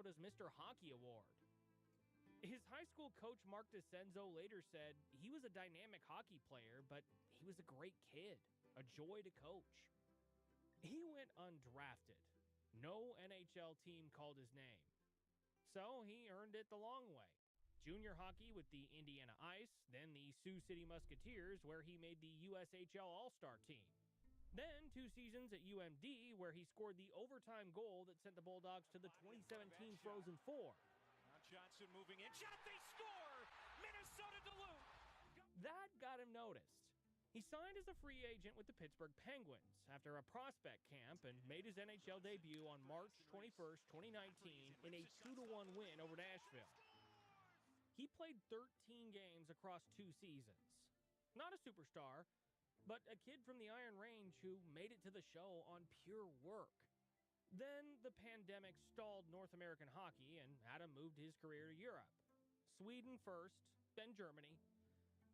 Minnesota's Mr. Hockey Award. His high school coach Mark DeCenzo later said he was a dynamic hockey player, but he was a great kid, a joy to coach. He went undrafted. No NHL team called his name. So he earned it the long way. Junior hockey with the Indiana Ice, then the Sioux City Musketeers, where he made the USHL All-Star team. Then 2 seasons at UMD, where he scored the overtime goal that sent the Bulldogs to the 2017 Frozen Four. Now Johnson moving in, shot, they score! Minnesota Duluth! That got him noticed. He signed as a free agent with the Pittsburgh Penguins after a prospect camp and made his NHL debut on March 21st, 2019 in a 2-1 win over Nashville. He played 13 games across 2 seasons. Not a superstar, but a kid from the Iron Range who made it to the show on pure work. Then the pandemic stalled North American hockey and Adam moved his career to Europe. Sweden first, then Germany.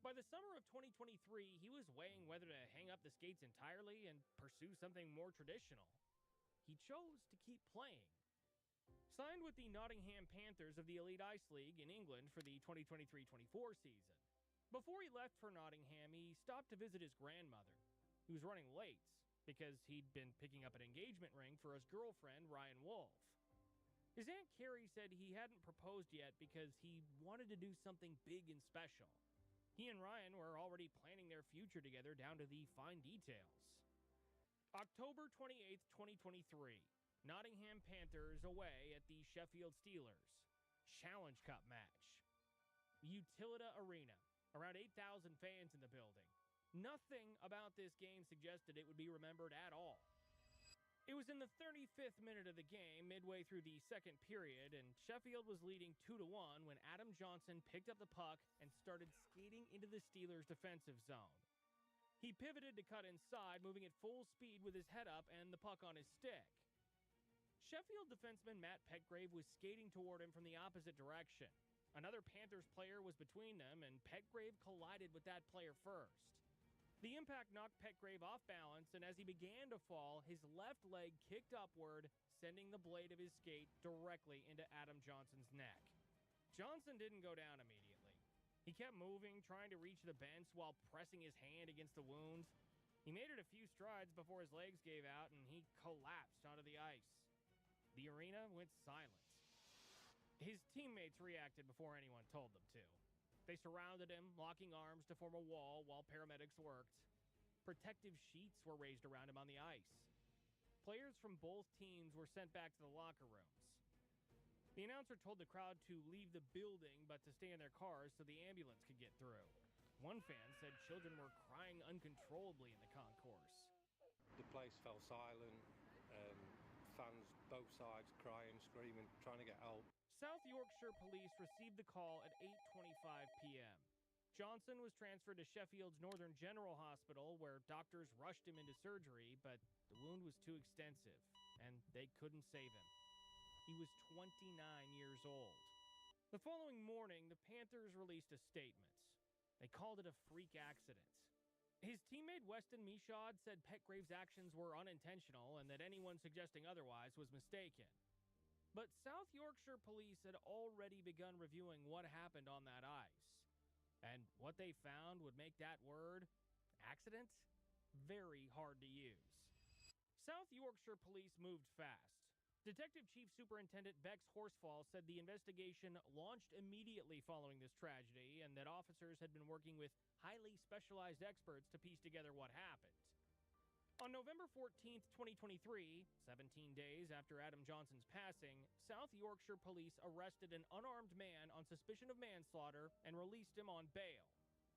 By the summer of 2023, he was weighing whether to hang up the skates entirely and pursue something more traditional. He chose to keep playing. Signed with the Nottingham Panthers of the Elite Ice League in England for the 2023-24 season. Before he left for Nottingham, he stopped to visit his grandmother, who was running late because he'd been picking up an engagement ring for his girlfriend, Ryan Wolf. His Aunt Carrie said he hadn't proposed yet because he wanted to do something big and special. He and Ryan were already planning their future together down to the fine details. October 28th, 2023. Nottingham Panthers away at the Sheffield Steelers. Challenge Cup match. Utilita Arena. Around 8,000 fans in the building. Nothing about this game suggested it would be remembered at all. It was in the 35th minute of the game, midway through the second period, and Sheffield was leading 2-1 when Adam Johnson picked up the puck and started skating into the Steelers' defensive zone. He pivoted to cut inside, moving at full speed with his head up and the puck on his stick. Sheffield defenseman Matt Petgrave was skating toward him from the opposite direction. Another Panthers player was between them, and Petgrave collided with that player first. The impact knocked Petgrave off balance, and as he began to fall, his left leg kicked upward, sending the blade of his skate directly into Adam Johnson's neck. Johnson didn't go down immediately. He kept moving, trying to reach the bench while pressing his hand against the wound. He made it a few strides before his legs gave out, and he collapsed onto the ice. The arena went silent. His teammates reacted before anyone told them to. They surrounded him, locking arms to form a wall while paramedics worked. Protective sheets were raised around him on the ice. Players from both teams were sent back to the locker rooms. The announcer told the crowd to leave the building but to stay in their cars so the ambulance could get through. One fan said children were crying uncontrollably in the concourse. The place fell silent. Fans both sides crying, screaming, trying to get help. South Yorkshire police received the call at 8:25 p.m. Johnson was transferred to Sheffield's Northern General Hospital, where doctors rushed him into surgery, but the wound was too extensive, and they couldn't save him. He was 29 years old. The following morning, the Panthers released a statement. They called it a freak accident. His teammate Weston Michaud said Petgrave's actions were unintentional and that anyone suggesting otherwise was mistaken. But South Yorkshire police had already begun reviewing what happened on that ice. And what they found would make that word, accident, very hard to use. South Yorkshire police moved fast. Detective Chief Superintendent Bex Horsfall said the investigation launched immediately following this tragedy and that officers had been working with highly specialized experts to piece together what happened. On November 14th, 2023, 17 days after Adam Johnson's passing, South Yorkshire police arrested an unarmed man on suspicion of manslaughter and released him on bail.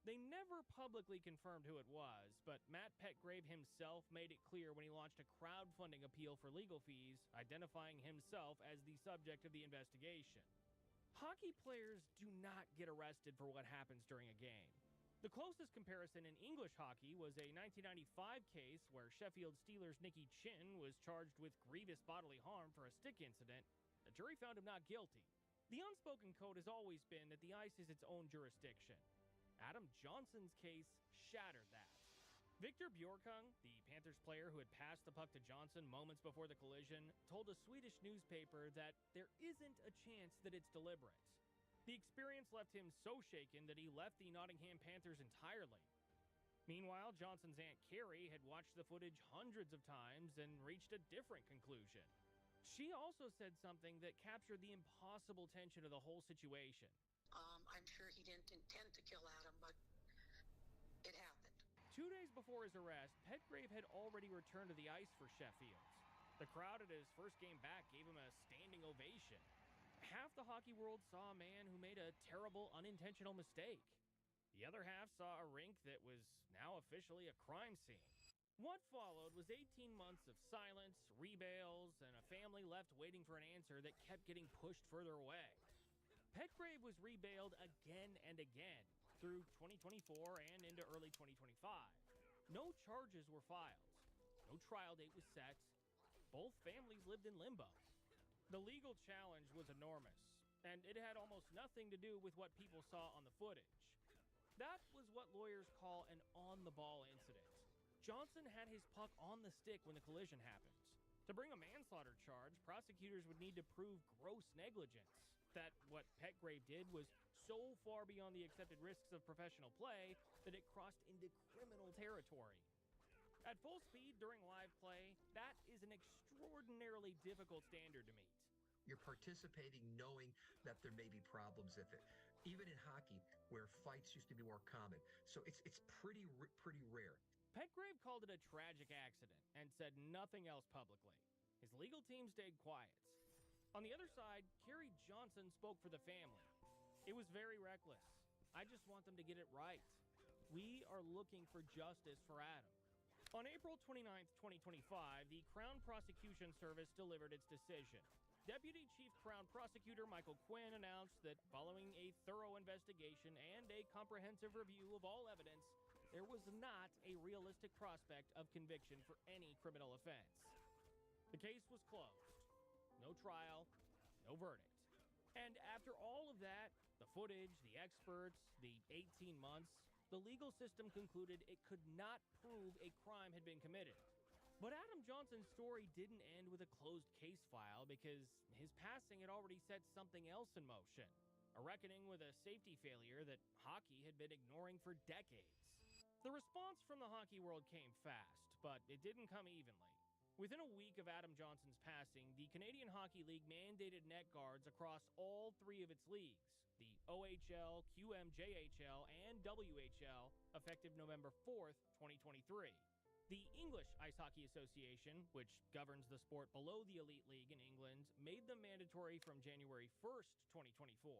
They never publicly confirmed who it was, but Matt Petgrave himself made it clear when he launched a crowdfunding appeal for legal fees, identifying himself as the subject of the investigation. Hockey players do not get arrested for what happens during a game. The closest comparison in English hockey was a 1995 case where Sheffield Steelers' Nicky Chin was charged with grievous bodily harm for a stick incident. The jury found him not guilty. The unspoken code has always been that the ice is its own jurisdiction. Adam Johnson's case shattered that. Victor Bjorkung, the Panthers player who had passed the puck to Johnson moments before the collision, told a Swedish newspaper that there isn't a chance that it's deliberate. The experience left him so shaken that he left the Nottingham Panthers entirely. Meanwhile, Johnson's Aunt Carrie had watched the footage hundreds of times and reached a different conclusion. She also said something that captured the impossible tension of the whole situation. I'm sure he didn't intend to kill Adam, but it happened. 2 days before his arrest, Petgrave had already returned to the ice for Sheffield. The crowd at his first game back gave him a standing ovation. Half the hockey world saw a man who made a terrible, unintentional mistake. The other half saw a rink that was now officially a crime scene. What followed was 18 months of silence, rebails, and a family left waiting for an answer that kept getting pushed further away. Petgrave was rebailed again and again through 2024 and into early 2025. No charges were filed. No trial date was set. Both families lived in limbo. The legal challenge was enormous, and it had almost nothing to do with what people saw on the footage. That was what lawyers call an on-the-ball incident. Johnson had his puck on the stick when the collision happened. To bring a manslaughter charge, prosecutors would need to prove gross negligence, that what Petgrave did was so far beyond the accepted risks of professional play that it crossed into criminal territory. At full speed during live play, that is an extraordinarily difficult standard to meet. You're participating knowing that there may be problems with it. Even in hockey, where fights used to be more common. So it's pretty rare. Petgrave called it a tragic accident and said nothing else publicly. His legal team stayed quiet. On the other side, Carrie Johnson spoke for the family. It was very reckless. I just want them to get it right. We are looking for justice for Adam. On April 29, 2025, the Crown Prosecution Service delivered its decision. Deputy Chief Crown Prosecutor Michael Quinn announced that following a thorough investigation and a comprehensive review of all evidence, there was not a realistic prospect of conviction for any criminal offense. The case was closed. No trial, no verdict. And after all of that, the footage, the experts, the 18 months, the legal system concluded it could not prove a crime had been committed. But Adam Johnson's story didn't end with a closed case file because his passing had already set something else in motion. A reckoning with a safety failure that hockey had been ignoring for decades. The response from the hockey world came fast, but it didn't come evenly. Within a week of Adam Johnson's passing, the Canadian Hockey League mandated net guards across all three of its leagues, the OHL, QMJHL, and WHL, effective November 4th, 2023. The English Ice Hockey Association, which governs the sport below the Elite League in England, made them mandatory from January 1st, 2024.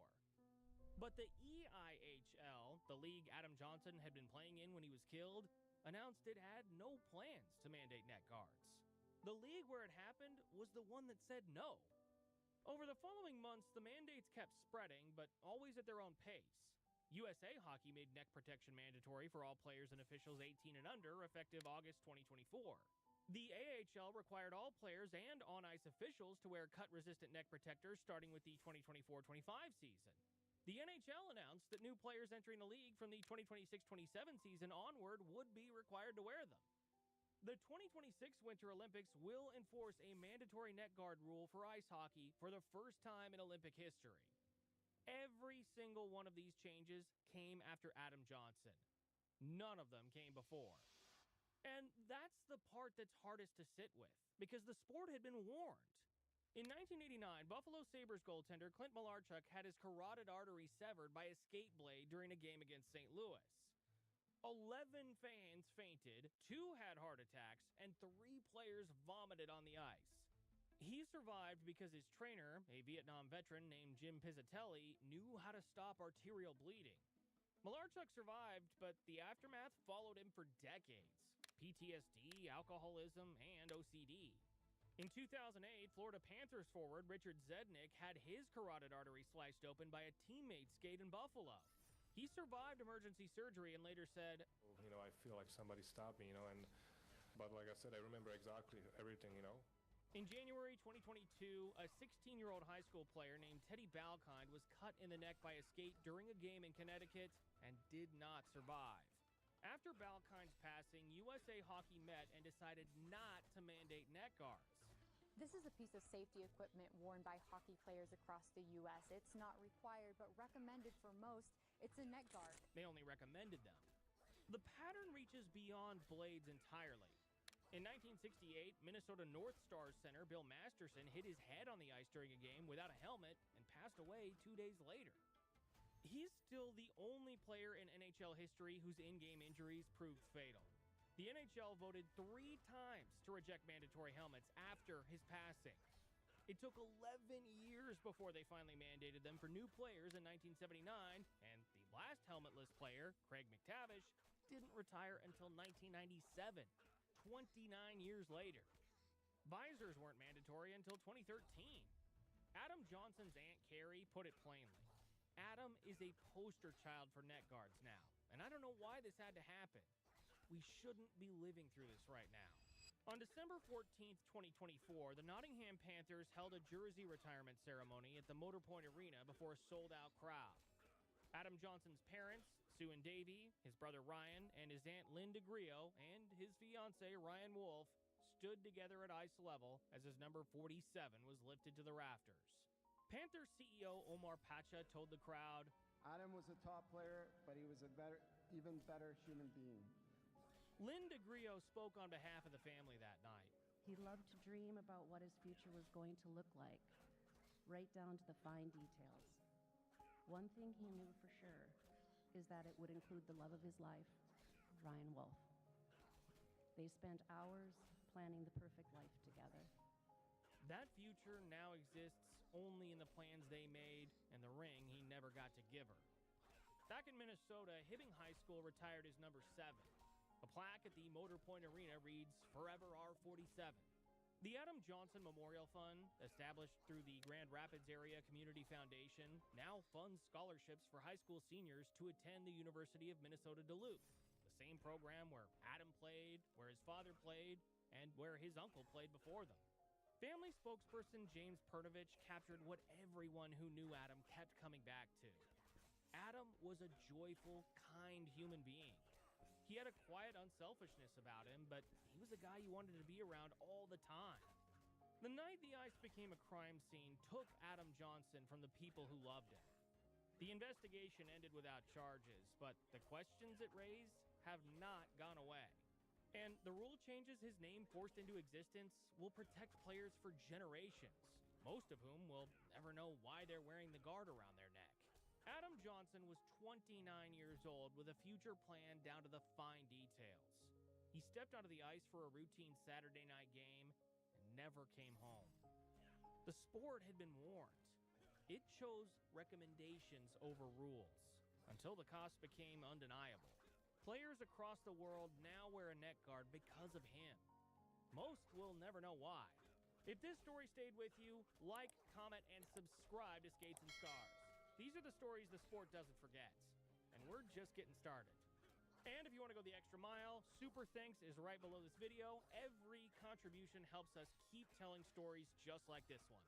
But the EIHL, the league Adam Johnson had been playing in when he was killed, announced it had no plans to mandate net guards. The league where it happened was the one that said no. Over the following months, the mandates kept spreading, but always at their own pace. USA Hockey made neck protection mandatory for all players and officials 18 and under, effective August 2024. The AHL required all players and on-ice officials to wear cut-resistant neck protectors starting with the 2024-25 season. The NHL announced that new players entering the league from the 2026-27 season onward would be required to wear them. The 2026 Winter Olympics will enforce a mandatory net guard rule for ice hockey for the first time in Olympic history. Every single one of these changes came after Adam Johnson. None of them came before. And that's the part that's hardest to sit with, because the sport had been warned. In 1989, Buffalo Sabres goaltender Clint Malarchuk had his carotid artery severed by a skate blade during a game against St. Louis. 11 fans fainted, 2 had heart attacks, and 3 players vomited on the ice. He survived because his trainer, a Vietnam veteran named Jim Pizzatelli, knew how to stop arterial bleeding. Malarchuk survived, but the aftermath followed him for decades. PTSD, alcoholism, and OCD. In 2008, Florida Panthers forward Richard Zednick had his carotid artery sliced open by a teammate's skate in Buffalo. He survived emergency surgery and later said, I feel like somebody stopped me, but like I said, I remember exactly everything, In January 2022, a 16-year-old high school player named Teddy Balkind was cut in the neck by a skate during a game in Connecticut and did not survive. After Balkine's passing, USA Hockey met and decided not to mandate neck guards. This is a piece of safety equipment worn by hockey players across the U.S. It's not required, but recommended for most. It's a neck guard. They only recommended them. The pattern reaches beyond blades entirely. In 1968, Minnesota North Stars center Bill Masterson hit his head on the ice during a game without a helmet and passed away 2 days later. He's still the only player in NHL history whose in-game injuries proved fatal. The NHL voted 3 times to reject mandatory helmets after his passing. It took 11 years before they finally mandated them for new players in 1979, and the last helmetless player, Craig McTavish, didn't retire until 1997, 29 years later. Visors weren't mandatory until 2013. Adam Johnson's Aunt Carrie put it plainly. Adam is a poster child for neck guards now, and I don't know why this had to happen. We shouldn't be living through this right now. On December 14th, 2024, the Nottingham Panthers held a jersey retirement ceremony at the Motor Point Arena before a sold-out crowd. Adam Johnson's parents, Sue and Davey, his brother Ryan, and his aunt Lynn DeGrio, and his fiancé Ryan Wolf stood together at ice level as his number 47 was lifted to the rafters. Panthers CEO Omar Pacha told the crowd, "Adam was a top player, but he was a even better human being." Lynn DeGrio spoke on behalf of the family that night. He loved to dream about what his future was going to look like, right down to the fine details. One thing he knew for sure is that it would include the love of his life, Ryan Wolf. They spent hours planning the perfect life together. That future now exists only in the plans they made and the ring he never got to give her. Back in Minnesota, Hibbing High School retired his number 7. A plaque at the Motor Point Arena reads, "Forever R47." The Adam Johnson Memorial Fund, established through the Grand Rapids Area Community Foundation, now funds scholarships for high school seniors to attend the University of Minnesota Duluth, the same program where Adam played, where his father played, and where his uncle played before them. Family spokesperson James Pernovich captured what everyone who knew Adam kept coming back to. Adam was a joyful, kind human being. He had a quiet unselfishness about him, but he was a guy you wanted to be around all the time. The night the ice became a crime scene took Adam Johnson from the people who loved him. The investigation ended without charges, but the questions it raised have not gone away. And the rule changes his name forced into existence will protect players for generations, most of whom will never know why they're wearing the guard around their neck. Adam Johnson was 29 years old with a future plan down to the fine details. He stepped onto the ice for a routine Saturday night game and never came home. The sport had been warned. It chose recommendations over rules until the cost became undeniable. Players across the world now wear a neck guard because of him. Most will never know why. If this story stayed with you, like, comment, and subscribe to Skates and Scars. These are the stories the sport doesn't forget, and we're just getting started. And if you want to go the extra mile, super thanks is right below this video. Every contribution helps us keep telling stories just like this one.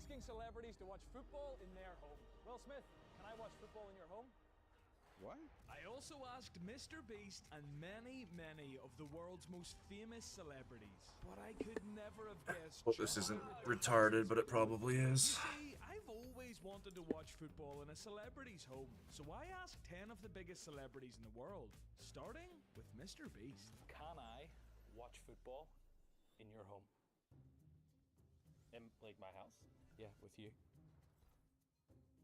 asking celebrities to watch football in their home. Will Smith, can I watch football in your home? What? I also asked Mr. Beast and many, many of the world's most famous celebrities, but I could never have guessed. Hope this isn't retarded, but it probably is. See, I've always wanted to watch football in a celebrity's home, so I asked 10 of the biggest celebrities in the world, starting with Mr. Beast. Can I watch football in your home? In, like, my house? Yeah, with you.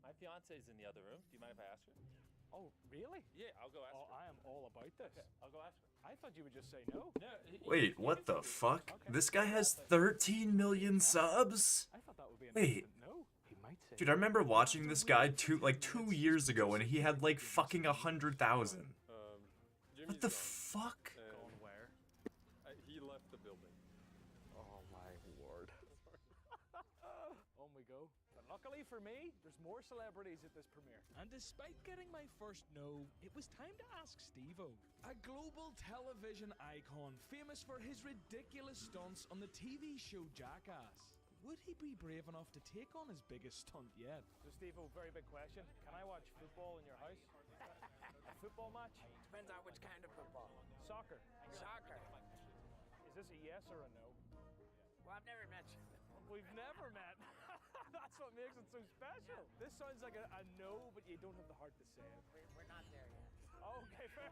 My fiance's in the other room. Do you mind if I ask her? Oh, really? Yeah, I'll go ask her. I am all about this. Okay, I'll go ask her. I thought you would just say no. Wait, what the fuck? This guy has 13 million subs? I thought that would be an Wait. no. He might say Dude, I remember watching this guy 2 years ago and he had like fucking 100,000. What the fuck? Gone where? He left the building. Oh my word. On we go. But luckily for me, there's more celebrities at this premiere. And despite getting my first no, it was time to ask Steve-O, a global television icon famous for his ridiculous stunts on the TV show Jackass. Would he be brave enough to take on his biggest stunt yet? So Steve-O, very big question. Can I watch football in your house? A football match? Depends on which kind of football. Soccer. Soccer. Is this a yes or a no? Well, I've never met you. We've never met. That's what makes it so special. This sounds like a no, but you don't have the heart to say it. We're not there yet. Okay, fair.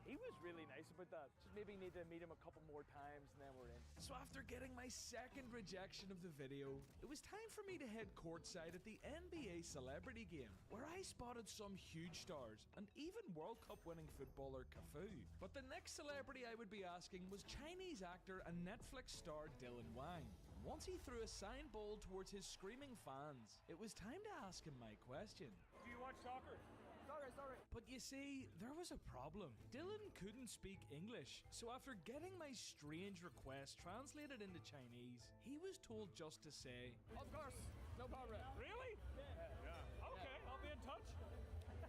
He was really nice about that. Just maybe need to meet him a couple more times and then we're in. So after getting my second rejection of the video, it was time for me to head courtside at the NBA Celebrity Game, where I spotted some huge stars and even World Cup winning footballer Cafu. But the next celebrity I would be asking was Chinese actor and Netflix star Dylan Wang. Once he threw a sign ball towards his screaming fans, it was time to ask him my question. Do you watch soccer? Sorry. But you see, there was a problem. Dylan couldn't speak English, so after getting my strange request translated into Chinese, he was told just to say, Of course, no problem. Really? Yeah. Okay, I'll be in touch.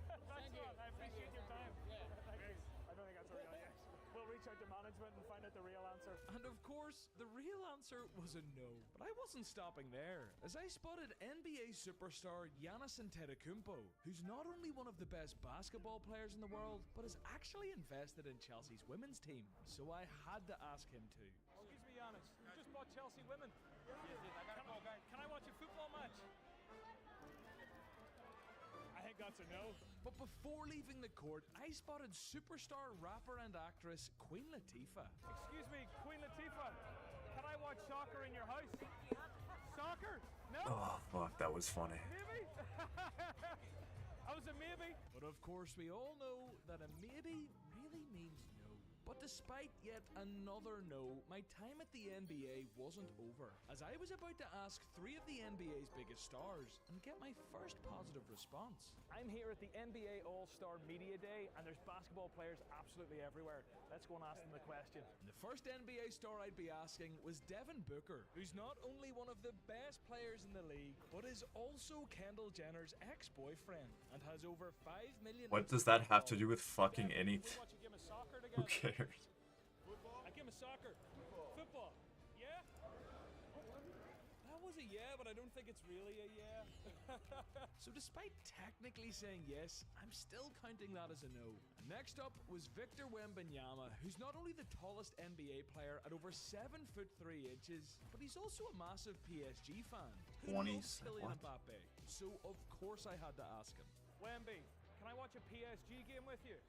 Thanks a lot. I appreciate your time. Yeah. Thanks. I don't think that's a real yes. We'll reach out to management and find out the real answer. And of course, the real answer was a no. But I wasn't stopping there, as I spotted NBA superstar Giannis Antetokounmpo, who's not only one of the best basketball players in the world, but is actually invested in Chelsea's women's team. So I had to ask him to. Excuse me, Giannis. You just bought Chelsea women. Can I watch a football match? I think that's a no. But before leaving the court, I spotted superstar rapper and actress Queen Latifah. Excuse me, Queen Latifah. Can I watch soccer in your house? Soccer? No? Oh, fuck, that was funny. Maybe? I was a maybe. But of course, we all know that a maybe really means no. But despite yet another no, my time at the NBA wasn't over, as I was about to ask 3 of the NBA's biggest stars and get my first positive response. I'm here at the NBA All-Star Media Day, and there's basketball players absolutely everywhere. Let's go and ask them the question. The first NBA star I'd be asking was Devin Booker, who's not only one of the best players in the league, but is also Kendall Jenner's ex-boyfriend and has over 5 million... What does that have to do with fucking anything? Who cares? I give him a soccer. Football. Yeah? That was a yeah, but I don't think it's really a yeah. So despite technically saying yes, I'm still counting that as a no. Next up was Victor Wembanyama, who's not only the tallest NBA player at over 7'3", but he's also a massive PSG fan. 20s. Kylian Mbappe. So of course I had to ask him. Wemby, can I watch a PSG game with you?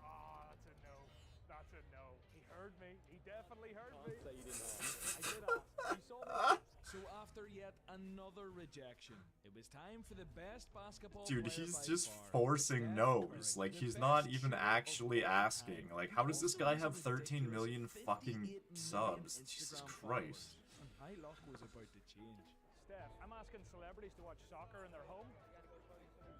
Oh, that's a no. That's a no. He heard me. He definitely heard me. That you didn't ask. I did ask. You saw me. So after yet another rejection, it was time for the best basketball Dude, player he's by just far, forcing no's. Like, he's not even actually asking. time. Like, how does this Also guy has have a 13 ridiculous million fucking 58 million subs? Instagram Jesus followers. Christ. And my luck was about to change. Steph, I'm asking celebrities to watch soccer in their home.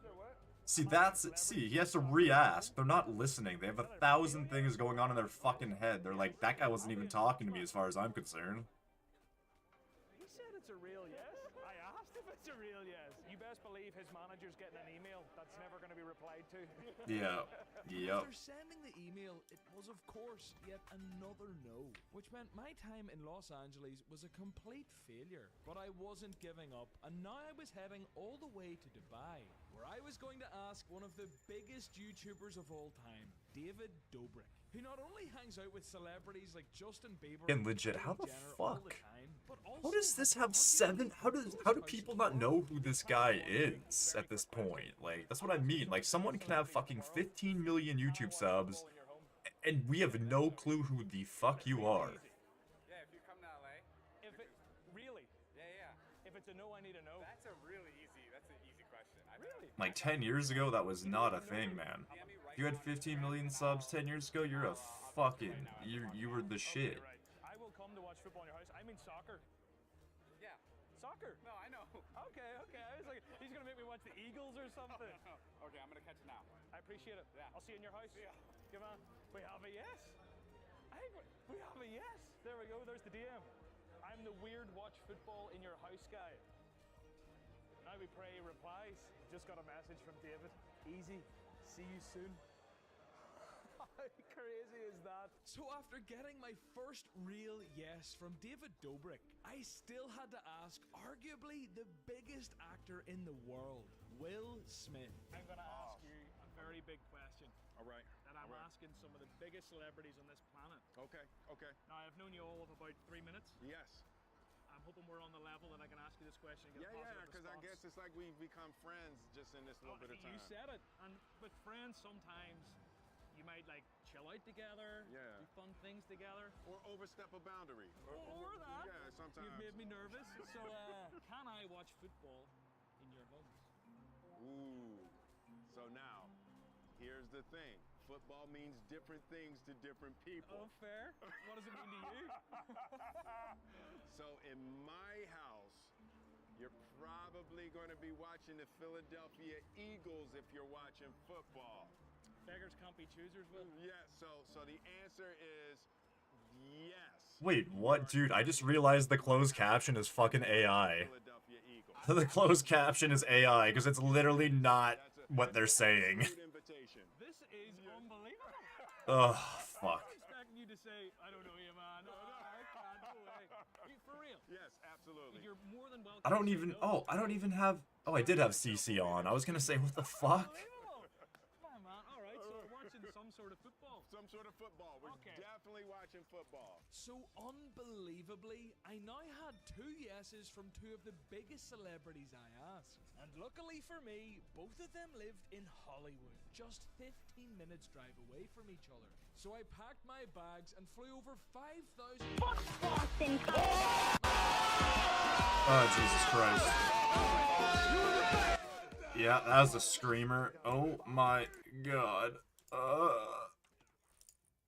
Sure, what? See, he has to re-ask. They're not listening. They have 1,000 things going on in their fucking head. They're like, that guy wasn't even talking to me as far as I'm concerned. He said it's a real yes. I asked if it's a real yes. You best believe his manager's getting an email that's never going to be replied to. Yeah. Yep. After sending the email, it was of course yet another no, which meant my time in Los Angeles was a complete failure. But I wasn't giving up, and now I was heading all the way to Dubai, where I was going to ask one of the biggest YouTubers of all time, David Dobrik, who not only hangs out with celebrities like Justin Bieber And legit, how the Jenner all fuck? the time, but also How does this have 7? How do people not know who this guy is at this point? Like, that's what I mean. Like, someone can have fucking 15 million YouTube subs, and we have no clue who the fuck you are. Yeah, if you come to LA. If it really? Yeah. If it's a no, I need a no. That's an easy question. Really? Like 10 years ago, that was not a thing, man. If you had 15 million subs 10 years ago, you're a fucking, you were the shit. I will come to watch football in your house. I mean soccer. Yeah. Soccer? No, I know. Okay. I was like, he's gonna make me watch the Eagles or something. No. Okay, I'm gonna catch it now. I appreciate it. Yeah. I'll see you in your house. Yeah. Come on. We have a yes. I think we have a yes. There we go. There's the DM. I'm the weird watch football in your house guy. Now we pray he replies. Just got a message from David. Easy. See you soon. How crazy is that? So after getting my first real yes from David Dobrik, I still had to ask arguably the biggest actor in the world, Will Smith. I'm gonna ask you a very big question. All right. That I'm asking some of the biggest celebrities on this planet. Okay. Now I've known you all of about 3 minutes. Yes. I'm hoping we're on the level that I can ask you this question and get a positive because I response. guess it's like we've become friends just in this little bit of time. You said it. And with friends, sometimes you might like chill out together, do fun things together. Or overstep a boundary. Or that. Yeah, sometimes. You've made me nervous. So can I watch football in your homes? Ooh. So now, here's the thing. Football means different things to different people. Oh, fair. What does it mean to you? So in my house, you're probably going to be watching the Philadelphia Eagles if you're watching football. Beggars can't be choosers, Will. Yeah, so the answer is yes. Wait, what? Dude, I just realized the closed caption is fucking AI. Philadelphia Eagles. The closed caption is AI, because it's literally not what they're saying. This is unbelievable. Ugh, fuck. I'm expecting you to say, I don't know you, man. No, I can't. No way. For real. Yes, absolutely. You're more than welcome. I don't even have... Oh, I did have CC on. I was gonna say, what the fuck? Come on, man. All right, so we're watching some sort of football. Some sort of football. We're definitely watching football. So unbelievably, I now had 2 yeses from 2 of the biggest celebrities I asked. And luckily for me, both of them lived in Hollywood, just 15 minutes drive away from each other. So I packed my bags and flew over 5,000... Oh, Jesus Christ. Yeah, that was a screamer. Oh my god.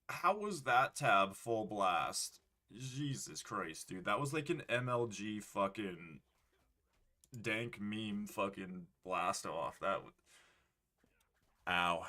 How was that tab full blast? Jesus Christ, dude. That was like an MLG fucking dank meme fucking blast off. That would... Ow.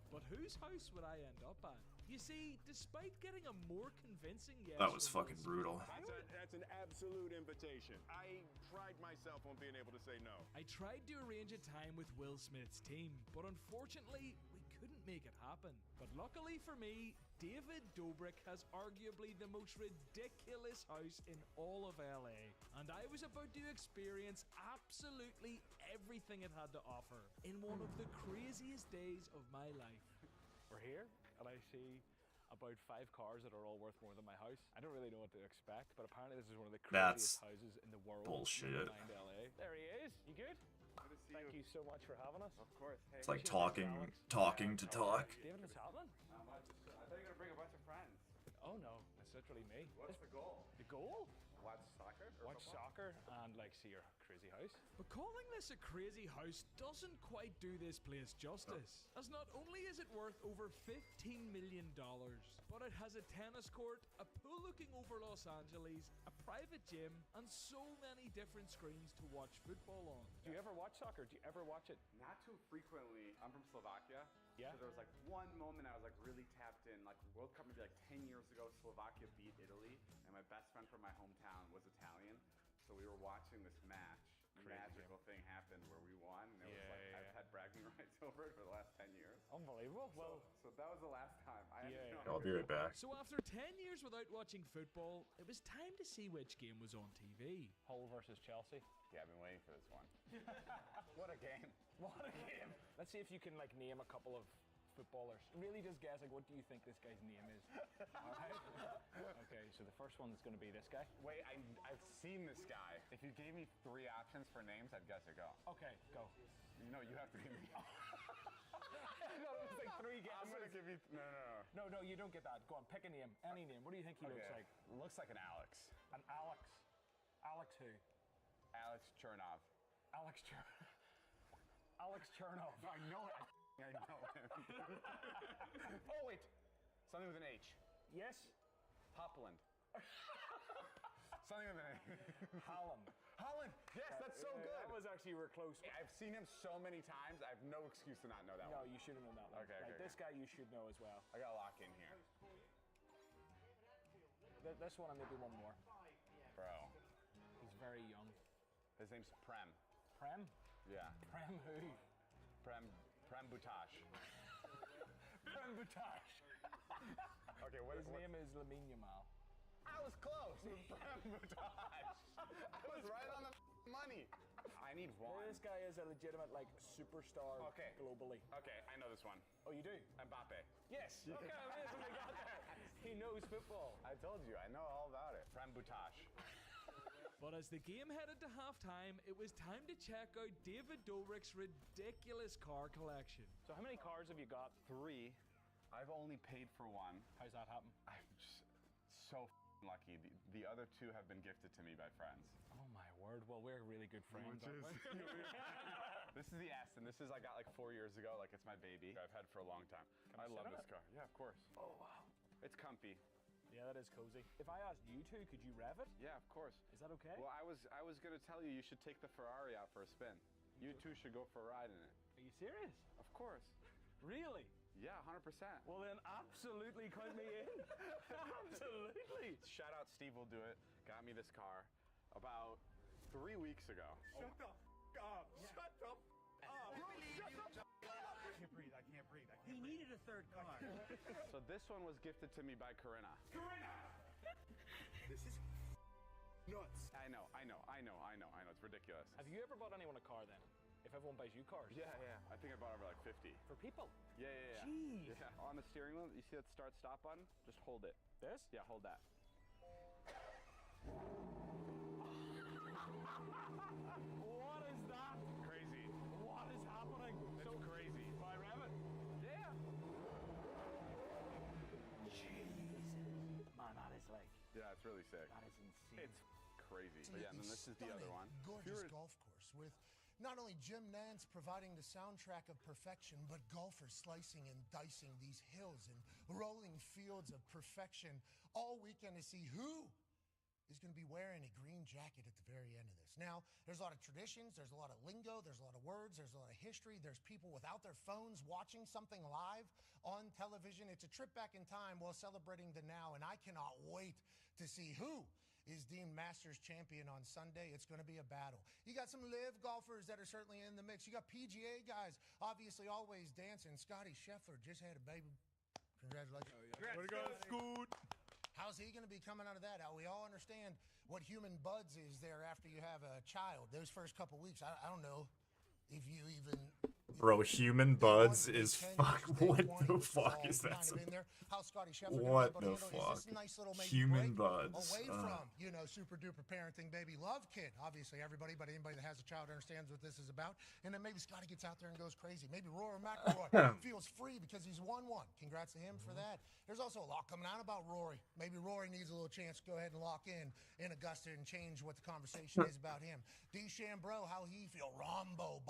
But whose house would I end up at? You see, despite getting a more convincing yes... That was fucking brutal. That's an absolute invitation. I pride myself on being able to say no. I tried to arrange a time with Will Smith's team, but unfortunately, we couldn't make it happen. But luckily for me, David Dobrik has arguably the most ridiculous house in all of LA. And I was about to experience absolutely everything it had to offer in one of the craziest days of my life. We're here, and I see about 5 cars that are all worth more than my house. I don't really know what to expect, but apparently this is one of the craziest houses in the world. Bullshit. Behind LA. There he is. You good? Good to see Thank you so much for having us. Of course. Hey, It's like talking to talk. David, what's happening? Not much. I thought you were gonna bring a bunch of friends. Oh no, it's literally me. What's the goal? The goal? Watch soccer? Watch soccer and like see your crazy house. But calling this a crazy house doesn't quite do this place justice, as not only is it worth over $15 million, but it has a tennis court, a pool looking over Los Angeles, a private gym, and so many different screens to watch football on. Do you ever watch soccer? Do you ever watch it? Not too frequently. I'm from Slovakia. Yeah. So there was like one moment I was like really tapped in, like World Cup maybe like 10 years ago, Slovakia beat Italy, and my best friend from my hometown was Italian. So we were watching this match, magical thing happened where we won, and it was like I've had bragging rights over it for the last 10 years. Unbelievable. Well, so that was the last time. I'll be right back. So after 10 years without watching football, it was time to see which game was on TV. Hull versus Chelsea. Yeah, I've been waiting for this one. What a game. What a game. Let's see if you can like name a couple of footballers. Really just guess, like, what do you think this guy's name is? All right. Okay, so the first one is going to be this guy. Wait, I've seen this guy. If you gave me 3 options for names, I'd guess it. Go. Okay, go. No, you have to give me. I thought it was like 3 guesses. I'm gonna give you. No. No, you don't get that. Go on, pick a name. Any name. What do you think he looks like? Looks like an Alex. An Alex. Alex who? Alex Chernov. Alex Chernov. I know it. I know him. Oh wait, something with an H. Yes. Hopland. Something with an H. Holland. Holland. Yes, that's so good. That was actually, you were close. I've seen him so many times. I have no excuse to not know that one. No, you should have known that one. Okay, right, okay. This guy you should know as well. I gotta lock in here. This one and maybe one more. Bro. He's very young. His name's Prem. Prem? Yeah. Prem who? Prem Butash. Prem Butash. Okay, what his name is Lamine Yamal. I was close. Prem Butash. I was right on the money. I need one. This guy is a legitimate like superstar globally. Okay, I know this one. Oh, you do? Mbappe. Yes. Okay, amazing. I got that. He knows football. I told you, I know all about it. Prem Butash. But as the game headed to halftime, it was time to check out David Dobrik's ridiculous car collection. So how many cars have you got? 3. I've only paid for 1. How's that happen? I'm just so lucky. The other 2 have been gifted to me by friends. Oh my word. Well, we're really good friends. This is the S, and this is I got like 4 years ago. Like it's my baby. I've had for a long time. I love this car. Yeah, of course. Oh wow. It's comfy. Yeah, that is cozy. If I asked you to, could you rev it? Yeah, of course. Is that okay? Well, I was gonna tell you should take the Ferrari out for a spin. You 2 should go for a ride in it. Are you serious? Of course. Really? Yeah, 100%. Well then, absolutely count me in. Absolutely. Shout out Steve will do it. Got me this car about 3 weeks ago. Shut the f up. Yeah. Shut the f up. I can't breathe. I can't breathe. He needed a third car. So this one was gifted to me by Corinna. Corinna! This is nuts. I know. It's ridiculous. Have you ever bought anyone a car then? If everyone buys you cars? Yeah. I think I bought over like 50. For people? Yeah. Jeez. Yeah. On the steering wheel, you see that start-stop button? Just hold it. This? Yeah, hold that. What is that? Crazy. What is happening? It's crazy. If I rev it? Yeah. Jesus. Man, that is like... Yeah, it's really sick. That is insane. It's crazy. But yeah, and then this is the other one. Gorgeous golf course with not only Jim Nantz providing the soundtrack of perfection, but golfers slicing and dicing these hills and rolling fields of perfection all weekend to see who is going to be wearing a green jacket at the very end of this. Now, there's a lot of traditions, there's a lot of lingo, there's a lot of words, there's a lot of history, there's people without their phones watching something live on television. It's a trip back in time while celebrating the now, and I cannot wait to see who is deemed Masters champion on Sunday. It's going to be a battle. You got some live golfers that are certainly in the mix. You got PGA guys, obviously always dancing. Scotty Scheffler just had a baby. Congratulations. Way to go, Scoot. How's he going to be coming out of that? We all understand what human buds is there after you have a child. Those first couple weeks, I don't know if you even... Bro, human buds is fuck. What the fuck is that? How Scotty Scheffler What the fuck? Nice little Human buds. Away from, super duper parenting baby love kid. Obviously, everybody, but anybody that has a child understands what this is about. And then maybe Scotty gets out there and goes crazy. Maybe Rory McIlroy feels free because he's won one. Congrats to him for that. There's also a lot coming out about Rory. Maybe Rory needs a little chance to go ahead and lock in Augusta and change what the conversation is about him. DeChambeau, how he feel. Bombo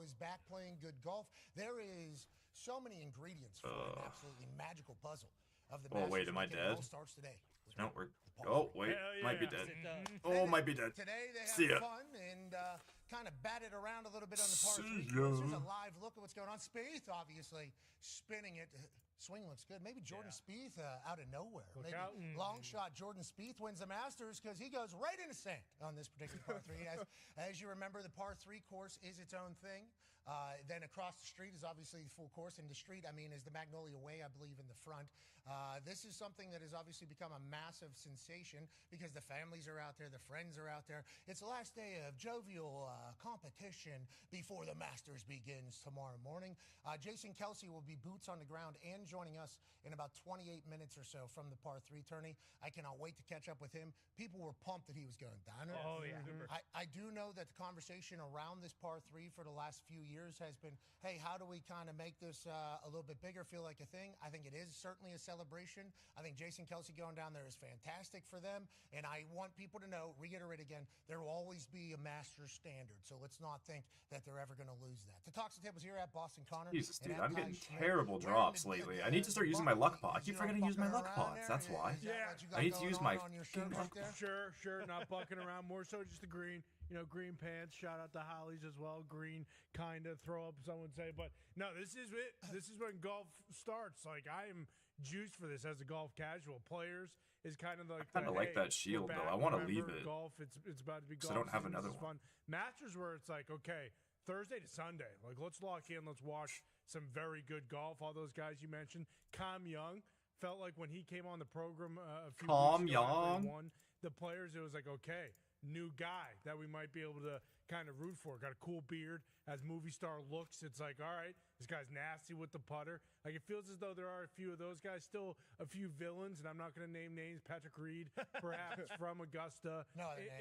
is back playing good golf. There is so many ingredients for an absolutely magical puzzle of the Masters. Oh wait, am I dead? All starts today. No, we're. Oh wait, might be dead. Oh, might be dead. Today they See ya. have fun and kind of batted around a little bit on the par 3 course. There's a live look at what's going on. Spieth, obviously, spinning it. Swing looks good. Maybe Jordan Spieth out of nowhere. Maybe long shot Jordan Spieth wins the Masters because he goes right into sand on this particular par 3. As you remember, the par 3 course is its own thing. Then across the street is obviously the full course. And the street, I mean, is the Magnolia Way, I believe, in the front. This is something that has obviously become a massive sensation because the families are out there, the friends are out there. It's the last day of jovial competition before the Masters begins tomorrow morning. Jason Kelsey will be boots on the ground and joining us in about 28 minutes or so from the par 3 tourney. I cannot wait to catch up with him. People were pumped that he was going down. Oh, yeah. I do know that the conversation around this par 3 for the last few years has been, hey, how do we kind of make this a little bit bigger, feel like a thing? I think it is certainly a celebration. I think Jason Kelsey going down there is fantastic for them. And I want people to know, reiterate again, there will always be a Masters standard. So let's not think that they're ever going to lose that. The Talks and Tables here at Boston Connor. Jesus, dude, I'm getting terrible drops lately. I need to start using my luck pot. I keep forgetting to use my luck pots. That's why. Yeah. I need to use my luck pot. Sure. Not bucking around. More so just the green. You know, green pants. Shout out to Hollies as well. Green kind of throw up, some would say. But no, this is it. This is when golf starts. Like, I am juiced for this as a golf casual. Players is kind of like, I kind of like that shield, though. I want to leave it. Golf, it's about to be golf. I don't have season. another This is one. fun. Masters where it's like, okay, Thursday to Sunday. Like, let's lock in. Let's watch some very good golf. All those guys you mentioned. Cam Young felt like when he came on the program a few weeks ago after he won the Players, it was like, okay, new guy that we might be able to kind of root for. Got a cool beard, has movie star looks. It's like, all right, this guy's nasty with the putter. Like, it feels as though there are a few of those guys, still a few villains, and I'm not going to name names. Patrick Reed, perhaps from Augusta,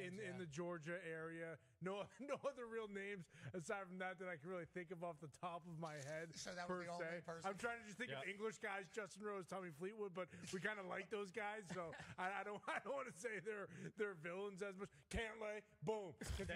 in the Georgia area. No other real names aside from that I can really think of off the top of my head. So that was the only person. I'm trying to just think of English guys, Justin Rose, Tommy Fleetwood, but we kind of like those guys, so I don't want to say they're villains as much. Cantlay, boom. Because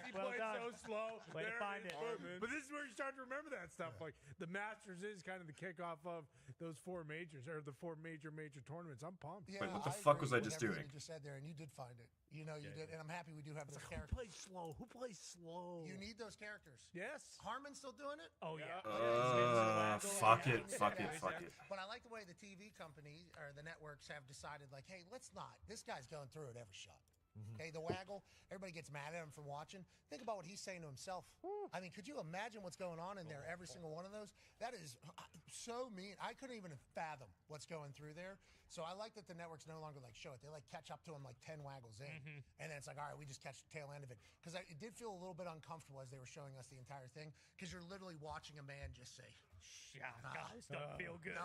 he plays so slow. Way to find it. But this is where you start to remember that stuff. Like, the Masters is kind of the kickoff of those 4 majors, or the 4 major tournaments. I'm pumped. Yeah, Wait, what the fuck was I just doing? You just said there, and you did find it. You know, you did, and I'm happy we do have those Who characters. plays slow? Who plays slow? You need those characters. Yes. Harmon's still doing it? Oh, yeah. Fuck it. But I like the way the TV company or the networks have decided, like, hey, let's not. This guy's going through it every shot. Okay, the waggle, everybody gets mad at him for watching. Think about what he's saying to himself. I mean, could you imagine what's going on in there, every single one of those? That is so mean. I couldn't even fathom what's going through there. So I like that the networks no longer, like, show it. They, like, catch up to him, like, 10 waggles in. And then it's like, all right, we just catch the tail end of it. Because it did feel a little bit uncomfortable as they were showing us the entire thing, because you're literally watching a man just say, God, this doesn't feel good.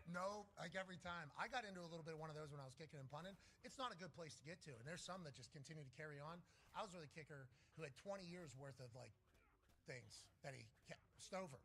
No, like every time. I got into a little bit of one of those when I was kicking and punting. It's not a good place to get to, and there's some that just continue to carry on. I was with a kicker who had 20 years worth of, like, things that he kept. Stover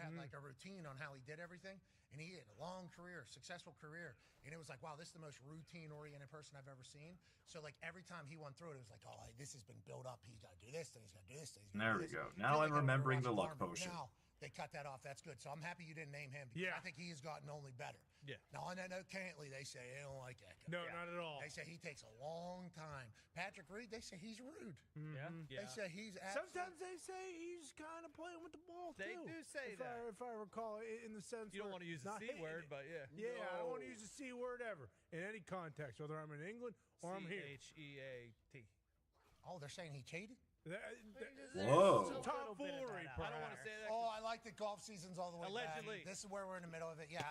had like a routine on how he did everything, and he had a long career, successful career, and it was like, wow, this is the most routine-oriented person I've ever seen. So, like, every time he went through it, it was like, oh, this has been built up. He's got to do this, then he's got to do this. There we go. Now I'm remembering the luck potion. Now they cut that off. That's good. So I'm happy you didn't name him, because I think he has gotten only better. Yeah. Now, on that note, Cantley, they say they don't like that guy. No, not at all. They say he takes a long time. Patrick Reed, they say he's rude. They say he's Sometimes they say he's kind of playing with the ball, too. They do say that. If I recall, in the sense you don't want to use the C word, but yeah. Yeah, I don't want to use the C word ever in any context, whether I'm in England or I'm here. C-H-E-A-T. Oh, they're saying he cheated? Whoa. Tomfoolery, I don't want to say that. Oh, I like that golf season's all the way Allegedly. back. This is where we're in the middle of it. Yeah,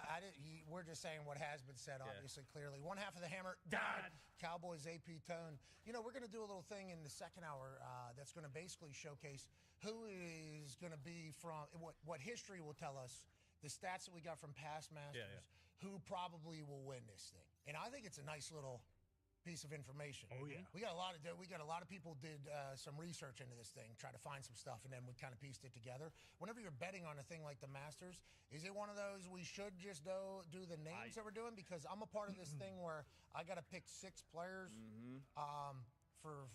we're just saying what has been said, obviously, clearly. One half of the hammer, Cowboys AP Tone. You know, we're going to do a little thing in the second hour that's going to basically showcase who is going to be from, what history will tell us, the stats that we got from past Masters, who probably will win this thing. And I think it's a nice little piece of information. Oh yeah, we got a lot of people did some research into this thing, try to find some stuff, and then we kind of pieced it together. Whenever you're betting on a thing like the Masters, is it one of those we should just do the names that we're doing? Because I'm a part of this thing where I got to pick 6 players for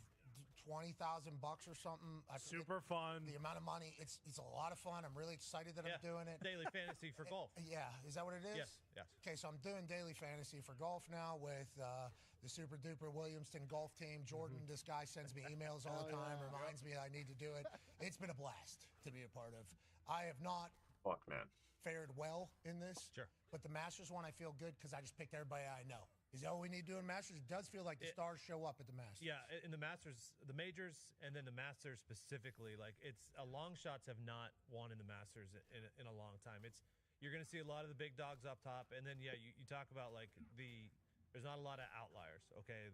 $20,000 or something. Super fun. The amount of money, it's a lot of fun. I'm really excited that I'm doing it. Daily fantasy for golf. Yeah, is that what it is? Yes. Okay, so I'm doing daily fantasy for golf now with the super duper Williamston golf team. Jordan, this guy sends me emails all the time, reminds me I need to do it. It's been a blast to be a part of. I have not fared well in this. Sure. But the Masters one, I feel good because I just picked everybody I know. Is that what we need to do in Masters? It does feel like the stars show up at the Masters. Yeah, in the Masters, the majors, and then the Masters specifically, like long shots have not won in the Masters in a long time. You're going to see a lot of the big dogs up top, and then you talk about like there's not a lot of outliers. Okay,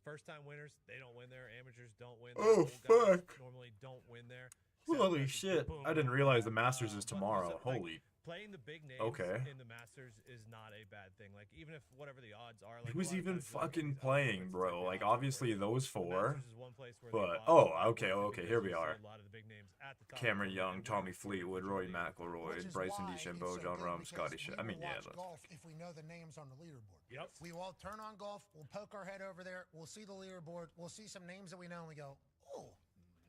first time winners, they don't win there. Amateurs don't win there. Oh fuck! Normally don't win there. Holy shit! I didn't realize the Masters is tomorrow. Holy. Playing the big names in the Masters is not a bad thing. Like, even if whatever the odds are. Like, Who's even fucking playing, bro? Like, obviously those four. Masters is one place where But, okay, here we are. A lot of the big names at the top. Cameron Young, Tommy Fleetwood, Rory McIlroy, Bryson DeChambeau, John Rahm, Scotty Scheffler. I mean, yeah. Golf if we know the names on the leaderboard. Yep. We will all turn on golf. We'll poke our head over there. We'll see the leaderboard. We'll see some names that we know, and we go, oh.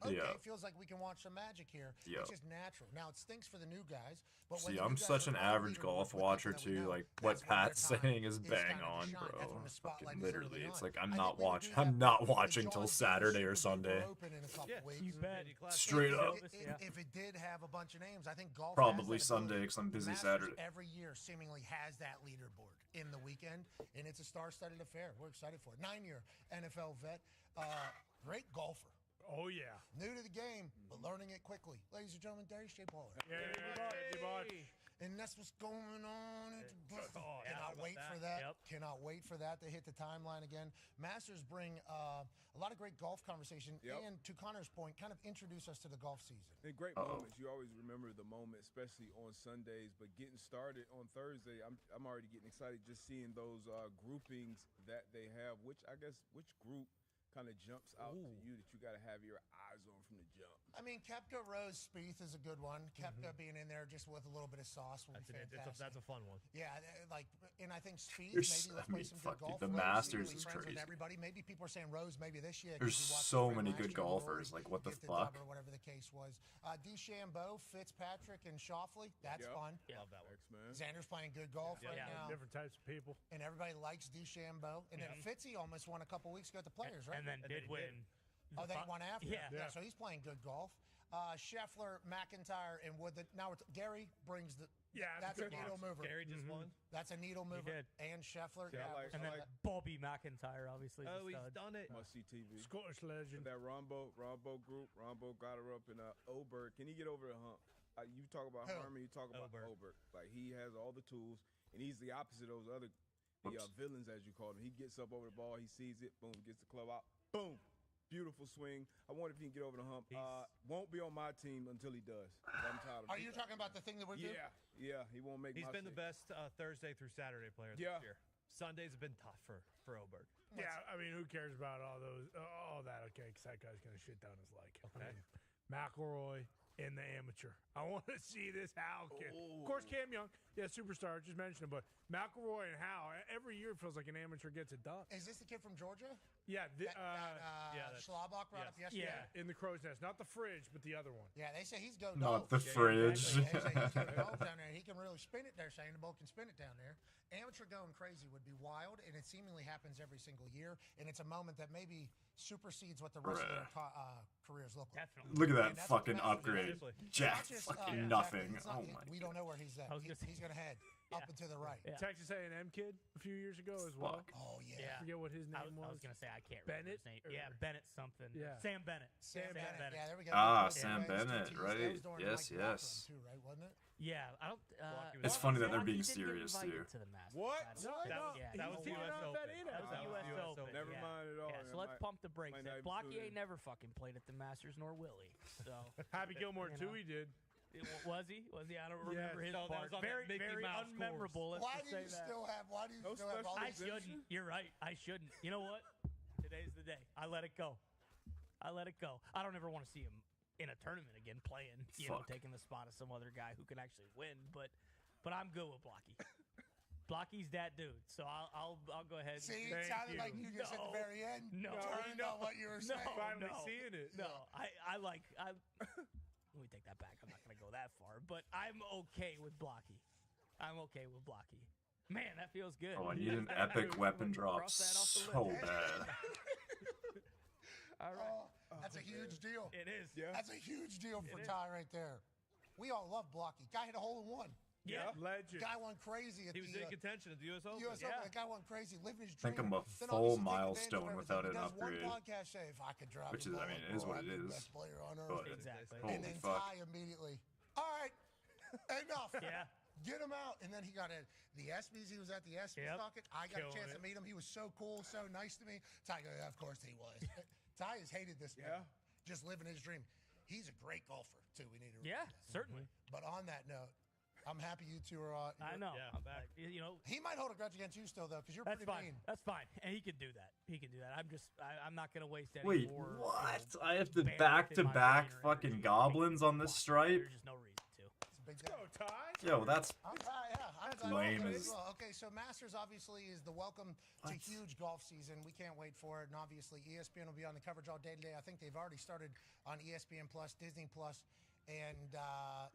Okay, it feels like we can watch some magic here. It's just natural. Now, it stinks for the new guys. But See, I'm such an average golf watcher, too. Like, what Pat's saying is bang on, bro. Fucking literally. It's like, I'm not watching till Saturday or Sunday. You bet. Straight up. If it did have a bunch of names, I think golf Probably Sunday, because I'm busy Saturday. Every year seemingly has that leaderboard in the weekend, and it's a star-studded affair. We're excited for it. 9-year NFL vet. Great golfer. Oh, yeah. New to the game, but learning it quickly. Ladies and gentlemen, Darius J. Baller. And that's what's going on. Cannot wait for that. Cannot wait for that to hit the timeline again. Masters bring a lot of great golf conversation. And to Connor's point, kind of introduce us to the golf season. And great moments. You always remember the moment, especially on Sundays. But getting started on Thursday, I'm already getting excited just seeing those groupings that they have. Which group kind of jumps out to you that you got to have your eyes on from the jump? I mean, Koepka, Rose, Spieth is a good one. Koepka being in there just with a little bit of sauce will be fantastic. That's a fun one. Yeah, and I think Spieth, maybe let's play some good golf. The Rose, Masters really is friends crazy. with everybody. Maybe people are saying Rose maybe this year. There's so many good golfers. Like, what the fuck? Or whatever the case was. DeChambeau, Fitzpatrick, and Schauffele. That's fun. Love that one. Xander's playing good golf right now. Different types of people. And everybody likes DeChambeau. And then Fitzy almost won a couple weeks ago at the Players, right? And then did win. Oh, they won after. Yeah. So he's playing good golf. Scheffler, McIntyre, and Wood. Gary brings the. That's a needle mover. Gary just won. That's a needle mover. And Scheffler. And then Bobby McIntyre, obviously. Oh, he's done it. Must see TV. Scottish legend. That Rombo group. Rombo got her up in Oberg. Can he get over the hump? You talk about Harmon. You talk about Oberg. Like, he has all the tools, and he's the opposite of those other villains, as you call them. He gets up over the ball. He sees it. Boom. Gets the club out. Boom. Beautiful swing. I wonder if he can get over the hump. Won't be on my team until he does. I'm tired of Are you talking about the thing that we're doing? Yeah. He won't make. He's been the best Thursday through Saturday player this year. Sundays have been tough for Oberg. Yeah, I mean, who cares about all that? Okay, because that guy's gonna shit down his leg. Okay. I mean, McIlroy in the amateur. I want to see this Hal kid. Of course, Cam Young, superstar. Just mentioned him, but McIlroy and Hal. Every year it feels like an amateur gets it done. Is this the kid from Georgia? Yeah, Schlabach brought up yesterday. Yeah, in the crow's nest, not the fridge, but the other one. Yeah, they say he's go Not golf. the fridge. They say he's go golf down there. He can really spin it. They're saying the boat can spin it down there. Amateur going crazy would be wild, and it seemingly happens every single year. And it's a moment that maybe supersedes what the rest of their careers look like. Definitely. Look at that fucking upgrade. Jack fucking nothing. Oh my. We don't know where he's at. He's going to head up and to the right. Texas A&M kid a few years ago as well. Oh, I forget what his name was. I was going to say, I can't Bennett? remember his name. Yeah, Bennett something. Yeah. Sam Bennett. Sam Bennett. Yeah, there we go. Sam Bennett, right? Yes. Too, right, wasn't it? Yeah, I don't. It's funny that they're being he didn't get serious, invited too. To the Masters. What? That was the US Open. That was the US Open. Never mind at all. Yeah, so let's pump the brakes. Blocky ain't never fucking played at the Masters, nor will he. So Happy Gilmore too. He did. Was he? I don't remember his part. Very unmemorable. Why do you still have all I shouldn't. You're right. I shouldn't. You know what? Today's the day. I let it go. I don't ever want to see him in a tournament again playing, taking the spot of some other guy who can actually win. But I'm good with Blocky. Blocky's that dude. So I'll go ahead. See, it sounded like you just at the very end turned on what you were saying. Finally seeing it. No, let me take that back. I'm not gonna go that far, but I'm okay with Blocky. Man, that feels good. Oh, I need an epic weapon drop so bad. All right. That's a huge deal. It is. Yeah. That's a huge deal for Ty right there. We all love Blocky. Guy hit a hole in one. Yeah. Legend. Guy went crazy at He was in contention at the U.S. Open. US Open. The guy went crazy, living his I think dream. I'm a Then full obviously take milestone advantage of without an everything. He does upgrade. One podcast say, if I could drive Which a is, I mean, it is what I'd it be the is. best player on earth. But, Exactly. holy And then fuck. Ty immediately, all right, enough. Yeah. Get him out. And then he got the ESPYs. He was at the ESPYs talking. I got a chance to meet him. He was so cool, so nice to me. Ty goes, yeah, of course he was. Ty has hated this man. Just living his dream. He's a great golfer, too. We need to remember that. Certainly. But on that note, I'm happy you two are. I know. Yeah. I'm back. He might hold a grudge against you still, though, because you're That's pretty fine. mean. That's fine. And he can do that. I'm not going to waste any Wait, more. what? I have the back-to-back fucking goblins on this stripe? There's just no reason to. Let's go, Ty. Yo, that's I'm lame as as... well. Okay, so Masters obviously is the welcome to huge golf season. We can't wait for it, and obviously ESPN will be on the coverage all day today. I think they've already started on ESPN Plus, Disney Plus, and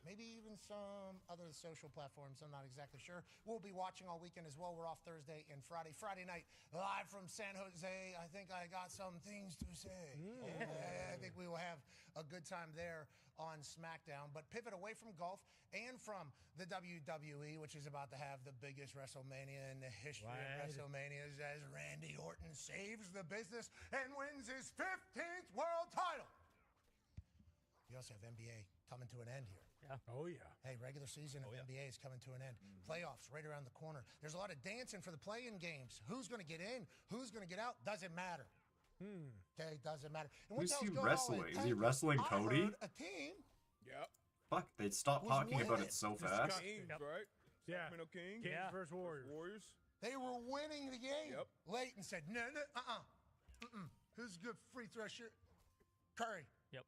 maybe even some other social platforms. I'm not exactly sure. We'll be watching all weekend as well. We're off Thursday and Friday. Friday night, live from San Jose. I think I got some things to say. I think we will have a good time there on SmackDown. But pivot away from golf and from the WWE, which is about to have the biggest WrestleMania in the history of WrestleManias, as Randy Orton saves the business and wins his 15th world title. You also have NBA coming to an end here. Yeah. Oh, yeah. Hey, regular season of NBA is coming to an end. Playoffs right around the corner. There's a lot of dancing for the play-in games. Who's going to get in? Who's going to get out? Doesn't matter. Okay, doesn't matter. And Who's he wrestling? Is he wrestling Cody? I heard a team. Yep. Fuck, they'd stop Was talking about winning. it so fast. Kings, right? Yeah. Sacramento Kings. Kings versus Warriors. They were winning the game. Yep. Leighton said, no, who's a good free throw shooter? Curry. Yep.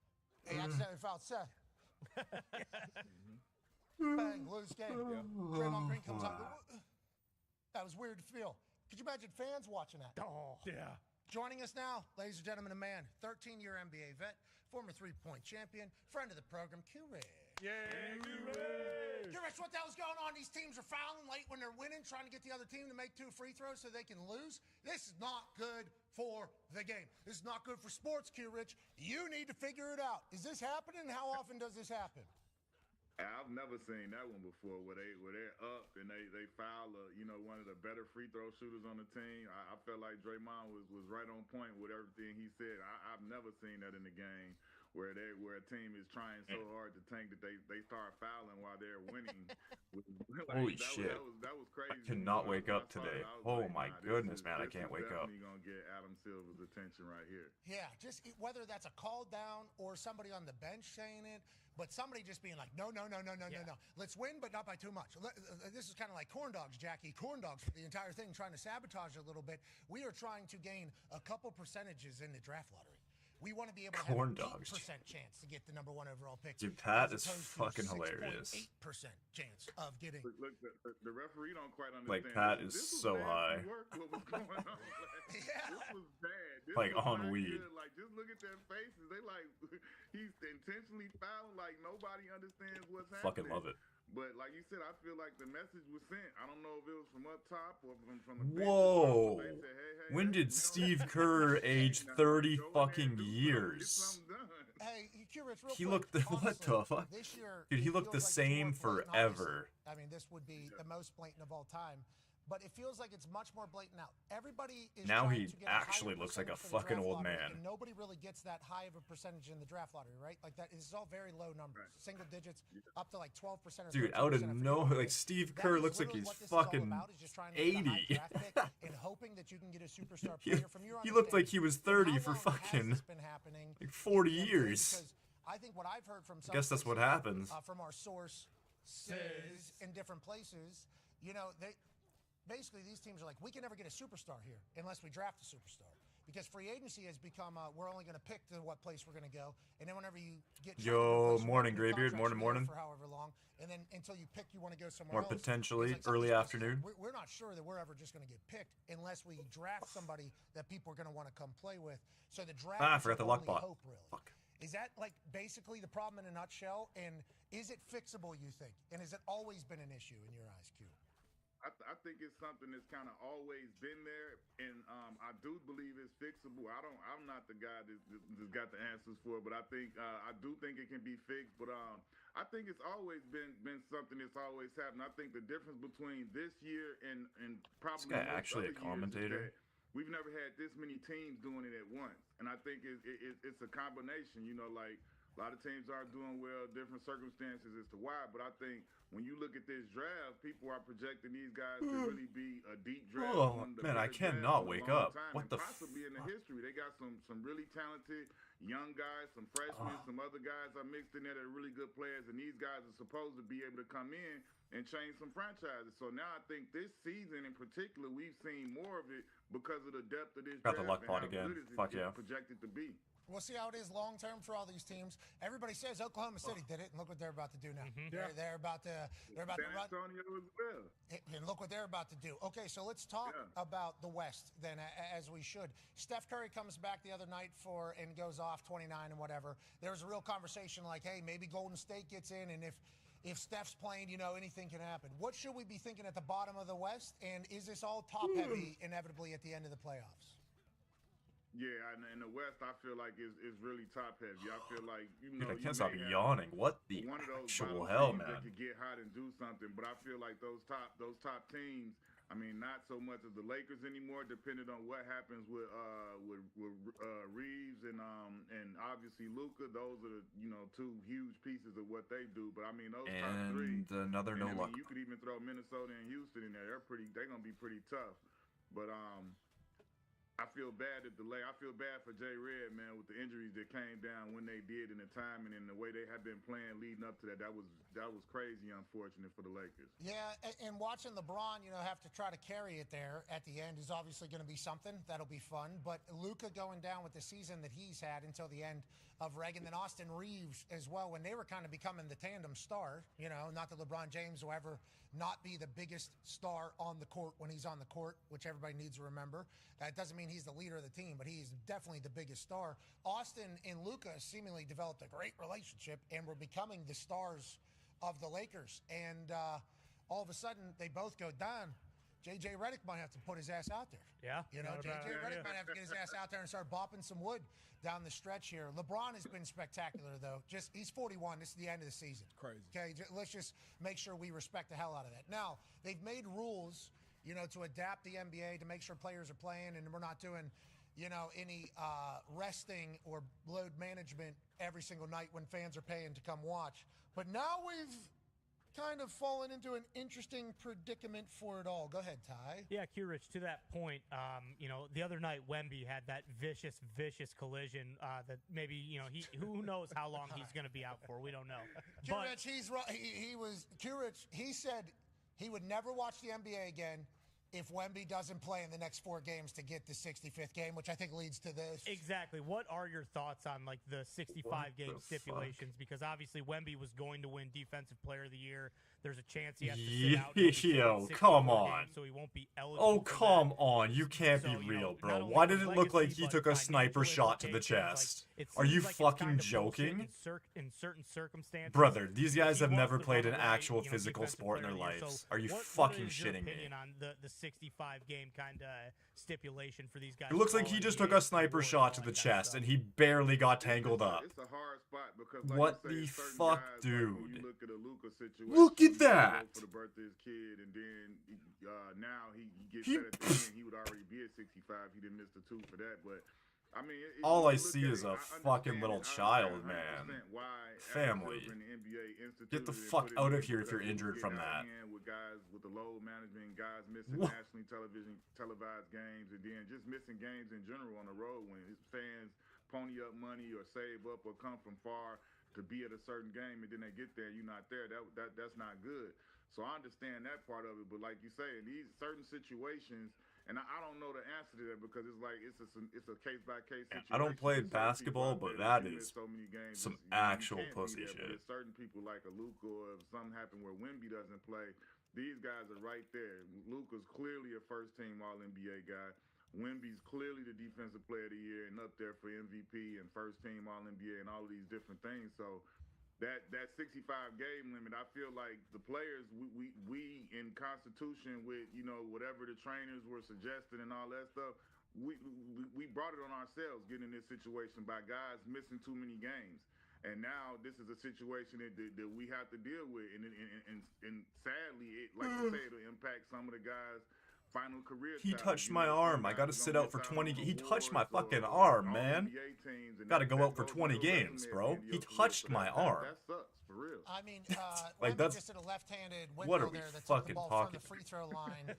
He accidentally fouled Seth. Bang, lose game. Draymond Green comes up. That was weird to feel. Could you imagine fans watching that? Oh. Yeah. Joining us now, ladies and gentlemen, a man, 13-year NBA vet, former three-point champion, friend of the program, Q-Rich. Yay, Q-Rich! Q-Rich, what the hell's going on? These teams are fouling late when they're winning, trying to get the other team to make 2 free throws so they can lose. This is not good for the game. This is not good for sports, Q-Rich. You need to figure it out. Is this happening? How often does this happen? I've never seen that one before where they're up and they foul one of the better free throw shooters on the team. I felt like Draymond was right on point with everything he said. I've never seen that in the game where a team is trying so hard to tank that they start fouling while they're winning. Holy shit. That was crazy. I cannot wake up today. Oh my goodness, man, I can't wake up. This is definitely going to get Adam Silver's attention right here. Yeah, just whether that's a call down or somebody on the bench saying it, but somebody just being like, no. Let's win, but not by too much. This is kind of like corn dogs, Jackie. Corn dogs for the entire thing, trying to sabotage it a little bit. We are trying to gain a couple percentages in the draft lottery. We want to be able to have an 8% chance to get the #1 overall pick. Dude, Pat is fucking hilarious. 8% chance of getting. Look, the referee don't quite understand. Like, Pat is so high. What was going on? This was bad. This Like, was on not weed. good. Like, just look at their faces. They like, he's intentionally fouling. Like, nobody understands what's happening. Fucking love it. But like you said, I feel like the message was sent. I don't know if it was from up top or from the bench. Whoa. They said, hey, When did Steve Kerr age 30 fucking years? Hey, Q-Rich, real He quick, looked, what the fuck? This year, Dude, he it looked the feels like it's same more blatant, forever. obviously. I mean, this would be the most blatant of all time. But it feels like it's much more blatant now. Everybody is Now trying he to get a higher actually looks like a percentage for the fucking draft old lottery, man. And nobody really gets that high of a percentage in the draft lottery, right? Like that is all very low numbers, single digits, up to like 12% or Dude, 13%. out of no, like Steve Kerr looks like he's fucking 80. And hoping that you can get a superstar player from your He looked like he was 30 for fucking like 40 years. Because I think what I've heard from some I guess that's what happens. From our sources in different places, they basically these teams are like, we can never get a superstar here unless we draft a superstar. because free agency has become we're only going to pick to what place we're going to go, and then whenever you get morning, Graybeard, morning. for however long, and then until you pick, you want to go somewhere Or else. potentially like early afternoon. We're not sure that we're ever just going to get picked unless we draft somebody that people are going to want to come play with. So the draft I is forgot the our luck only bot. hope, really. Fuck. Is that like basically the problem in a nutshell? And is it fixable, you think? And has it always been an issue in your eyes, Q? I think it's something that's kind of always been there, and I do believe it's fixable. I'm not the guy that's got the answers for it, but I think I do think it can be fixed. But I think it's always been something that's always happened. I think the difference between this year and probably This guy most actually a other commentator? years is that we've never had this many teams doing it at once, and I think it's a combination. You know, like a lot of teams are doing well, different circumstances as to why. But I think when you look at this draft, people are projecting these guys to really be a deep draft. Oh, one of the man, I better cannot drafts in a wake long up. time, What and the possibly in the history. They got some really talented young guys, some freshmen, some other guys are mixed in there that are really good players, and these guys are supposed to be able to come in and change some franchises. So now I think this season in particular, we've seen more of it because of the depth of this Got draft the luck and pot how again. good Fuck it's yeah. projected to be. We'll see how it is long term for all these teams. Everybody says Oklahoma City did it, and look what they're about to do now. They're about to run. San Antonio as well. And look what they're about to do. Okay, so let's talk about the West then, as we should. Steph Curry comes back the other night and goes off 29 and whatever. There was a real conversation like, hey, maybe Golden State gets in, and if Steph's playing, anything can happen. What should we be thinking at the bottom of the West? And is this all top heavy inevitably at the end of the playoffs? Yeah, and in the West, I feel like it's really top heavy. I feel like Dude, I can't stop yawning. What the one of those actual bottom hell, teams man? that could get hot and do something, but I feel like those top teams. I mean, not so much as the Lakers anymore, depending on what happens with Reeves and obviously Luka. Those are two huge pieces of what they do. But I mean, those top three. And another no luck. You could even throw Minnesota and Houston in there. They're gonna be pretty tough. But I feel bad I feel bad for Jay Red, man, with the injuries that came down when they did and the timing and the way they have been playing leading up to that. That was crazy unfortunate for the Lakers. Yeah, and watching LeBron, have to try to carry it there at the end is obviously going to be something. That'll be fun. But Luka going down with the season that he's had until the end of Reg, and then Austin Reeves as well, when they were kind of becoming the tandem star, not that LeBron James will ever not be the biggest star on the court when he's on the court, which everybody needs to remember. That doesn't mean he's the leader of the team, but he's definitely the biggest star. Austin and Luka seemingly developed a great relationship and were becoming the stars of the Lakers. And all of a sudden, they both go down. J.J. Redick might have to put his ass out there. Yeah. J.J. Redick might have to get his ass out there and start bopping some wood down the stretch here. LeBron has been spectacular, though. He's 41. This is the end of the season. Crazy. Okay, let's just make sure we respect the hell out of that. Now, they've made rules, to adapt the NBA to make sure players are playing, and we're not doing, any resting or load management every single night when fans are paying to come watch. But now we've kind of fallen into an interesting predicament for it all. Go ahead, Ty. Yeah, Q Rich, to that point, the other night Wemby had that vicious collision that maybe, who knows how long he's going to be out for. We don't know. Q Rich, he said he would never watch the NBA again if Wemby doesn't play in the next 4 games to get the 65th game, which I think leads to this. Exactly. What are your thoughts on the 65-game stipulations? Because obviously Wemby was going to win Defensive Player of the Year. There's a chance he has to sit out. Yo, come on. So he won't be eligible. Oh, come on. You can't be real, bro. Why did it look like he took a sniper shot to the chest? Are you fucking joking? In certain circumstances. Brother, these guys have never played an actual physical sport in their lives. Are you fucking shitting me? On the 65-game kind of stipulation for these guys? It looks like he just took a sniper shot to the chest and he barely got tangled up. It's a hard spot because what the fuck, dude? When you look at a Luka situation, look at that. For the birthday of his kid, and then now he gets that at the end. He would already be at 65. He didn't miss the 2 for that, but. I mean, all I see is a fucking little child, man. Family. Get the fuck out of here if you're injured from that. With guys with the load management, guys missing nationally televised games, and then just missing games in general on the road when his fans pony up money or save up or come from far to be at a certain game, and then they get there and you're not there. That's not good. So I understand that part of it, but like you say, in these certain situations, And I don't know the answer to that because it's like it's a case by case situation. I don't play basketball, but that is so many games, some you actual can't pussy be there, shit. But there's certain people like a Luka, or if something happened where Wemby doesn't play, these guys are right there. Luka's clearly a first-team All-NBA guy. Wemby's clearly the Defensive Player of the Year and up there for MVP and first-team All-NBA and all of these different things. So that 65 game limit, I feel like the players, we in Constitution with, you know, whatever the trainers were suggesting and all that stuff, we brought it on ourselves getting in this situation by guys missing too many games. And now this is a situation that we have to deal with. And sadly, like you say, it'll impact some of the guys' final career. He touched my arm. I gotta sit out for 20. He touched my fucking arm, man. Gotta go out for 20 games, bro. He touched my arm. That sucks, for real. I mean, like that's just did a left-handed what are window we there that took the fucking ball from talking? the free throw line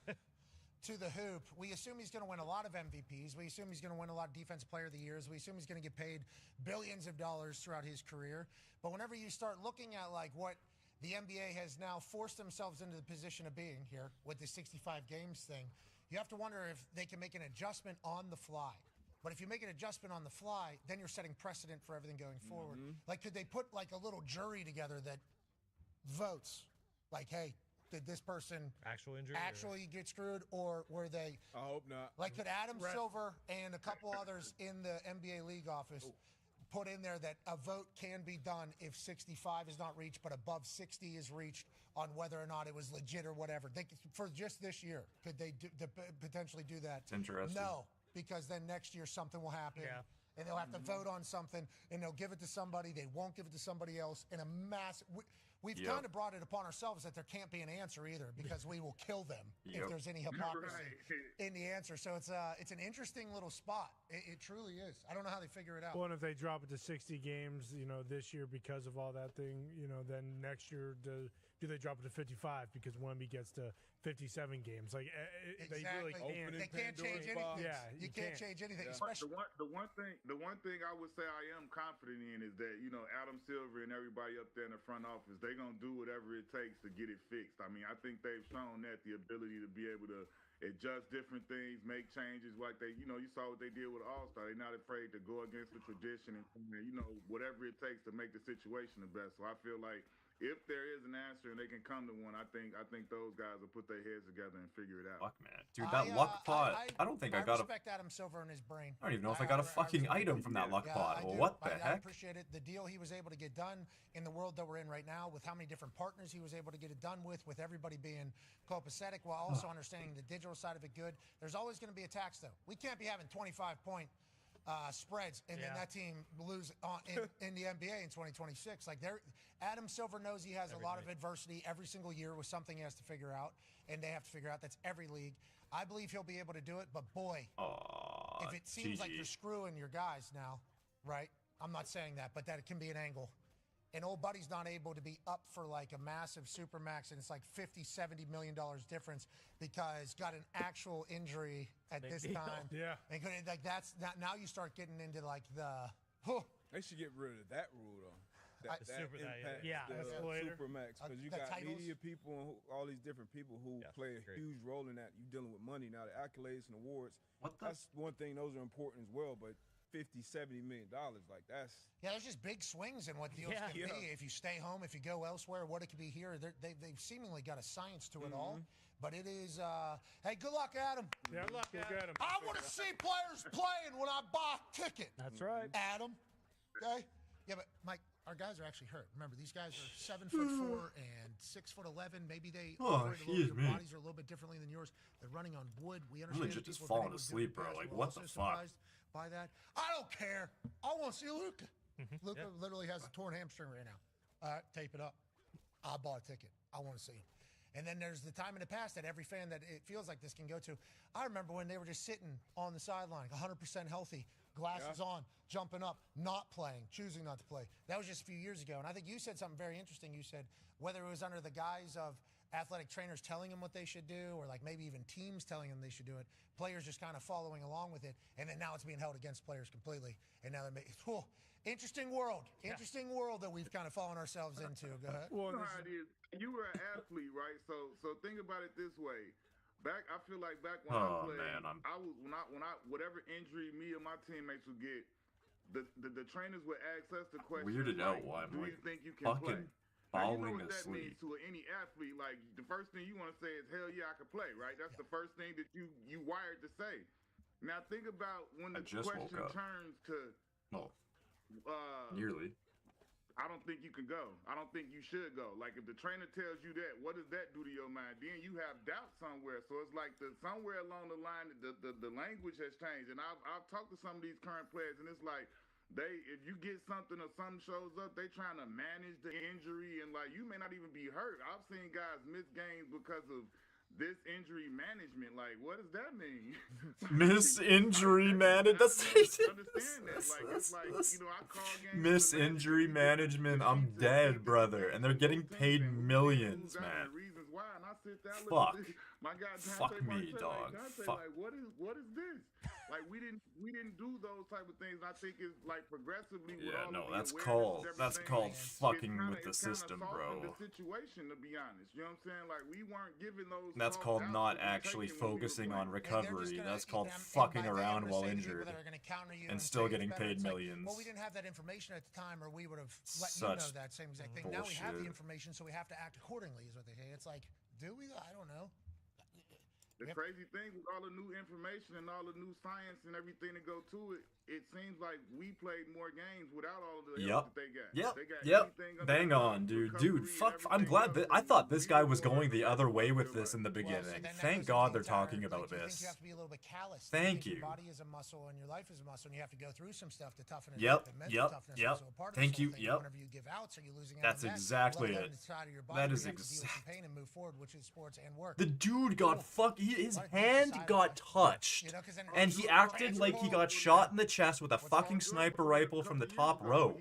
to the hoop. We assume he's going to win a lot of MVPs. We assume he's going to win a lot of Defensive Player of the Years. We assume he's going to get paid billions of dollars throughout his career. But whenever you start looking at like what the NBA has now forced themselves into the position of being here with the 65 games thing, you have to wonder if they can make an adjustment on the fly. But if you make an adjustment on the fly, then you're setting precedent for everything going forward. Like, could they put like a little jury together that votes? Like, hey, did this person actually get screwed, or were they? I hope not. Like, could Adam Silver and a couple others in the NBA league office put in there that a vote can be done if 65 is not reached, but above 60 is reached on whether or not it was legit or whatever? For just this year, could they potentially do that? It's interesting. No, because then next year something will happen. Yeah. And they'll have to vote on something, and they'll give it to somebody. They won't give it to somebody else. In a mass, we've kind of brought it upon ourselves that there can't be an answer either, because we will kill them if there's any hypocrisy in the answer. So it's an interesting little spot. It truly is. I don't know how they figure it out. Well, and if they drop it to 60 games, you know, this year because of all that thing, you know, then next year do they drop it to 55 because Wemby gets to 57 games? Like they really can't. They can't change anything. Yeah, you can't change anything. Yeah. Especially the one thing I would say I am confident in is that, you know, Adam Silver and everybody up there in the front office, they're gonna do whatever it takes to get it fixed. I mean, I think they've shown that the ability to be able to adjust different things, make changes, like they, you know, you saw what they did with All-Star. They're not afraid to go against the tradition and, you know, whatever it takes to make the situation the best. So I feel like if there is an answer and they can come to one, I think those guys will put their heads together and figure it out. Fuck, man. Dude, that luck pot, I don't think I got a... respect Adam Silver and his brain. I don't even know if I got a fucking item from that luck pot. Well, what the I heck? appreciate it. The deal he was able to get done in the world that we're in right now, with how many different partners he was able to get it done with everybody being copacetic while also understanding the digital side of it good. There's always going to be a tax, though. We can't be having 25-point spreads and then that team lose in the NBA in 2026. Like, Adam Silver knows he has a lot of adversity every single year with something he has to figure out, and they have to figure out. That's every league. I believe he'll be able to do it, but boy, if it seems like you're screwing your guys now, right? I'm not saying that, but that it can be an angle. And old buddy's not able to be up for like a massive supermax, and it's like $50-70 million difference because got an actual injury at this time. Yeah, and like that's now you start getting into like the. They should get rid of that rule though. That impacts supermax, because you got media people and all these different people who play a huge role in that. You dealing with money now, the accolades and awards. That's one thing; those are important as well, but. $50-70 million, like that's there's just big swings in what deals can be if you stay home, if you go elsewhere, what it could be here. They've seemingly got a science to it all, but it is hey, good luck, Adam. Yeah, good luck, Adam. I want to see players playing when I buy a ticket. That's right, Adam. Okay, yeah, but Mike, our guys are actually hurt. Remember, these guys are 7'4" and 6'11". Maybe they operate your bodies are a little bit differently than yours. They're running on wood. We understand. Really just falling asleep, bro. Like, what the fuck? By that, I don't care. I want to see Luka. Luka literally has a torn hamstring right now. All right, tape it up. I bought a ticket. I want to see him. And then there's the time in the past that every fan that it feels like this can go to. I remember when they were just sitting on the sideline, 100% healthy, glasses on, jumping up, not playing, choosing not to play. That was just a few years ago. And I think you said something very interesting. You said whether it was under the guise of athletic trainers telling them what they should do, or like maybe even teams telling them they should do it, players just kind of following along with it, and then now it's being held against players completely. And now they're making interesting world that we've kind of fallen ourselves into. Go ahead. Well, you know how it is. You were an athlete, right? So think about it this way. I feel like back when I played, man, I was when I whatever injury me or my teammates would get, the trainers would ask us the question. Weirded out why I'm do like you think you can play? fucking Now, you know falling what that means asleep. to any athlete. Like the first thing you want to say is, "Hell yeah, I can play." Right? That's the first thing that you wired to say. Now think about when the just woke question up. turns to, Nearly. I don't think you can go. I don't think you should go. Like if the trainer tells you that, what does that do to your mind? Then you have doubt somewhere. So it's like somewhere along the line, the language has changed. And I've talked to some of these current players, and it's like if you get something or something shows up, they trying to manage the injury, and like you may not even be hurt. I've seen guys miss games because of this injury management. Like, what does that mean? Miss injury management. That's understand that. Like, it's like, you know, I call games. Miss injury management. I'm dead, brother. And they're getting paid millions, man. Reasons why, and I sit there. Fuck. My guy, Fuck me, dog. Fuck. Like, what is this? Like, we didn't do those type of things. I think it's like progressively. Yeah, with all no, of the that's awareness called and fucking kinda, with the system, bro. The situation, to be honest, you know what I'm saying? Like, we weren't giving those. That's called not actually focusing on recovery. That's called fucking around while injured and still getting paid millions. Well, we didn't have that information at the time, or we would have let you know that same exact thing. Now we have the information, so we have to act accordingly, is what they say. It's like, do we? I don't know. The crazy thing with all the new information and all the new science and everything that go to it, it seems like we played more games without all of the help that they got. Yep. Bang on, dude. Dude, fuck. I'm glad that I thought this guy was going the other way with this in the beginning. Thank God they're talking about this. You have to be a little bit callous. Thank you. Your body is a muscle and your life is a muscle, and you have to go through some stuff to toughen it up. And mental toughness is also a part of Thank you. Whenever you give out, so you're losing out. That's exactly it. That is exactly. Pain and move forward, which is sports and work. The dude got his hand got touched, and he acted like he got shot in the chest with a fucking sniper rifle from the top row.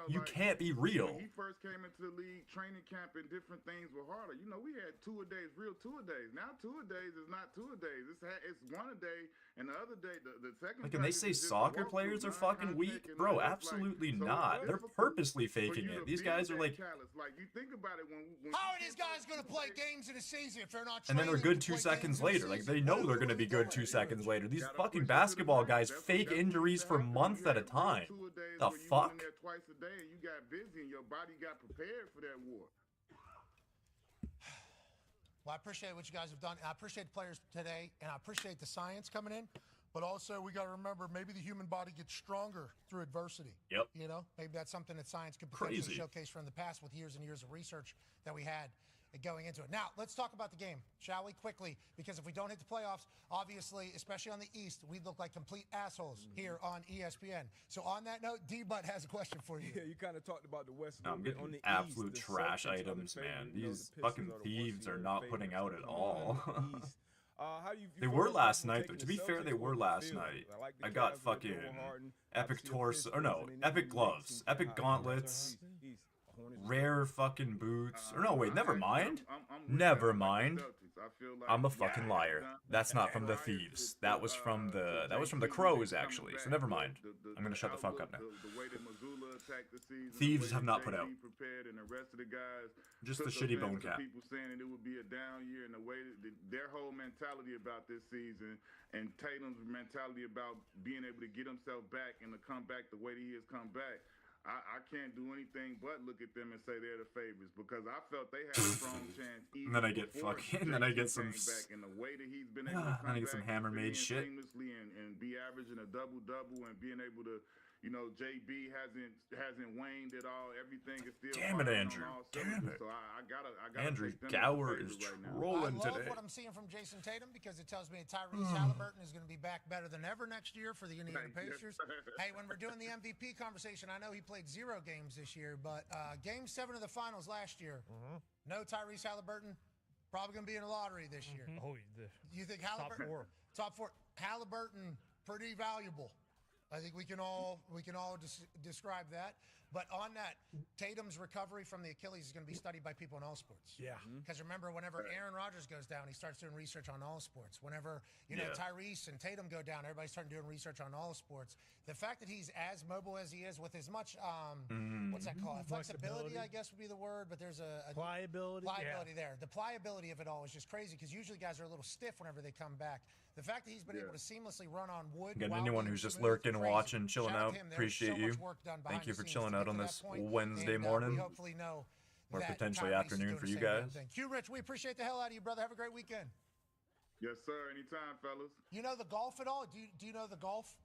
You can't be real. When he first came into the league, training camp and different things were harder. You know, we had two-a-days, real two-a-days. Now two-a-days is not two-a-days. It's one-a-day, and the other day, the second. Like, and they say soccer players are fucking weak, bro. Absolutely not. They're purposely faking it. These guys are like. Like you think about it when how are these guys going to play games in a season if they're not? And then they're good 2 seconds later. Like they know they're going to be good 2 seconds later. These fucking basketball guys fake injuries for months at a time. The fuck? Twice a day, and you got busy, and your body got prepared for that war. Well, I appreciate what you guys have done. I appreciate the players today, and I appreciate the science coming in. But also, we got to remember, maybe the human body gets stronger through adversity. Yep. You know, maybe that's something that science could potentially showcase from the past with years and years of research that we had going into it. Now, let's talk about the game, shall we, quickly? Because if we don't hit the playoffs, obviously, especially on the East, we look like complete assholes here on ESPN. So on that note, D-Bud has a question for you. Yeah, you kind of talked about the West. I'm getting on the absolute East, trash items, man. These fucking thieves are not putting out at all. They were last night, though. To be fair, they were last night. I got fucking epic torso, or no, epic gloves, epic gauntlets, rare fucking boots. Or no, wait, never mind. Never mind. I'm a fucking liar. That's not from the thieves. That was from the crows, actually. So never mind. I'm gonna shut the fuck up now. Thieves have not put out. Just the shitty bone cap. People saying it would be a down year, and the way their whole mentality about this season, and Tatum's mentality about being able to get himself back and to come back the way that he has come back. I can't do anything but look at them and say they're the favorites, because I felt they had a strong chance. And then I get fucking, and then I get some, and the way that he's been able to come then I get some hammer made shit. And be averaging a double-double and being able to, you know, JB hasn't waned at all. Everything is still. Damn it, Andrew. Damn it. So I gotta Andrew Gower is trolling today. I love what I'm seeing from Jason Tatum, because it tells me Tyrese Halliburton is going to be back better than ever next year for the Indiana Pacers. Hey, when we're doing the MVP conversation, I know he played 0 games this year, but Game 7 of the finals last year, no Tyrese Halliburton. Probably going to be in the lottery this year. Oh, you think Halliburton? Top four. Halliburton, pretty valuable. I think we can all describe that. But on that, Tatum's recovery from the Achilles is going to be studied by people in all sports. Yeah. Because remember, whenever Aaron Rodgers goes down, he starts doing research on all sports. Whenever Tyrese and Tatum go down, everybody starting doing research on all sports. The fact that he's as mobile as he is with as much what's that called? Flexibility, I guess would be the word. But there's a pliability. Pliability there. The pliability of it all is just crazy because usually guys are a little stiff whenever they come back. The fact that he's been able to seamlessly run on wood. Again, anyone who's just lurking, watching, chilling out, appreciate you. Thank you for chilling out on this Wednesday morning, or potentially afternoon for you guys. Q Rich, we appreciate the hell out of you, brother. Have a great weekend. Yes, sir. Anytime, fellas. You know the golf at all? Do you know the golf?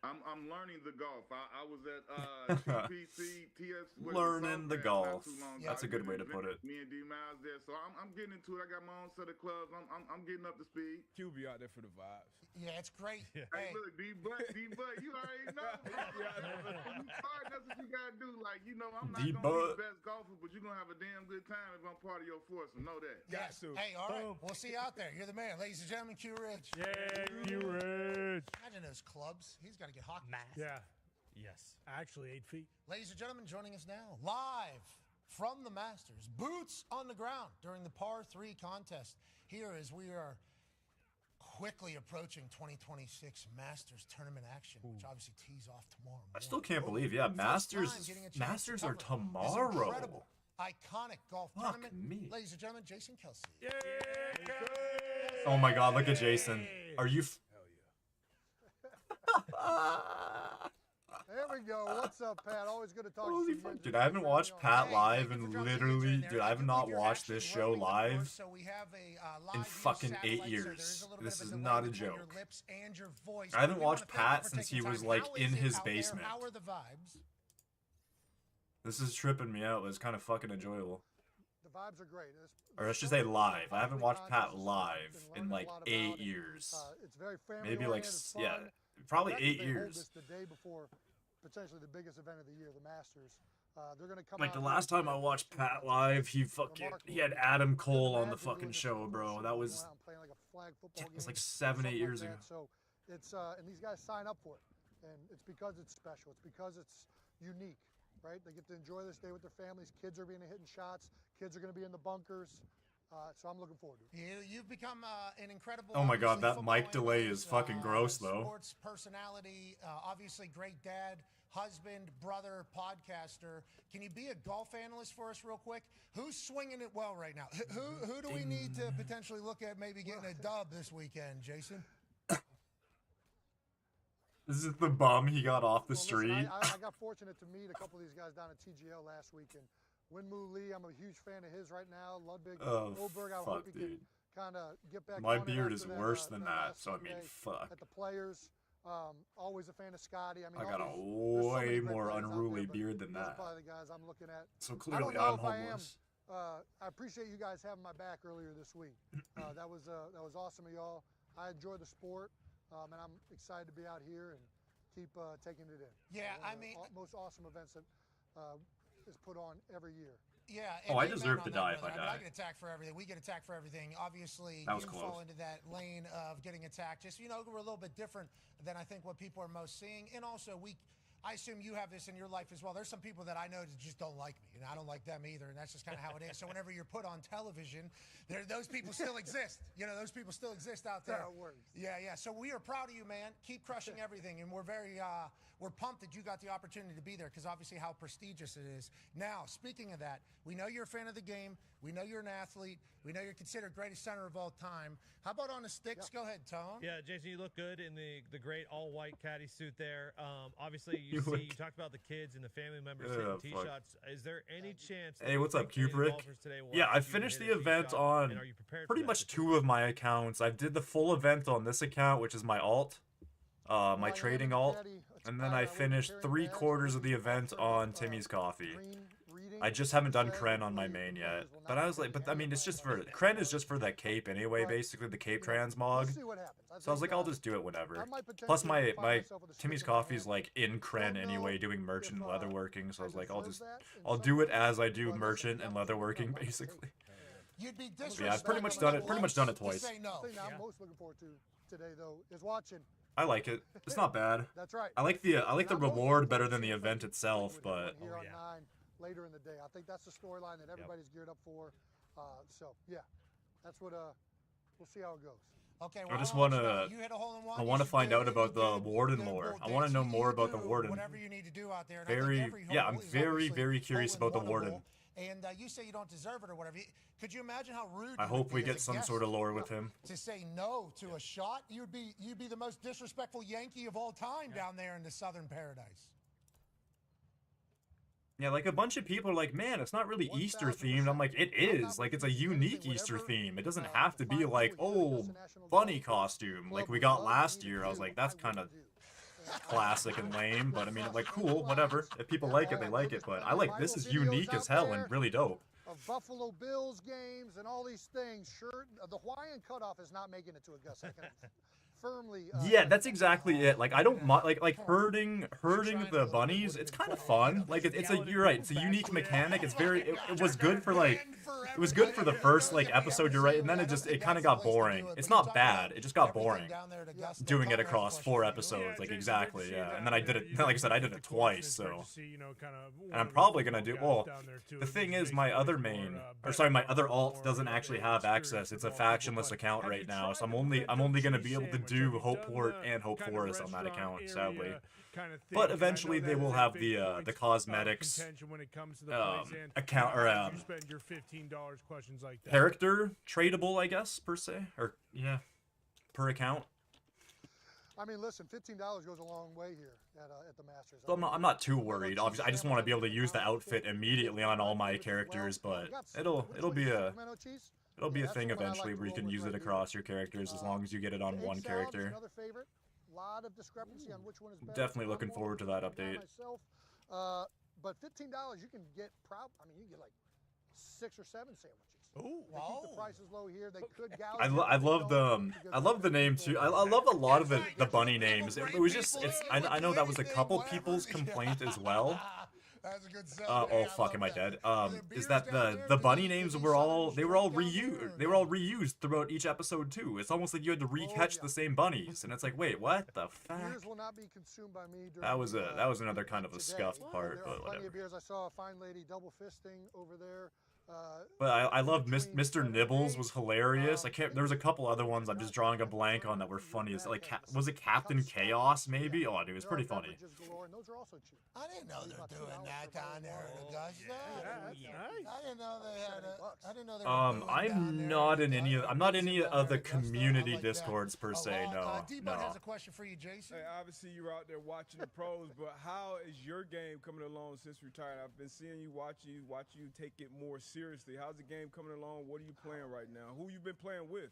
I'm learning the golf. I was at TPC, TS. Learning the golf. That's a good way to put it. Me and D Miles there, so I'm getting into it. I got my own set of clubs. I'm getting up to speed. QB out there for the vibes. Yeah, it's great. Yeah. Hey, look, D Butt, you already know. When you start, that's what you gotta do. Like, you know, I'm not gonna be the best golfer, but you're gonna have a damn good time if I'm part of your force. So know that. Yes. Hey, all right. We'll see you out there. You're the man, ladies and gentlemen. Q Rich. Yeah, Q Rich. Imagine those clubs. He's got to get hockey. Yeah. Yes. Actually, 8 feet. Ladies and gentlemen, joining us now, live from the Masters, boots on the ground during the par 3 contest. Here as we are quickly approaching 2026 Masters tournament action, which obviously tees off tomorrow morning. I still can't believe, Masters are tomorrow. Incredible, iconic golf tournament. Ladies and gentlemen, Jason Kelsey. Oh my God, look at Jason. Are you? There we go. What's up, Pat? Always good to talk to you. Dude, I haven't watched Pat live in literally, I have not watched this show live in fucking 8 years. This is not a joke. I haven't watched Pat since he was like in his basement. This is tripping me out. It's kind of fucking enjoyable. The vibes are great. Or I should say live. I haven't watched Pat live in like 8 years. It's very family maybe like, yeah, probably 8 years. The day before potentially the biggest event of the year, the Masters. They're gonna come like the last time I watched Pat live, he had Adam Cole on the fucking show, bro. That was like 7-8 years ago. So it's and these guys sign up for it, and it's because it's special. It's because it's unique, right? They get to enjoy this day with their families. Kids are being hitting shots. Kids are going to be in the bunkers. So I'm looking forward to it. You've become an incredible. Oh my God, that mic delay is fucking gross, though. Sports personality, obviously great dad, husband, brother, podcaster. Can you be a golf analyst for us real quick? Who's swinging it well right now? Who do we need to potentially look at maybe getting a dub this weekend, Jason? This is the bum he got off the street. Listen, I got fortunate to meet a couple of these guys down at TGL last week, and Winmu Lee, I'm a huge fan of his right now. Ludwig, Oberg, I hope he can kind of get back. My beard is worse than that, so I mean, fuck. At the Players, always a fan of Scotty. I mean, I got a way more unruly beard than that. Those are probably the guys I'm looking at. So clearly I'm homeless. I appreciate you guys having my back earlier this week. That was awesome of y'all. I enjoy the sport, and I'm excited to be out here and keep taking it in. Yeah, I mean, most awesome events that is put on every year. Yeah. Oh, I deserve to die if I die. I get attacked for everything. We get attacked for everything. Obviously, you fall into that lane of getting attacked. Just, we're a little bit different than I think what people are most seeing. And also, I assume you have this in your life as well. There's some people that I know that just don't like me, and I don't like them either, and that's just kind of how it is. So whenever you're put on television, those people still exist. Those people still exist out there. That works. Yeah. So we are proud of you, man. Keep crushing everything, and we're we're pumped that you got the opportunity to be there because obviously how prestigious it is. Now, speaking of that, we know you're a fan of the game. We know you're an athlete. We know you're considered greatest center of all time. How about on the sticks? Yeah. Go ahead, Tone. Yeah, Jason, you look good in the great all-white caddy suit there. Obviously, you talked about the kids and the family members hitting tee shots. Is there any chance? Hey, what's up, Kubrick? Yeah, I finished the event on pretty much 2 of my accounts. I did the full event on this account, which is my alt, my trading alt, and then I finished 3/4 of the event on Timmy's Coffee. I just haven't done Kren on my main yet. But I was like, I mean, it's just for, Kren is just for that cape anyway, basically, the cape transmog. So I was like, I'll just do it whenever. Plus my Timmy's Coffee's like in Kren anyway, doing merchant and leatherworking. So I was like, I'll do it as I do merchant and leatherworking, basically. Yeah, I've pretty much done it twice. The thing I'm most looking forward to today, though, is watching I like it. It's not bad. That's right. I like the reward better than the event itself, but Here on 9 later in the day. I think that's the storyline that everybody's geared up for. So yeah, that's what we'll see how it goes. Okay, I just want to find out about the warden more. I want to know more about the warden. Whatever you need to do out there. I'm very curious about the warden. And you say you don't deserve it or whatever. Could you imagine how rude? I hope we get some sort of lore with him. To say no to a shot, you'd be the most disrespectful Yankee of all time down there in the Southern Paradise. Yeah, like a bunch of people are like, man, it's not really Easter themed. I'm like, it is. Like, it's a unique Easter theme. It doesn't have to be like, oh, bunny costume like we got last year. I was like, that's kind of classic and lame, but I mean, like, cool, whatever. If people like it, they like it. But I like this is unique as hell and really dope. Of Buffalo Bills games and all these things. Sure, the Hawaiian cutoff is not making it to Augusta. I can firmly. Yeah, that's exactly it. Like, I don't mind like herding the bunnies. It's kind of fun. Like, you're right. It's a unique mechanic. It's very. It was good for like. It was good for the first like episode, you're right, and then it kind of got boring. It's not bad. It just got boring. Doing it across 4 episodes, like exactly, yeah. And then I did it. Like I said, I did it twice, so. And I'm probably gonna do. Well, the thing is, my other my other alt doesn't actually have access. It's a factionless account right now, so I'm only gonna be able to do Hopeport and Hope Forest on that account, sadly. But eventually they will have the cosmetics account or character tradable, I guess, per se, or yeah, per account. I mean, listen, $15 goes a long way here at the Masters. So I'm not too worried. Obviously, I just want to be able to use the outfit immediately on all my characters, but it'll be a thing eventually where you can use it across your characters as long as you get it on one character. Another favorite. Lot of discrepancy on which one is better. Definitely looking forward to that update. But $15, you can get you get like 6 or 7 sandwiches. Ooh, they keep the prices low here. They could gouge. I love the name too. I love a lot of the bunny names. It was just I know that was a couple people's complaint as well. That's a good oh fuck, am I dead? Is that the bunny names were all reused throughout each episode too. It's almost like you had to recatch the same bunnies, and it's like, wait, what the fuck? Beers will not be consumed by me that was another kind of a scuffed part, but whatever. Plenty of beers. I saw a fine lady double fisting over there. But I love Mr. Nibbles was hilarious. There was a couple other ones I'm just drawing a blank on that were funny. Like was it Captain Chaos maybe? Oh, dude, it was pretty funny. I didn't know they were doing that down there in Augusta. I didn't know they had I didn't know they were I'm not in any of the community discords per se. No. D-Bud has a question for you, Jason. Hey, obviously you're out there watching the pros, but how is your game coming along since retired? I've been seeing you watching you take it more seriously. How's the game coming along? What are you playing right now? Who you been playing with?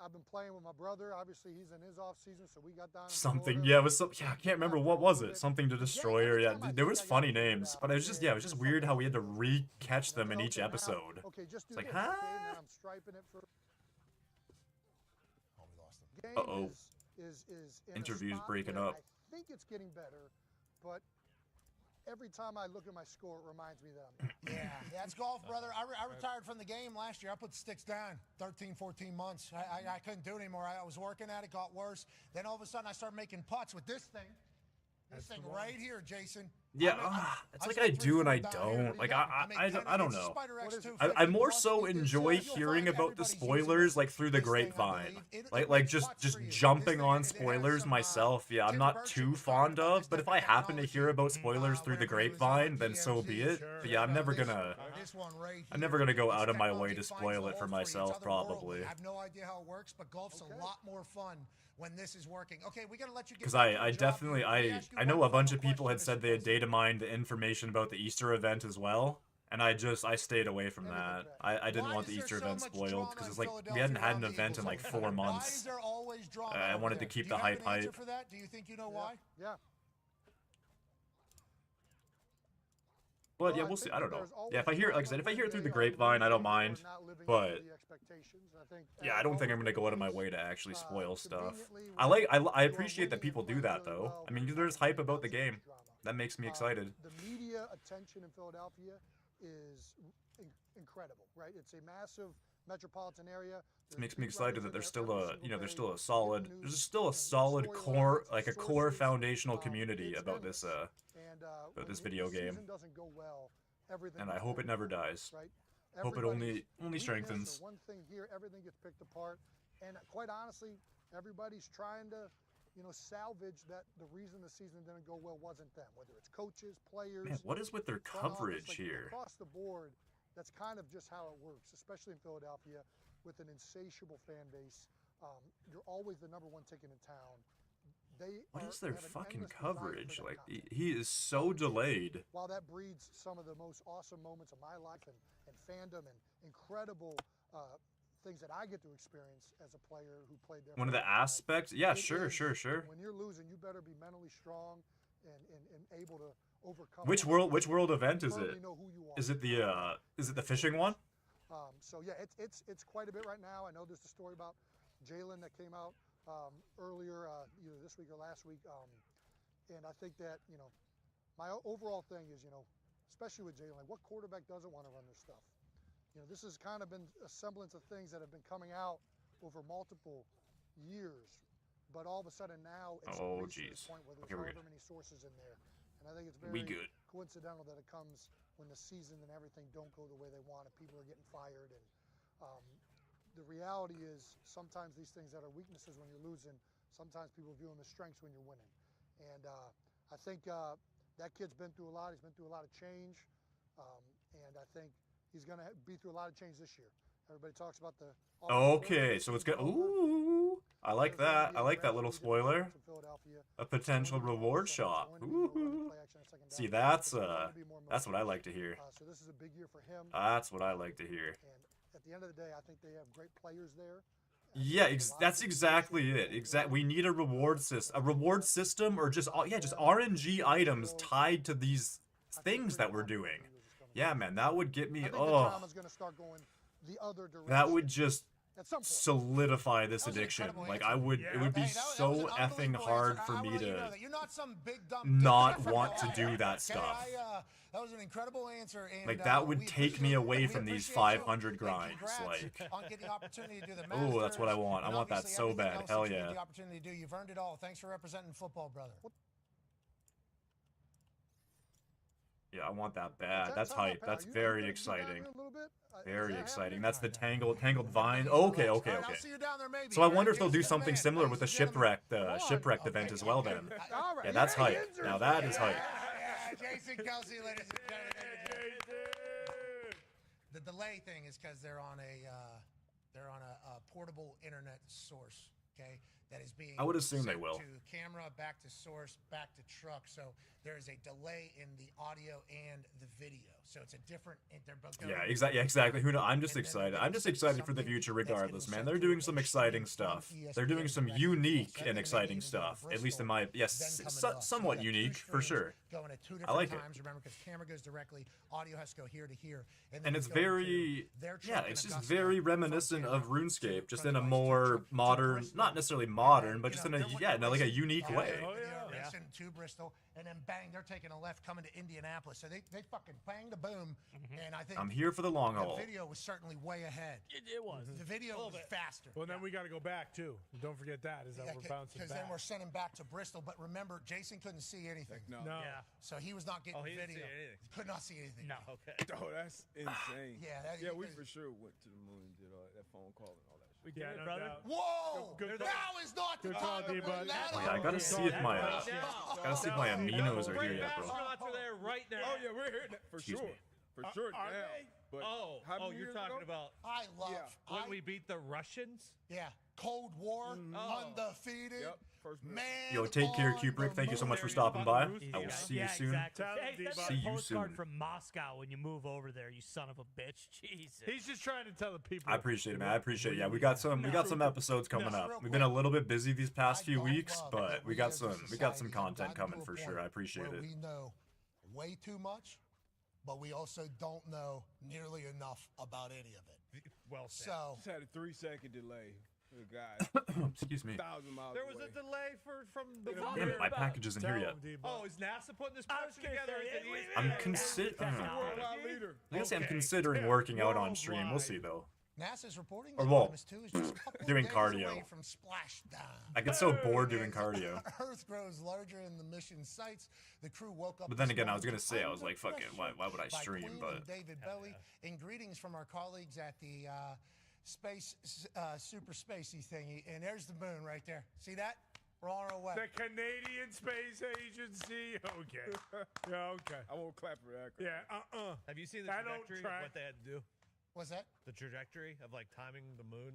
I've been playing with my brother. Obviously, he's in his off season, so we got down. Something, yeah, it was some, yeah. I can't remember what was it. Something to Destroyer. Yeah, there was funny names, but it was just weird how we had to re-catch them in each episode. It's like, huh? Uh-oh. Interview's breaking up. I think it's getting better, but every time I look at my score, it reminds me that I'm Yeah, that's golf, brother. I retired from the game last year. I put the sticks down 13, 14 months. I couldn't do it anymore. I was working at it, got worse. Then all of a sudden, I started making putts with this thing. This thing right here, Jason. Yeah, it's like I do and I don't. Like I don't know. I more so enjoy hearing about the spoilers like through the grapevine. Like just jumping on spoilers myself. Yeah, I'm not too fond of. But if I happen to hear about spoilers through the grapevine, then so be it. But yeah, I'm never gonna go out of my way to spoil it for myself. Probably. I have no idea how it works, but golf's a lot more fun when this is working. Okay, we gotta let you get. Because I definitely I know a bunch of people had said they had data mined the information about the Easter event as well, and I stayed away from that. I didn't want the Easter event spoiled because it's like we hadn't had an event in like 4 months. I wanted to keep the hype. For that? Do you think you know why? Yeah. But yeah, we'll see. I don't know. Yeah, if I hear, like I said, if I hear it through the grapevine, I don't mind. But yeah, I don't think I'm gonna go out of my way to actually spoil stuff. I appreciate that people do that though. I mean, there's hype about the game. That makes me excited. The media attention in Philadelphia is incredible, right? It's a massive metropolitan area. It makes me excited that there's still a, there's still a solid core, like a core foundational community about this video game. And I hope it never dies. Right? Hope it only strengthens. One thing here, everything gets picked apart, and quite honestly, everybody's trying to, salvage that the reason the season didn't go well wasn't them. Whether it's coaches, players. Man, what is with their coverage here? Across the board, that's kind of just how it works, especially in Philadelphia, with an insatiable fan base. You're always the #1 ticket in town. What is their fucking coverage? Like, he is so delayed. While that breeds some of the most awesome moments of my life and fandom and incredible things that I get to experience as a player who played there. One of the aspects, yeah, sure. When you're losing, you better be mentally strong and able to overcome. Which world event is it? Is it the fishing one? So yeah, it's quite a bit right now. I know there's a story about Jalen that came out earlier, either this week or last week, and I think that my overall thing is especially with Jalen, like what quarterback doesn't want to run their stuff? This has kind of been a semblance of things that have been coming out over multiple years, but all of a sudden now it's reached this point where there's however many sources in there, and I think it's very coincidental that it comes when the season and everything don't go the way they want and people are getting fired. And the reality is sometimes these things that are weaknesses when you're losing, sometimes people view them as strengths when you're winning. And I think that kid's been through a lot. He's been through a lot of change, and I think he's going to be through a lot of change this year. Everybody talks about the... Okay, so it's good. Ooh, I like that. I like that little spoiler. A potential reward shop. Ooh. See, that's what I like to hear. So this is a big year for him. That's what I like to hear. And at the end of the day, I think they have great players there. Yeah, that's exactly it. We need a reward system, or just RNG items tied to these things that we're doing. Yeah, man, that would get me. That would just solidify this addiction. Like it would be so effing hard for me to not want to do that stuff. That was an incredible answer. And, like that would take me away from these 500 grinds. Like, oh, that's what I want. I want that so bad. Hell yeah. You've earned it all. Thanks for representing football, brother. Yeah, I want that bad. That's hype. That's very exciting. Very exciting. That's the tangled vine. Okay. So I wonder if they'll do something similar with the shipwrecked event as well then. Yeah, that's hype. Now that is hype. Jason Kelsey, ladies and gentlemen. The delay thing is because they're on a portable internet source. Okay. That is being I would assume they will. To camera, back to source, back to truck. So there is a delay in the audio and the video. So it's a different. Exactly. Who knows? I'm just excited. I'm just excited for the future, regardless, man. They're doing some exciting stuff. They're doing some unique and exciting stuff. At least in my somewhat unique for sure. Going at 2 different I like times. it. Remember, because camera goes directly, audio has to go here to here, and it's very it's just very reminiscent of RuneScape, just in a more modern, not necessarily modern, but just in a unique way. To Bristol, and then bang, they're taking a left coming to Indianapolis. So they fucking bang the boom, and I think I'm here for the long haul. The video was certainly way ahead. It was. The video was faster. Well, then we got to go back too. Don't forget that is that we're bouncing back. Because then we're sending back to Bristol. But remember, Jason couldn't see anything. No. Yeah. So he was not getting video. Could not see anything. No. Okay. Oh, that's insane. Yeah. We for sure went to the moon and did all that phone call and all that. Yeah, brother. Whoa! Now is not the time to bring that up. I gotta see if my aminos are here yet, bro. Astronauts are there right now. Oh yeah, we're here for sure. For sure now. But you're talking about I love when we beat the Russians? Yeah. Cold War, undefeated. Yep. Man. Yo, take care, Kubrick. Thank you so much for stopping by. I will see you soon. Exactly. See you soon. From Moscow when you move over there, you son of a bitch. Jesus. He's just trying to tell the people. I appreciate it, man. I appreciate it. Yeah, we got some episodes coming up. We've been a little bit busy these past few weeks, but we got some content coming for sure. I appreciate it. We know way too much, but we also don't know nearly enough about any of it. Well said. So just had a 3-second delay. Excuse me. 1,000 miles There was away. a delay from the Damn it, my package isn't here yet. Oh, is NASA putting this production together? I'm considering working out on stream. We'll see though. NASA's reporting Or that whoa, Artemis 2 is just a couple doing days cardio. away from splashdown. I get so bored doing cardio. Earth grows larger in the mission sites. The crew woke up. But then this again, I was morning gonna say, I was like, under fucking, why would I pressure by stream? Queen But and David Bowie. And greetings from our colleagues at the space super spacey thingy. And there's the moon right there. See that? We're on our way. The Canadian Space Agency. Okay. Yeah, okay. I won't clap for that. Yeah, Have you seen the I don't trajectory of track- what they had to do? What's that? The trajectory of like timing the moon.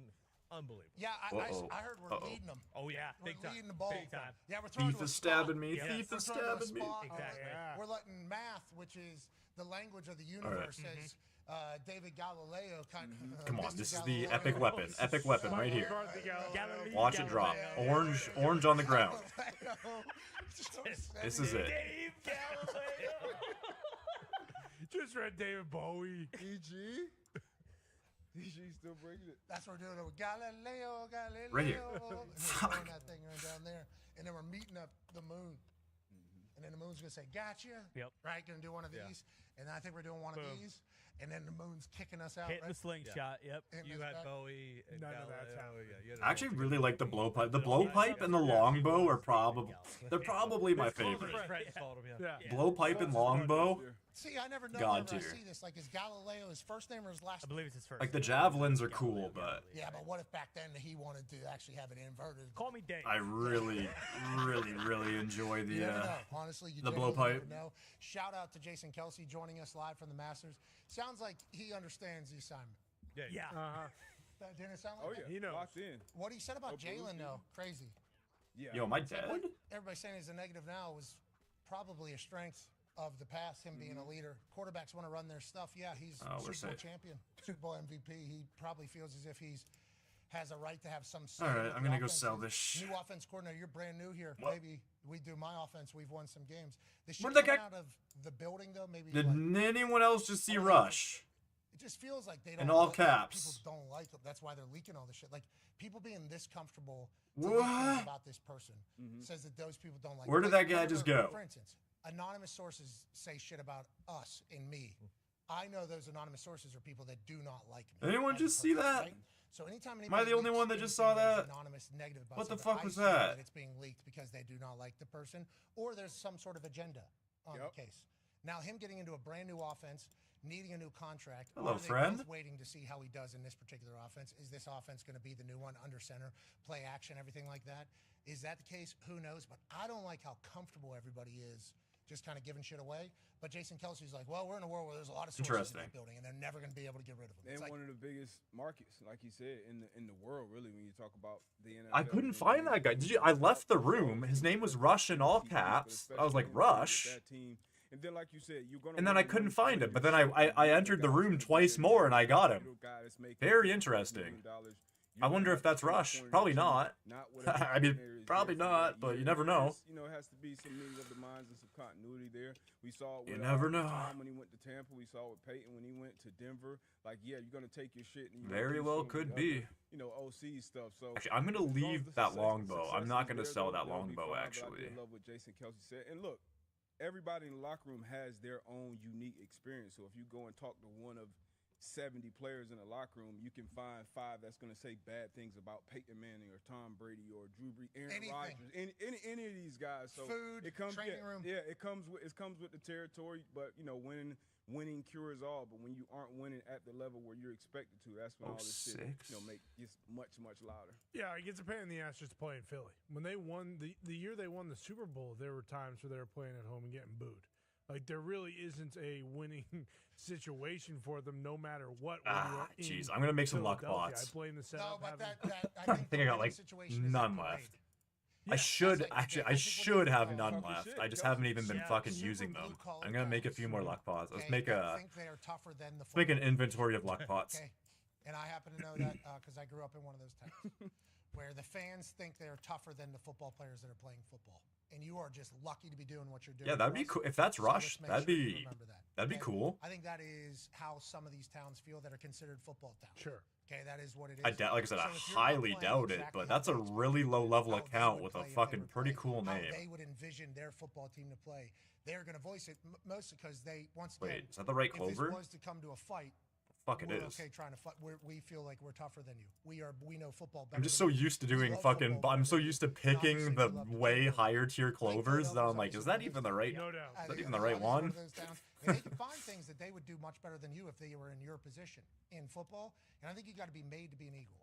Unbelievable. Yeah, I heard we're leading them. Oh yeah, We're big time. leading the ball. Big time. Yeah, we're throwing Thief to a is spot. stabbing me. Yeah. Thief We're is throwing to a stabbing me. spot. Exactly. We're letting math, which is the language of the universe, as David Galileo kind of. Come on, Mr. this is the Galileo. epic weapon. Epic weapon right here. Galileo. Watch it drop. Orange on the ground. This is it. Dave Galileo. Just read David Bowie. EG? EG still bringing it. That's what we're doing. Galileo. Right here. And we're throwing that thing right down there. And then we're meeting up the moon. And then the moon's going to say, gotcha. Yep. Right? Going to do one of these. And I think we're doing one of these. And then the moon's kicking us out. Hitting right? the slingshot. Yep. Hitting You us had back. Bowie. And None of that's Galileo. happening. Yeah, you had it I actually all really together. like the blowpipe. The blowpipe and the longbow are probably my favorite. Friends followed him, yeah. Blowpipe and longbow. See, I never know God whenever I tier. see this. Like, is Galileo his first name or his last I believe it's his first. Like the javelins are cool, but Yeah, but what if back then he wanted to actually have it inverted? Call me Dave. I really enjoy the You never know. Honestly, you the genuinely blowpipe. never know. Shout out to Jason Kelsey joining us live from the Masters. Sounds like he understands the assignment. Yeah. That didn't it sound like Oh, that? yeah. He knows. Locked in. What he said about Oh, Jalen, Belushi. though, crazy. Yeah. Yo, am I dead? What everybody's saying is a negative now was probably a strength of the past, him being a leader. Quarterbacks want to run their stuff. Yeah, he's we're Super Bowl safe. champion, Super Bowl MVP. He probably feels as if has a right to have some say. All right, what I'm the gonna go offense sell is. this shit. New offense coordinator, you're brand new here. What? Maybe we do my offense. We've won some games. The shit Where'd that coming guy- out of the building, though, maybe Did like, anyone else just see Rush? it just feels like they don't. In all like- caps. People don't like it. That's why they're leaking all this shit. Like people being this comfortable to What? leak things about this person says that those people don't like. Where did like, that guy just go? For instance, anonymous sources say shit about us and me. I know those anonymous sources are people that do not like me. Anyone as a just see person, that? right? So anytime Am I the anybody only leaks one that just saw anything that's that? Anonymous, negative about What the something, fuck I was assume that? It's being leaked because they do not like the person, or there's some sort of agenda on the case. Now, him getting into a brand new offense, needing a new contract. Hello, are they friend. both waiting to see how he does in this particular offense? Is this offense going to be the new one under center, play action, everything like that? Is that the case? Who knows? But I don't like how comfortable everybody is just kind of giving shit away. But Jason Kelsey's like, well, we're in a world where there's a lot of sources in Interesting. that building, and they're never going to be able to get rid of them. And It's like, one of the biggest markets, like you said, in the world, really, when you talk about the NFL. I couldn't find that guy. Did you? I left the room. His name was Rush in all caps. I was like, Rush. That team. And then, like you said, you're gonna. And then I couldn't find him. But then I entered the room twice more and I got him. Very interesting. I wonder if that's Rush. Probably not. I mean, probably not, but you never know. You know, it has to be some meeting of the minds and some continuity there. We saw it You with never know. Tom when he went to Tampa. We saw it with Peyton when he went to Denver. Like, yeah, you're gonna take your shit. And you're Very gonna do well some of the could other, be. You know, OC stuff. So Actually, I'm gonna as long as leave the that success- longbow. I'm success not is gonna there, sell they'll that be longbow, fine, but I actually. did love what Jason Kelsey said. And look, everybody in the locker room has their own unique experience. So if you go and talk to one of 70 players in the locker room, you can find 5 that's going to say bad things about Peyton Manning or Tom Brady or Drew Brees, Aaron Anything. Rodgers, any of these guys. So Food, it comes, training room. Yeah, it comes with the territory. But you know, winning cures all. But when you aren't winning at the level where you're expected to, that's when all this shit, make just much louder. Yeah, it gets a pain in the ass just to play in Philly. When they won the year they won the Super Bowl, there were times where they were playing at home and getting booed. Like there really isn't a winning situation for them, no matter what. Jeez, I'm gonna make some luck Philadelphia. pots. I blame the setup. No, but having- I think I got like none left. I should have none left. I just haven't even been fucking using them. I'm gonna make a few more luck pots. Let's make a make an inventory of luck pots. Okay. And I happen to know that because I grew up in one of those towns where the fans think they're tougher than the football players that are playing football, and you are just lucky to be doing what you're doing. Yeah, that'd be cool. If that's So Rush, let's make that'd sure you be remember that. that'd be Okay? cool. I think that is how some of these towns feel that are considered football towns. Sure. Okay, that is what it is. Like I said, So I if you're not highly playing doubt it, exactly but that's a really low level account with a fucking pretty cool how name. they would envision their football team to play, they're going to voice it mostly because they, once again, Wait, is that the right if Clover? this was to come to a fight, Fuck, it we're is. okay trying to fight. We feel like we're tougher than you. We know football better. I'm just than so you. used to We doing love fucking. football I'm so better used to than you. picking Obviously, the we love to way play. higher tier Clovers that I'm like, is that even the right? No Is doubt. that even the right one? And they can find things that they would do much better than you if they were in your position in football. And I think you got to be made to be an Eagle.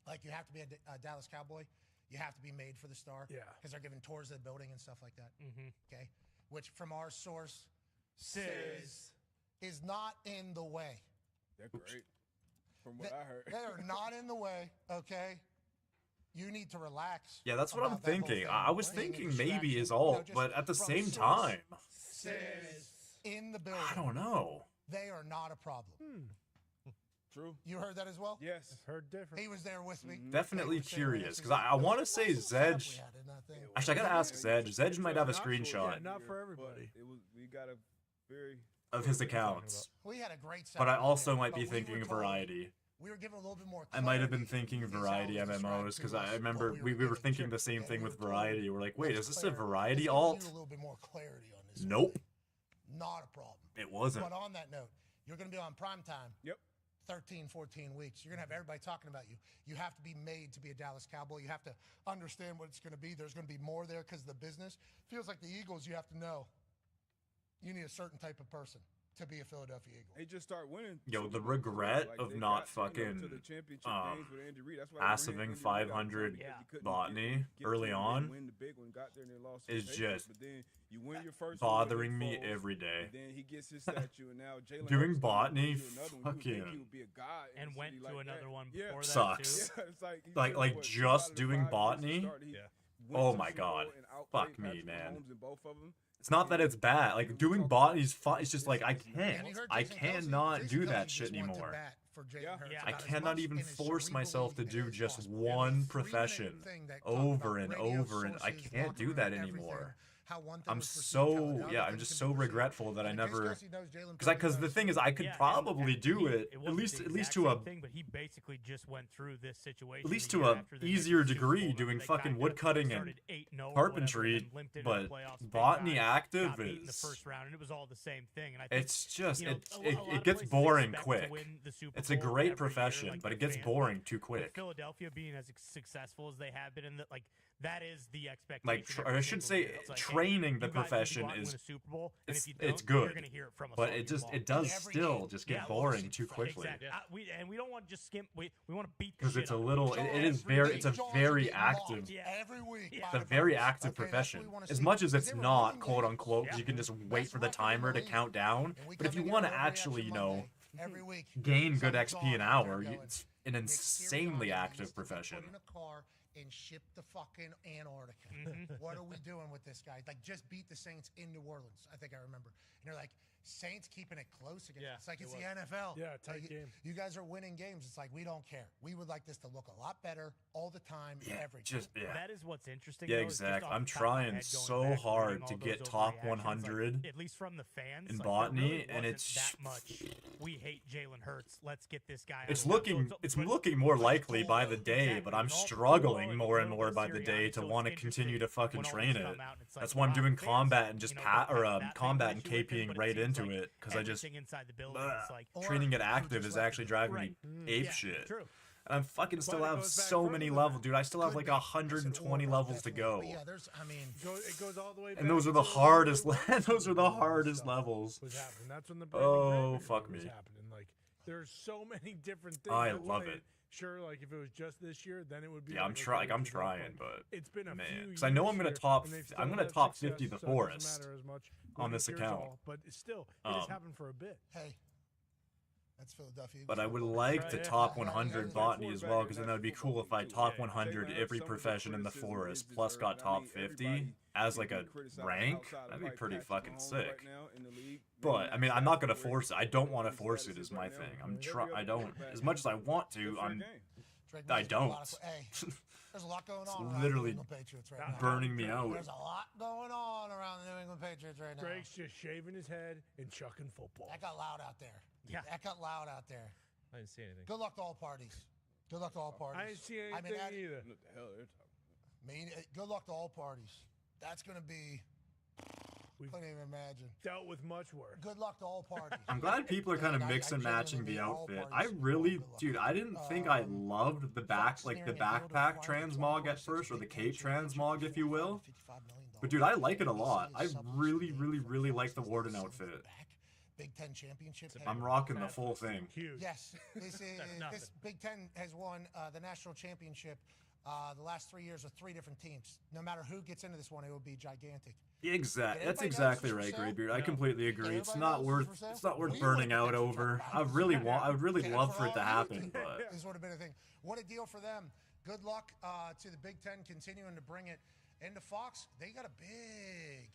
Like you have to be a Dallas Cowboy. You have to be made for the star. Yeah. Because they're giving tours of the building and stuff like that. Mm-hmm. Okay. Which from our source is not in the way. They're great. From what I heard. They are not in the way, okay? You need to relax. Yeah, that's what I'm about that whole thinking. thing. I was Being a thinking maybe distraction. is all, just but at the from same source time, in the building. I don't know. They are not a problem. True. You heard that as well? Yes. I've heard different. He was there with me. Definitely curious because I want to say Zedge. Actually, I gotta ask Zedge. Zedge might have a screenshot Yeah, not for everybody. It was. We got a very. of his accounts, We had a great but I Saturday also there, might but be we thinking were told- Variety. We were given a little bit more I might have been clarity thinking in these Variety how it was described MMOs to because us I remember what we were were getting. thinking the same Yeah, thing we with were told, Variety. We're like, wait, let's is this a clarify. Variety Let's alt? give you a little bit more clarity on this. Nope. Not a problem. It wasn't. But on that note, you're going to be on prime time. Yep. 13, 14 weeks. You're going to have everybody talking about you. You have to be made to be a Dallas Cowboy. You have to understand what it's going to be. There's going to be more there because of the business. Feels like the Eagles, you have to know you need a certain type of person to be a Philadelphia Eagle. They just start winning. Yo, Super the Bowls, regret like, of they not got, you know, fucking to the championship games with Andy Reid. That's why they passing ran Andy Reid 500 out, because he couldn't botany get early to him, on didn't win the big one, got there and they lost to the is Patriots, just but then you win your first bothering one me with Nick Foles, every day. and then he gets his statue, and now Jalen Doing Hurts botany, do another one. You would think fucking he would be a god in And a went city to like another that. one Yeah. before that, Sucks. too. Yeah, it's like, he's like been, what, 2 just out of the doing 5 years botany. he started, he went Oh to my Super Bowl god, and outplayed fuck me, Patrick man. Mahomes in both of them. It's not that it's bad. Like doing botany is fun. It's just like I can't. I cannot do that shit anymore. I cannot even force myself to do just one profession over and over, and I can't do that anymore. I'm so I'm just so regretful that I never, because the thing is I could probably do it at least to a thing, but he basically just went through this situation at least to a easier degree doing fucking woodcutting and carpentry, but botany active in the is first round, and it was all the same thing. And I think, it's just you know, it gets boring quick. It's a great profession, but it gets boring too quick. Philadelphia being as successful as they have been, in the, like that is the expectation. Like I should say, training the profession is it's good, but it does still just get boring too quickly. Exactly. We don't want to just skimp. We want to beat the because shit it's a out of little them. it's a very active it's a very active profession. As much as it's not quote unquote, because you can just wait for the timer to count down, but if you want to actually gain good XP an hour, it's an insanely active profession. And ship to fucking Antarctica. What are we doing with this guy? Like, just beat the Saints in New Orleans. I think I remember. And you're like, Saints keeping it close again. It's like it's the NFL. Yeah, tight like, game. You guys are winning games. It's like we don't care. We would like this to look a lot better all the time. Every That is what's interesting. Yeah, though, exactly. I'm trying so hard to get top 100 at least from the fans in like, botany, really and it's that much. We hate Jalen Hurts. Let's get this guy. It's looking more likely by the day, but I'm struggling more and more by the day to want to continue to fucking train it. That's why I'm doing combat and just combat and KPing right into it, because I just training it active is actually driving me ape shit. And I'm fucking still have so many levels, dude. I still have like 120 levels to go. Yeah, there's. I mean, it goes all the way. And those are the hardest. Those are the hardest levels. Was happening. That's when the fuck me. Was happening. Like there's so many different things. I love it. Sure, like if it was just this year, then it would be. Yeah, I'm trying. I'm trying, but it's been a few because I know I'm gonna top. I'm gonna top 50 the so forest on this here's account. all, but still, it has happened for a bit. Hey, that's Philadelphia. But I would like to top 100 botany as well, because then that would be cool if I top 100 every profession in the forest, plus got top 50 as like a rank. That'd be pretty fucking sick. But I mean, I'm not gonna force it. I don't want to force it. Is my thing. I don't. As much as I want to, I don't. There's a lot going on. It's literally around the Patriots right now. burning me out. There's a lot going on around the New England Patriots right now. Greg's just shaving his head and chucking football. That got loud out there. Yeah, that got loud out there. I didn't see anything. Good luck to all parties. Good luck to all parties. I didn't see anything either. What the hell they're talking I mean, good luck to all parties. That's going to be. Couldn't even imagine. Dealt with much work. Good luck to all parties. I'm glad people are kind of mix and matching the outfit. I really, dude, I didn't think I loved the backpack transmog at first, or the cape transmog, if you will. But dude, I like it a lot. I really, really, really like the Warden outfit. Big Ten championship. I'm rocking the full thing. Yes, this Big Ten has won the national championship the last 3 years with 3 different teams. No matter who gets into this one, it will be gigantic. Exactly. That's exactly right, Greybeard. I completely agree. It's not worth burning out over. I would really love for it to happen, but this would have been a thing. What a deal for them. Good luck to the Big Ten continuing to bring it into Fox. They got a big.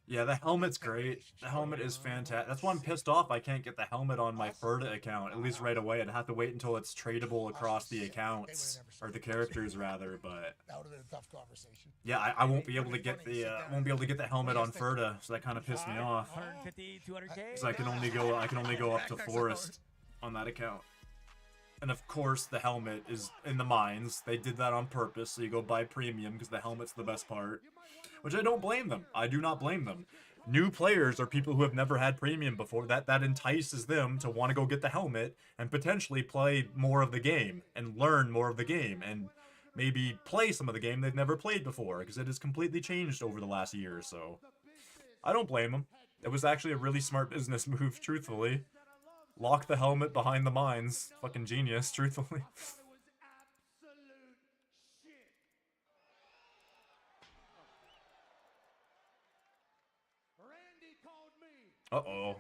Yeah, the helmet's great. The helmet is fantastic. That's why I'm pissed off I can't get the helmet on my Ferda account, at least right away. I'd have to wait until it's tradable across the accounts, or the characters rather, but that would have been a tough conversation. Yeah, I won't be able to get the helmet on Ferda, so that kind of pissed me off. 150, 200K. Because I can only go up to Forest on that account. And of course, the helmet is in the mines. They did that on purpose, so you go buy premium because the helmet's the best part. Which I don't blame them. I do not blame them. New players or people who have never had premium before, that entices them to want to go get the helmet and potentially play more of the game and learn more of the game and maybe play some of the game they've never played before because it has completely changed over the last year or so. I don't blame them. It was actually a really smart business move, truthfully. Lock the helmet behind the mines. Fucking genius, truthfully. Uh-oh.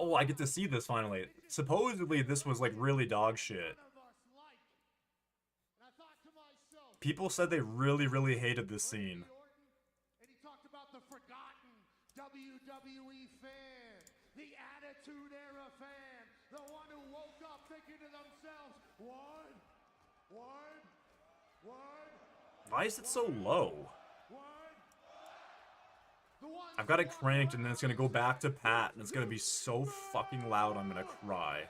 Oh, I get to see this finally. Supposedly, this was, like, really dog shit. People said they really, really hated this scene. And he talked about the forgotten WWE fan, the Attitude Era fan, the one who woke up thinking to themselves, what? Why is it so low? I've got it cranked, and then it's gonna go back to Pat, and it's gonna be so fucking loud, I'm gonna cry.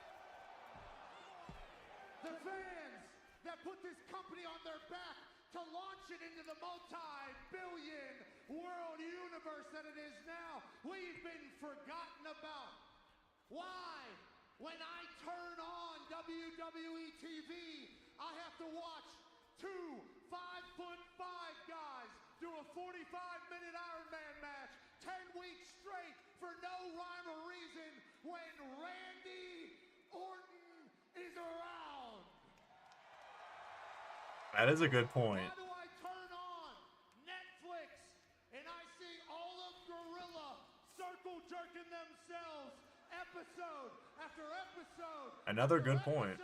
The fans that put this company on their back to launch it into the multi-billion world universe that it is now, we've been forgotten about. Why? When I turn on WWE TV, I have to watch 2 5'5" guys do a 45-minute Iron Man match 10 weeks straight for no rhyme or reason when Randy Orton is around. That is a good point. Why do I turn on Netflix and I see all of Gorilla circle jerking themselves episode after episode? Another good point.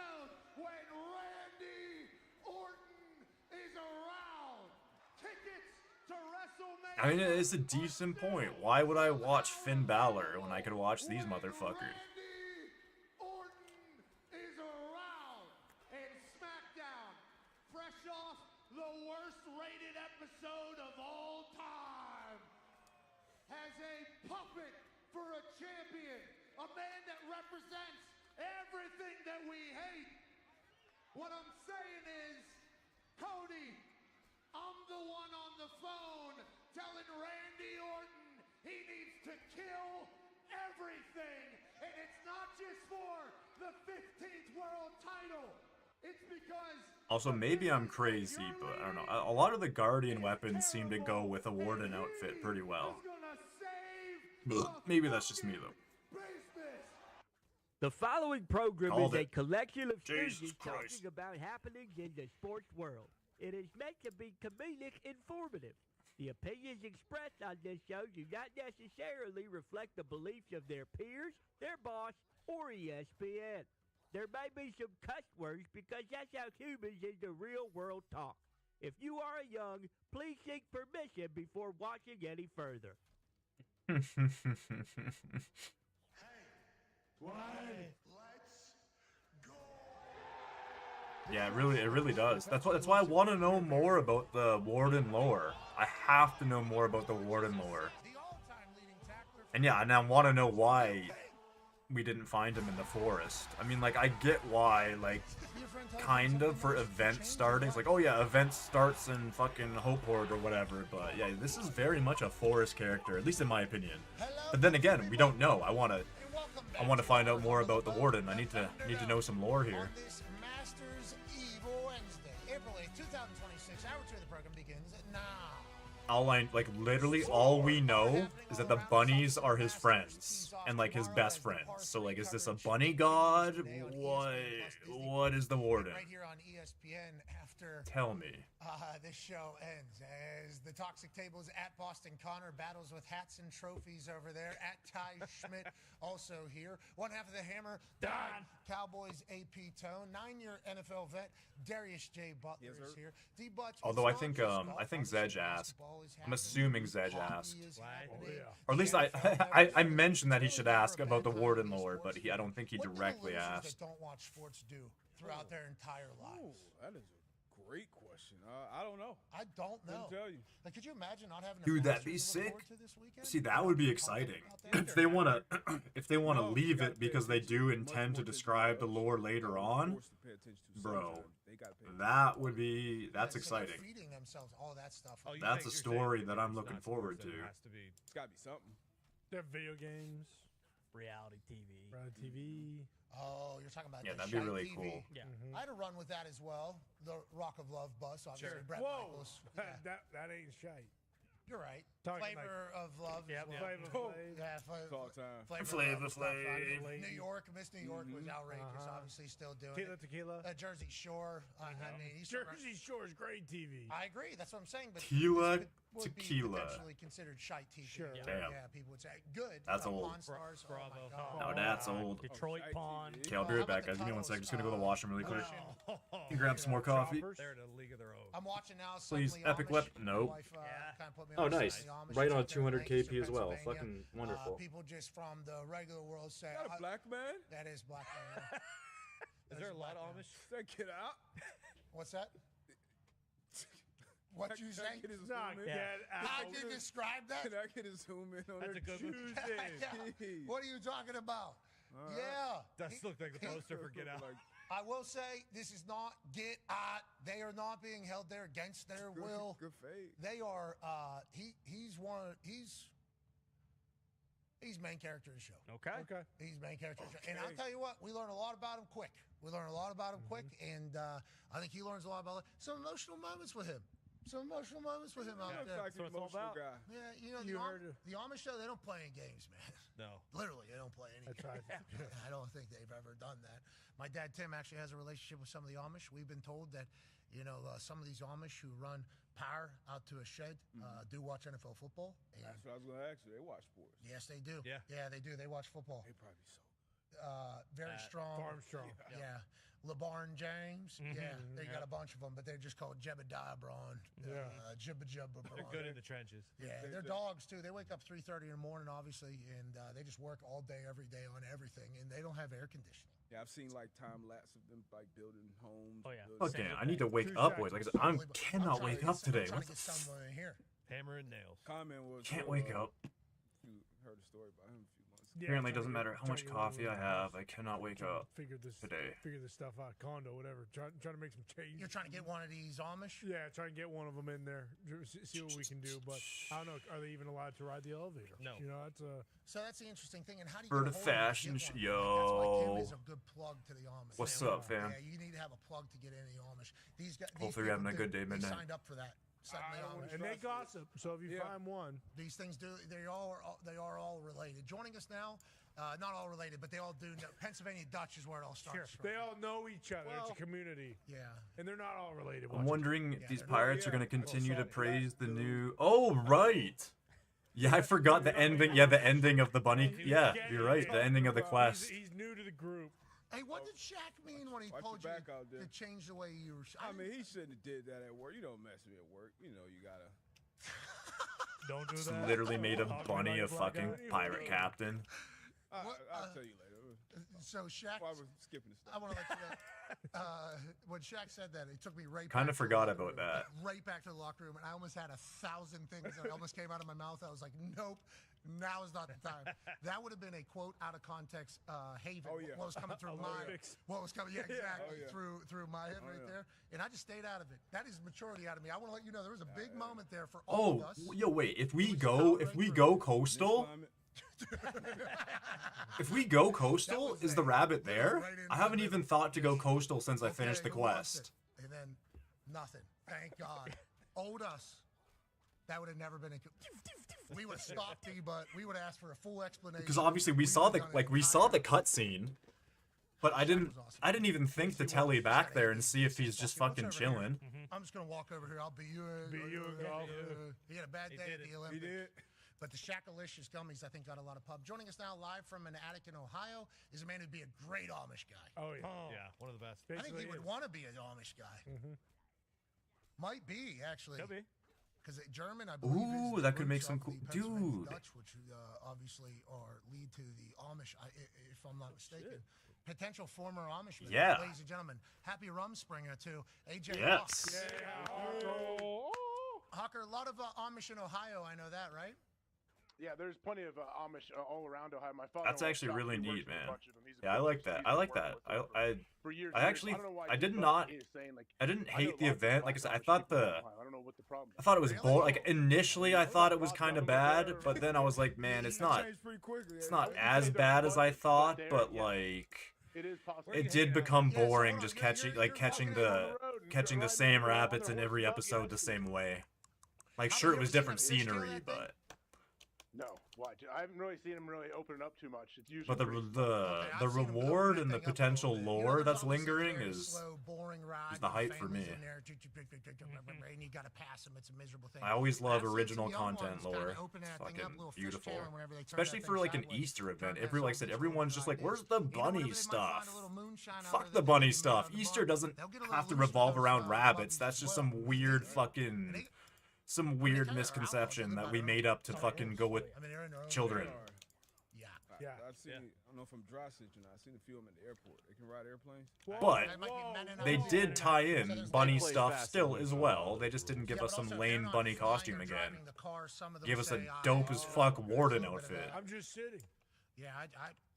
When Randy Orton is around. Tickets to WrestleMania. I mean, it's a decent point. Why would I watch Finn Balor when I could watch these motherfuckers? Randy Orton is around. And SmackDown, fresh off the worst rated episode of all time, has a puppet for a champion, a man that represents everything that we hate. What I'm saying is, Cody, I'm the one on the phone telling Randy Orton he needs to kill everything. And it's not just for the 15th world title. It's because... Also, maybe I'm crazy, but I don't know. A lot of the Guardian weapons seem to go with a Warden outfit pretty well. Maybe that's just me, though. The following program Called is it. a collection of Jesus stories Christ. talking about happenings in the sports world. It is meant to be comedic informative. The opinions expressed on this show do not necessarily reflect the beliefs of their peers, their boss, or ESPN. There may be some cuss words because that's how humans in the real world talk. If you are young, please seek permission before watching any further. Yeah, it really does. That's why I want to know more about the Warden lore. I have to know more about the Warden lore. And yeah, and I want to know why we didn't find him in the forest. I mean, like, I get why, like, kind of for event starting. It's like, oh yeah, event starts in fucking Hopeport or whatever, but yeah, this is very much a forest character, at least in my opinion. But then again, we don't know. I wanna find out more about the Warden. I need to know some lore here. Masters Eve Wednesday, April 8th, 2026. Hour 2 of the program begins now. Literally all we know is that the bunnies are his friends and like his best friends. So like, is this a bunny god? What is the Warden? Right here on ESPN after Tell me. this show ends as the Toxic Tables at Boston Connor battles with hats and trophies over there at Ty Schmidt also here. One half of the Hammer, Don Cowboys AP Tone, 9-year NFL vet Darius J. Butler is here. D. Butch. Although I think Zedge asked. I'm assuming Zedge asked. Or at least I mentioned that he should ask about the Warden lore, but I don't think he directly asked. That don't watch sports do throughout their entire lives. That is a great question. I don't know. I don't know. Couldn't tell you. Like, could you imagine not having? Dude, that'd be sick. See, that would be exciting. If they wanna leave it because they do intend to describe the lore later on, bro, that's exciting. Feeding themselves, all that stuff. That's a story that I'm looking forward to. It's gotta be something. They have video games, reality TV. Oh, you're talking about that'd be really TV. cool. Yeah. I had a run with that as well. The Rock of Love bus, obviously. Sure. Brett Whoa, Michaels. Yeah. that ain't shite. You're right. Talking Flavor of Love. Yep, as well. Flavor Flav. Yeah, Talk time. Flavor Flav. New York, Miss New York was outrageous. Obviously, still doing Tequila. Jersey Shore. I mean, Jersey Shore is great TV. I agree. That's what I'm saying. But Tequila, would be tequila. potentially considered shite TV. Sure. Damn. Yeah, people would say good. That's old. Pawn Stars. Bravo. No, that's old. Detroit Pawn. Okay, I'll be right back, guys. Give me 1 second. Just gonna go to the washroom really quick. You grab some more coffee. They're in a league of their own. I'm watching now. Please, Suddenly Epic Amish. Lep. My Nope. wife, kinda put me Oh, on nice. Suddenly Amish. Right She's on up there in 200 Lancaster, KP as well. Pennsylvania. Fucking wonderful. People just from the regular world say, Is that a black man? that is black man. Is there a lot of Amish? That kid out. What's that? What you say? That kid is Not zoom in. get How out. do you describe that? That kid is zoom in on That's a good one. Yeah. What are you talking about? Yeah. Does look like the poster for Get Out. I will say this is not Get Out. They are not being held there against their will. Good fade. They are. He's main character of the show. Okay. He's main character of the show. And I'll tell you what, we learn a lot about him quick. And I think he learns a lot about some emotional moments with him. Out there. That's what it's all about. Guy. Yeah, the Amish show, they don't play any games, man. No. Literally, they don't play any games. Right. I don't think they've ever done that. My dad, Tim, actually has a relationship with some of the Amish. We've been told that, some of these Amish who run power out to a shed do watch NFL football. And That's what I was going to ask you. They watch sports. yes, they do. Yeah. Yeah, they do. They watch football. They probably so. Very strong. Farm strong. Yeah. LeBarn James. Yeah, they got a bunch of them, but they're just called Jebediah Braun. Jibba Jubba Braun. They're good in the trenches. Yeah, they're dogs too. They wake up 3:30 in the morning, obviously, and they just work all day, every day on everything, and they don't have air conditioning. Yeah, I've seen like time lapse of them like building homes. Oh, yeah. Okay, I need to wake up, boys. Like I cannot wake up today. I'm trying to get someone in here. Hammer and nails. Comment was Can't wake up. You heard a story about him a few months. Yeah, Apparently, it trying doesn't to matter how much get coffee I one of have. those. I cannot wake Trying to up Figure this stuff out. Condo, whatever. Trying to make some change. You're trying to get one of these Amish? Yeah, try and get one of them in there. See what we can do. But I don't know. Are they even allowed to ride the elevator? No. That's a. So that's the interesting thing. And how do you Ferda get a hold fashion of them to get yo. one? That's why Kim is a good plug to the Amish. What's up, fam? Yeah, you need to have a plug to get in the Amish. These guys. Hopefully you're having a good day, They midnight. signed up for that. And they gossip. So if you find one, these things do. They are all related. Joining us now. Not all related, but they all do. Pennsylvania Dutch is where it all starts. They all know each other. It's a community. Yeah. And they're not all related. I'm wondering if these pirates are going to continue to praise the new. Oh, right. Yeah, I forgot the ending. Yeah, the ending of the bunny. Yeah, you're right. The ending of the quest. He's new to the group. Hey, what did Shaq mean when he told you to change the way you were? I mean, he shouldn't have did that at work. You don't mess with me at work. You gotta. Don't do Just that. literally made a bunny a fucking pirate captain. I'll tell you later. So Shaq. Well, I was skipping the stuff. I want to let you know. When Shaq said that, it took me right. Kind back of to the forgot locker about room, that. Right back to the locker room, and I almost had 1,000 things that almost came out of my mouth. I was like, nope, Now is not the time. That would have been a quote out of context haven. What was coming through through my head right there. And I just stayed out of it. That is maturity out of me. I want to let you know there was a big moment there for all of us. Yo, wait. If we go coastal, is the rabbit there? I haven't even thought to go coastal since I finished the quest. And then nothing. Thank God. Old us. That would have never been we would have stopped you, but we would have asked for a full explanation. Because obviously we saw the cutscene, but I didn't even think to telly back there and see if he's just fucking chilling. I'm just gonna walk over here. I'll be you. He had a bad day at the Olympics. He did. But the Shackalicious Gummies, I think, got a lot of pub. Joining us now live from an attic in Ohio is a man who'd be a great Amish guy. Oh, yeah. Yeah, one of the best. I think he would want to be an Amish guy. Might be, actually. Could be. Because German, I believe, Ooh, that could make some cool... Dude. Dutch, which obviously lead to the Amish, if I'm not mistaken. Potential former Amish. Yeah. Ladies and gentlemen, happy Rumspringer to AJ Yes. Hawker, a lot of Amish in Ohio, I know that, right? Yeah, there's plenty of Amish all around Ohio. My father. That's actually really neat, man. Yeah, I like that. I like that. I actually I didn't hate the event. Like I said, I thought it was boring. Like initially, I thought it was kind of bad, but then I was like, man, it's not as bad as I thought. But like, it did become boring just catching the same rabbits in every episode the same way. Like, sure, it was different scenery, but. No, watch. I haven't really seen him really open it up too much. It's usually. But the reward and the potential lore that's lingering is the hype for me. And you gotta pass them. It's a miserable thing. I always love original content lore. It's fucking beautiful, especially for like an Easter event. Like I said, everyone's just like, "Where's the bunny stuff?" Fuck the bunny stuff. Easter doesn't have to revolve around rabbits. That's just some weird fucking. Some weird misconception that we made up to fucking go with children. Yeah. I've seen, I don't know if I'm dry stitching. I've seen a few of them at the airport. They can ride airplanes. But they did tie in bunny stuff still as well. They just didn't give us some lame bunny costume again. Give us a dope as fuck warden outfit. I'm just sitting. Yeah,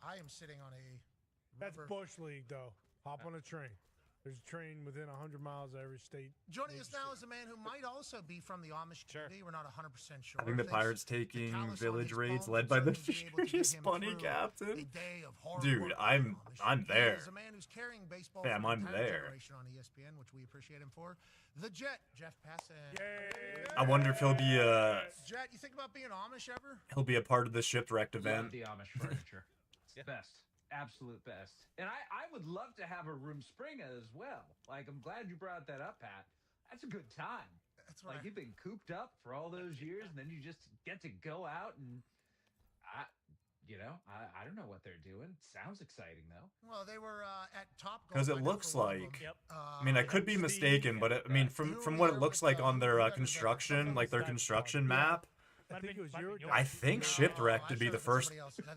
I am sitting on a. That's Bush League, though. Hop on a train. There's a train within 100 miles of every state. Joining us now is a man who might also be from the Amish community. We're not 100% sure. I think the Pirates taking village raids led by the furious bunny captain. Dude, I'm there. Fam, I'm there. On ESPN, which we appreciate him for. The Jet, Jeff Passan. I wonder if he'll be Jet, you think about being Amish ever? He'll be a part of the Shipwrecked event. The Amish furniture. It's best. Absolute best. And I would love to have a Rumspringa as well. Like, I'm glad you brought that up, Pat. That's a good time. That's right. Like, you've been cooped up for all those years, and then you just get to go out and, I don't know what they're doing. Sounds exciting, though. Well, they were at Top Golf. Because it looks like, I mean, I could be mistaken, but I mean, from what it looks like on their construction, like their construction map, I think Shipwrecked would be the first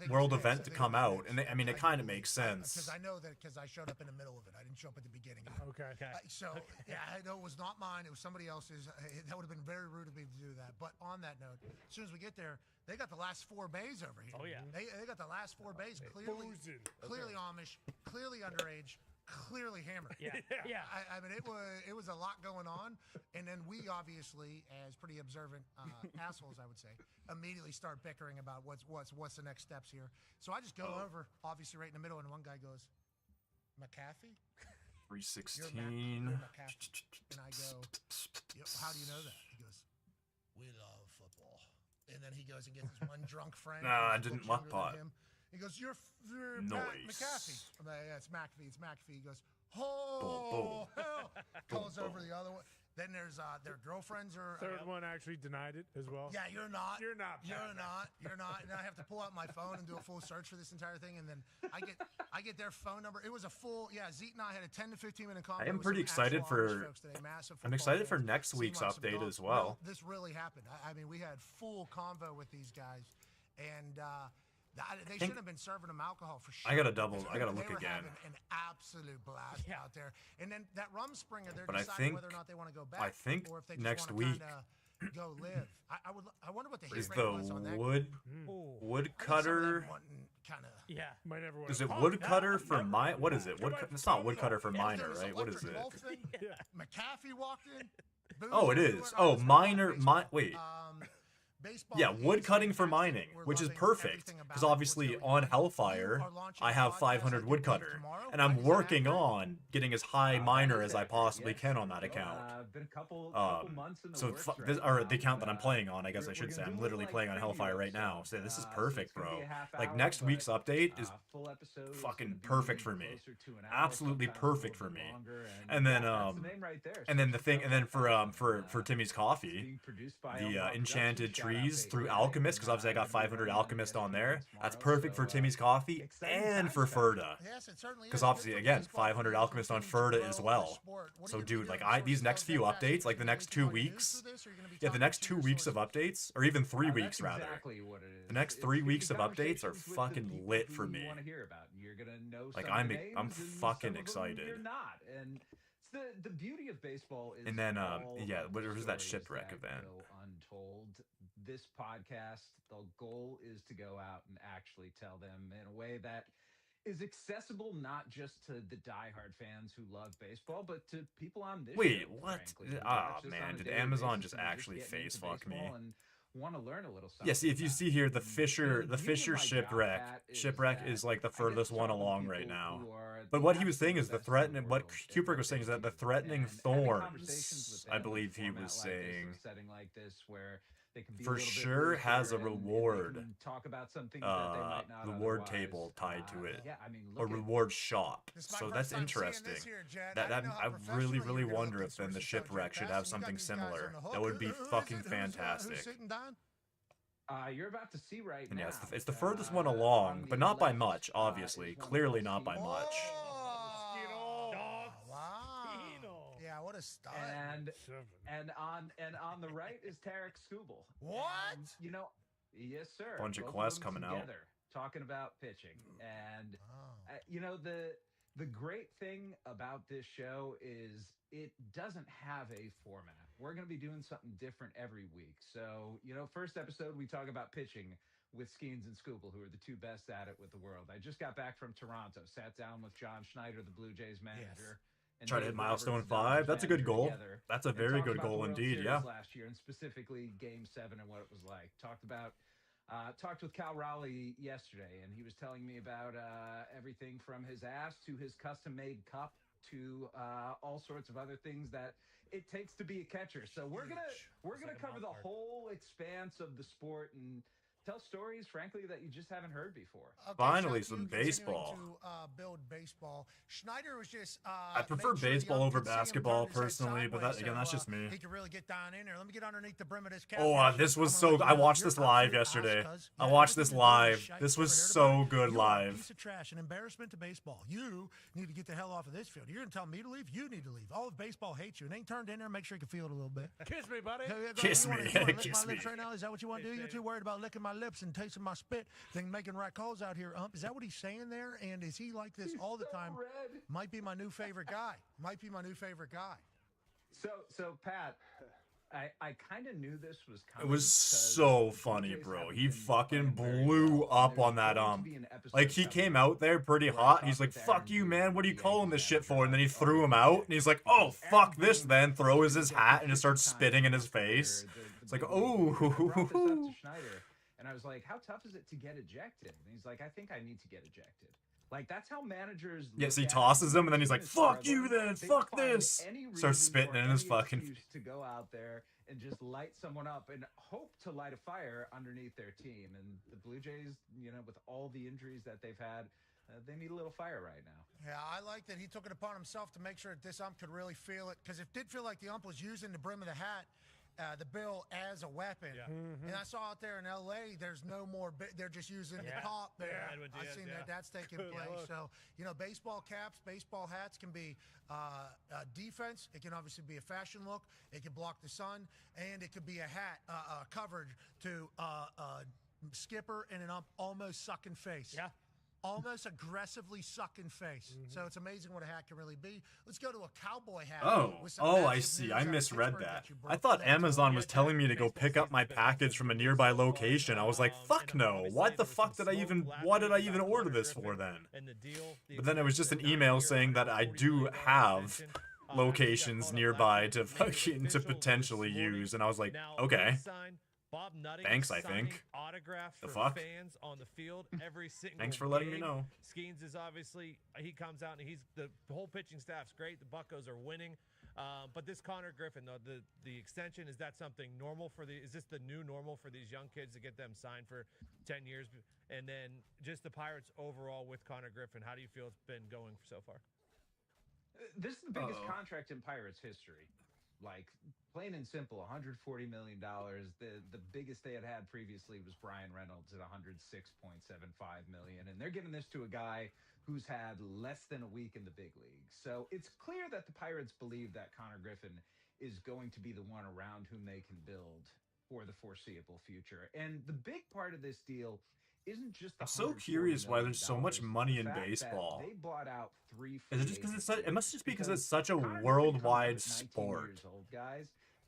world event to come out, and I mean, it kind of makes sense. Because I know that because I showed up in the middle of it. I didn't show up at the beginning. Okay. Yeah, I know it was not mine. It was somebody else's. That would have been very rude of me to do that. But on that note, as soon as we get there, they got the last 4 bays over here. Oh yeah. They got the last 4 bays. Clearly Amish, clearly underage. Clearly hammered. Yeah. I mean, it was a lot going on, and then we obviously, as pretty observant assholes, I would say, immediately start bickering about what's the next steps here. So I just go over, obviously, right in the middle, and one guy goes, "McAfee." 316. You're McAfee. And I go, "How do you know that?" He goes, "We love football." And then he goes and gets his one drunk friend. Nah, I didn't muck pot. He goes, "You're Pat McAfee." I'm like, "Yeah, it's McAfee. It's McAfee." He goes, "Oh, hell!" Calls over the other one. Then there's their girlfriends are. Third one actually denied it as well. Yeah, you're not. You're not. You're not. You're not. And I have to pull out my phone and do a full search for this entire thing, and then I get their phone number. It was a full. Yeah, Zeke and I had a 10 to 15 minute conversation. I am pretty excited for. I'm excited for next week's update as well. This really happened. I mean, we had full convo with these guys, and. They shouldn't have been serving them alcohol for sure. I gotta look again. An absolute blast out there. And then that Rumspringer, they're but deciding whether or not they want to go back. I think or if they just next week go live. I wonder what the hit Is rate the was on that. woodcutter? Yeah. Might never Is it woodcutter for mine? What is it? It's not woodcutter for minor, right? What is it? McAfee walked in. Oh, it is. Oh, minor. Wait. Yeah, wood cutting for mining, which is perfect, because obviously on Hellfire, I have 500 woodcutter, and I'm working on getting as high miner as I possibly can on that account. Been a couple months in the So, works right or now, the account that and, I'm playing on, I guess I should say. I'm literally playing on Hellfire right now, so this is perfect, bro. Like, next week's update is fucking perfect for me. Absolutely perfect for me. And then, the thing, and then for Timmy's Coffee, the Enchanted Trees through Alchemist, because obviously I got 500 Alchemist on there. That's perfect for Timmy's Coffee and for Ferda. Because obviously, again, 500 Alchemist on Ferda as well. So, dude, like, these next few updates, like the next 2 weeks, the next 2 weeks of updates, or even 3 weeks rather. The next 3 weeks of updates are fucking lit for me. Like, I'm fucking excited. You're not, and it's the beauty of baseball is. And then, yeah, what was that shipwreck event? Untold. This podcast, the goal is to go out and actually tell them in a way that is accessible not just to the diehard fans who love baseball, but to people on this Wait, show, what? frankly, who Oh, watch this on man, a did daily Amazon basis just and actually getting into face fuck me? baseball and want to learn a little something. Yeah, see, if you see here, the Fisher my shipwreck job, Pat, shipwreck is is like the that I get furthest to one talk with along people right now. who are But the what he was saying absolute is the best in the threatening. What world Kubrick was saying is that the threatening and having thorns. conversations with I them in a believe he format was like this, saying. in a setting like this where they can be a For little bit sure has a looser and they reward. can talk about some things that they might not Reward otherwise. table tied to it. Yeah, I mean, A look at reward shop. This is my So first that's time seeing interesting. this here, Jed. That I didn't know how I really professional you were gonna wonder look if then the these sources so shipwreck should fast, have and you got something these guys similar. on the hook. That would be Who is fucking it? Who's fantastic. sitting down? You're about to see right And now. yeah, it's the furthest one along, but not by much, obviously. Clearly not by much. Yeah, what a stud. And on the right is Tarek Skubal. What? And, yes, sir. Bunch of both quests them coming out. together, talking about pitching. And the great thing about this show is it doesn't have a format. We're going to be doing something different every week. So, first episode, we talk about pitching with Skeens and Skubal, who are the two best at it with the world. I just got back from Toronto, sat down with John Schneider, the Blue Jays manager. And Try to Dave hit milestone Roberts, the Dodgers 5. That's a good manager, goal. together, That's a and very talked good about the goal World indeed, Series yeah. last year, and specifically Game 7 and what it was like. Talked with Cal Raleigh yesterday, and he was telling me about everything from his ass to his custom-made cup to all sorts of other things that it takes to be a catcher. So we're gonna cover the whole expanse of the sport and tell stories, frankly, that you just haven't heard before. Okay, Finally, so some you continuing baseball. To build baseball. Schneider was just. I prefer made sure the baseball ump over could see him basketball turn his head personally, but sideways, that, again, that's so, just me. He could really get down in there. Let me get underneath the brim of this cap. Oh, this was so. I watched this live yesterday. I watched this live. This was so good You are a live. piece of trash, an embarrassment to baseball. You need to get the hell off of this field. You're gonna tell me to leave? You need to leave. All of baseball hates you. And ain't turned in there. Make sure you can feel it a little bit. Kiss me, buddy. Kiss me. You wanna lick Kiss my lips me. right now? Is that what you want to do? You're too worried about licking my lips and tasting my spit than making right calls out here, Is that what he's saying there? And is he like this all the time? Red. Might be my new favorite guy. So Pat, I kind of knew this was coming. It was so funny, bro. He fucking blew up on that Like, he came out there pretty hot. He's like, fuck you, man. What are you calling this shit for? And then he threw him out. And he's like, oh, fuck this then. Throws his hat and just starts spitting in his face. It's like, oh. And I was like, how tough is it to get ejected? And he's like, I think I need to get ejected. Like, that's how managers. Yes, he look at tosses it. him, and then he's like, fuck you then. They Fuck find this. any Starts reason spitting or in his any fucking excuse to go out there and just light someone up and hope to light a fire underneath their team. And the Blue Jays, with all the injuries that they've had, they need a little fire right now. Yeah, I like that he took it upon himself to make sure that this ump could really feel it, because it did feel like the ump was using the brim of the hat, the bill, as a weapon. Yeah. And I saw out there in L.A., there's no more. They're just using the top there. I've seen that's taking place. So, baseball caps, baseball hats can be defense. It can obviously be a fashion look. It can block the sun, and it could be a hat coverage to skipper and an ump almost sucking face. Yeah. almost aggressively sucking face. So it's amazing what a hat can really be. Let's go to a cowboy hat. with some I massive see. news I out of misread Pittsburgh that. you I broke thought today. Amazon was telling me to go pick up my package from a nearby location. I was like, fuck no. What the fuck did I even, what did I even order this for then? But then it was just an email saying that I do have locations nearby to fucking, to potentially use. And I was like, okay. Bob Nutting Thanks, I signing think. autographs The for fuck? fans on the field every single Thanks for letting me game. know. Skeens is obviously, he comes out and he's, the whole pitching staff's great. The Buccos are winning. But this Connor Griffin, the extension, is that something normal for is this the new normal for these young kids to get them signed for 10 years? And then just the Pirates overall with Connor Griffin, how do you feel it's been going so far? This is the biggest contract in Pirates history. Like, plain and simple, $140 million. The biggest they had previously was Brian Reynolds at $106.75 million. And they're giving this to a guy who's had less than a week in the big leagues. So it's clear that the Pirates believe that Connor Griffin is going to be the one around whom they can build for the foreseeable future. And the big part of this deal isn't just I'm so curious why there's so much money in baseball. They bought out 3 Is it just because it's it must just be because it's such a worldwide sport.